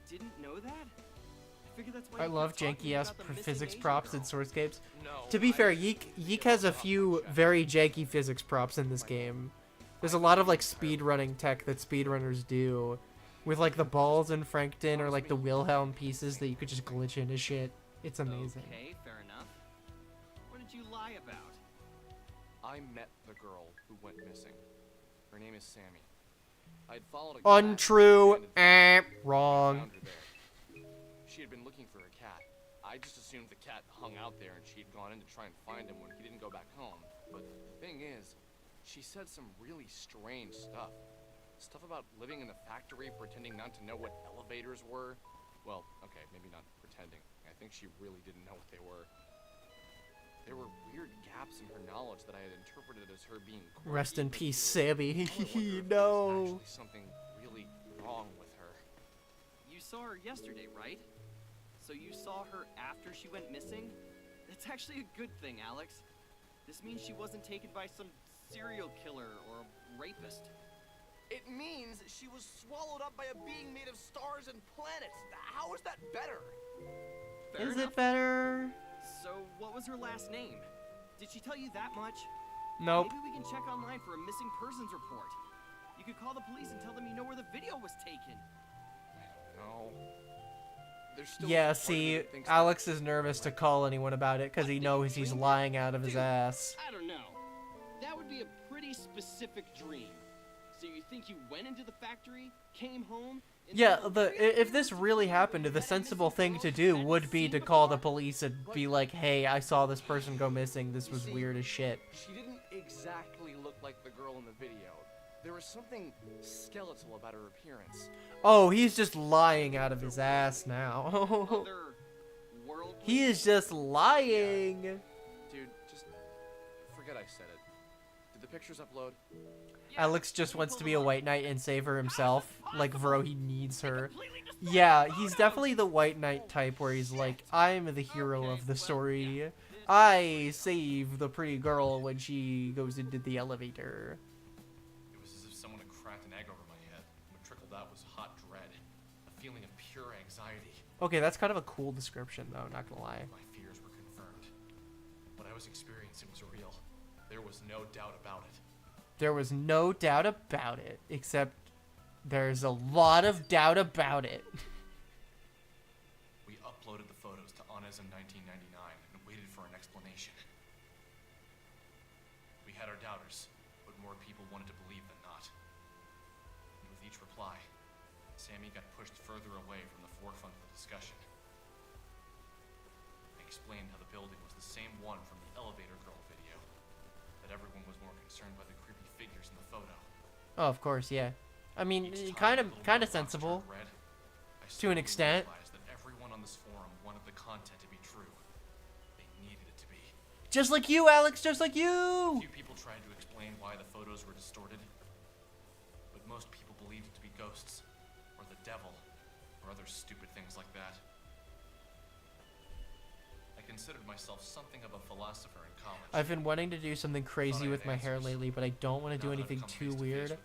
didn't know that? I figured that's why I love janky-ass physics props in Sourcescapes. No, To be fair, YIIK has a few very janky physics props in this game. There's a lot of like speedrunning tech that speedrunners do. With like the balls in Frankton or like the Wilhelm pieces that you could just glitch into shit. It's amazing. Okay, fair enough. What did you lie about? I met the girl who went missing. Her name is Sammy. I'd followed a Untrue. found Wrong. her there. She had been looking for her cat. I just assumed the cat hung out there and she'd gone in to try and find him when he didn't go back home. But the thing is, she said some really strange stuff. Stuff about living in the factory, pretending not to know what elevators were. Well, okay, maybe not pretending. I think she really didn't know what they were. There were weird gaps in her knowledge that I had interpreted as her being quirky. Rest in peace, Sammy. Actually No. something really wrong with her. You saw her yesterday, right? So you saw her after she went missing? That's actually a good thing, Alex. This means she wasn't taken by some serial killer or a rapist. It means she was swallowed up by a being made of stars and planets. How is that better? Is it better? So, what was her last name? Did she tell you that much? Nope. Maybe we can check online for a missing persons report. You could call the police and tell them you know where the video was taken. No. There's still Yeah, a part of me see, that thinks Alex is nervous to call anyone about it because he knows he's lying out of his ass. I don't know. That would be a pretty specific dream. So you think you went into the factory, came home, and Yeah, if this really happened, the sensible thing to do would be to call the police and be like, hey, I saw this person go missing. This was weird as shit. She didn't exactly look like the girl in the video. There was something skeletal about her appearance. Oh, he's just lying out of his ass now. He is just lying. Dude, just forget I said it. Did the pictures upload? Alex just wants to be a white knight and save her himself. Like, bro, he needs her. Yeah, he's definitely the white knight type where he's like, I'm the hero of the story. I save the pretty girl when she goes into the elevator. It was as if someone had cracked an egg over my head. What trickled out was hot dread, a feeling of pure anxiety. Okay, that's kind of a cool description, though, not gonna lie. My fears were confirmed. What I was experiencing was real. There was no doubt about it. There was no doubt about it, except there's a lot of doubt about it. We uploaded the photos to Honest in 1999 and waited for an explanation. We had our doubters, but more people wanted to believe than not. And with each reply, Sammy got pushed further away from the forefront of the discussion. I explained how the building was the same one from the elevator girl video, that everyone was more concerned by the creepy figures in the photo. Oh, of course, yeah. I mean, kind of sensible, to an extent. That everyone on this forum wanted the content to be true. They needed it to be. Just like you, Alex, just like you! Few people tried to explain why the photos were distorted, but most people believed it to be ghosts, or the devil, or other stupid things like that. I considered myself something of a philosopher in college. I've been wanting to do something crazy with my hair lately, but I don't want to do anything too weird.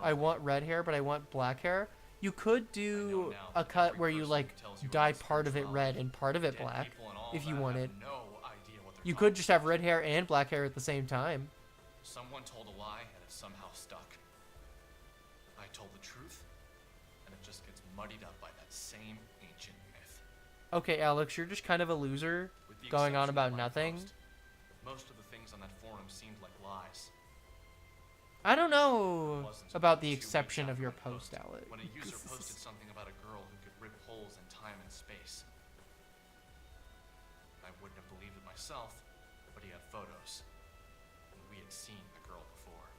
I want red hair, but I want black hair. You could do a cut where you, like, dye part of it red and part of it black, if you wanted. You could just have red hair and black hair at the same time. Someone told a lie, and it somehow stuck. I told the truth, and it just gets muddied up by that same ancient myth. Okay, Alex, you're just kind of a loser, going on about nothing. Most of the things on that forum seemed like lies. I don't know about the exception of your post, Alex. When a user posted something about a girl who could rip holes in time and space. I wouldn't have believed it myself, but he had photos. And we had seen the girl before.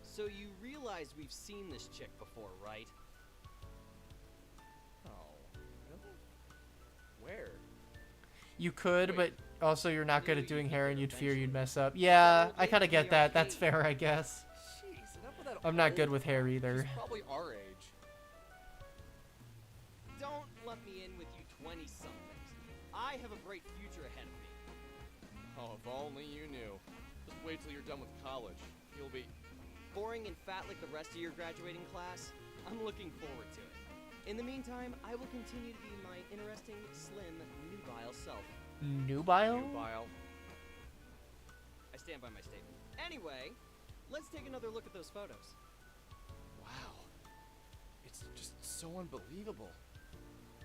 So you realize we've seen this chick before, right? Oh, really? Where? You could, but also you're not good at doing hair and you'd fear you'd mess up. Yeah, I kind of get that. That's fair, I guess. Jeez, enough with that I'm not old good with hair guy. either. He's probably our age. Don't let me in with you 20-somethings. I have a bright future ahead of me. Oh, if only you knew. Just wait till you're done with college. You'll be boring and fat like the rest of your graduating class. I'm looking forward to it. In the meantime, I will continue to be my interesting, slim, nubile self. Nubile? Nubile. I stand by my statement. Anyway, let's take another look at those photos. Wow. It's just so unbelievable.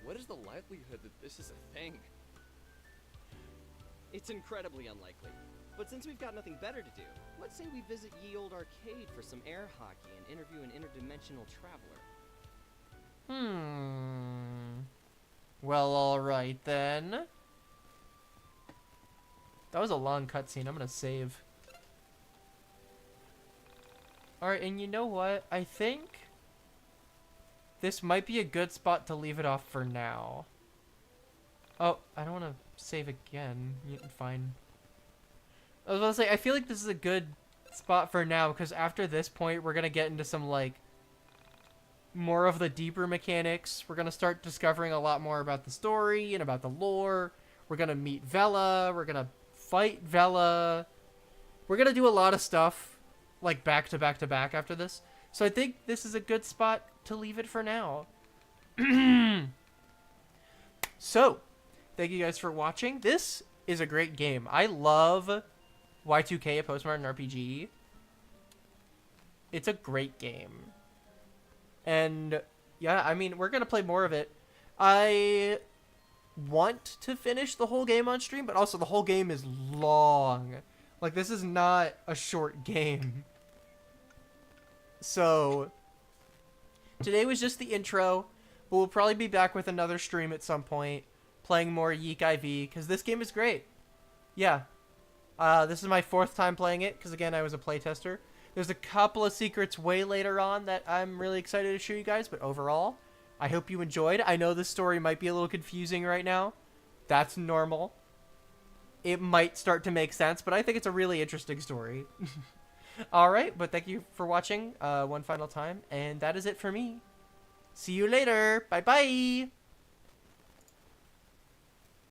What is the likelihood that this is a thing? It's incredibly unlikely. But since we've got nothing better to do, let's say we visit Ye Olde Arcade for some air hockey and interview an interdimensional traveler. Well, alright then. That was a long cutscene. I'm gonna save. Alright, and you know what? I think this might be a good spot to leave it off for now. Oh, I don't want to save again. Fine. I was about to say, I feel like this is a good spot for now, because after this point, we're gonna get into some, like, more of the deeper mechanics. We're gonna start discovering a lot more about the story and about the lore. We're gonna meet Vela. We're gonna fight Vela. We're gonna do a lot of stuff, like, back to back to back after this. So I think this is a good spot to leave it for now. So, thank you guys for watching. This is a great game. I love Y2K, a postmodern RPG. It's a great game. And, yeah, I mean, we're going to play more of it. I want to finish the whole game on stream, but also the whole game is long. Like, this is not a short game. So, today was just the intro, but we'll probably be back with another stream at some point, playing more YIIK IV, because this game is great. Yeah. This is my 4th time playing it, because again, I was a playtester. There's a couple of secrets way later on that I'm really excited to show you guys, but overall, I hope you enjoyed. I know this story might be a little confusing right now. That's normal. It might start to make sense, but I think it's a really interesting story. Alright, but thank you for watching one final time, and that is it for me. See you later. Bye bye.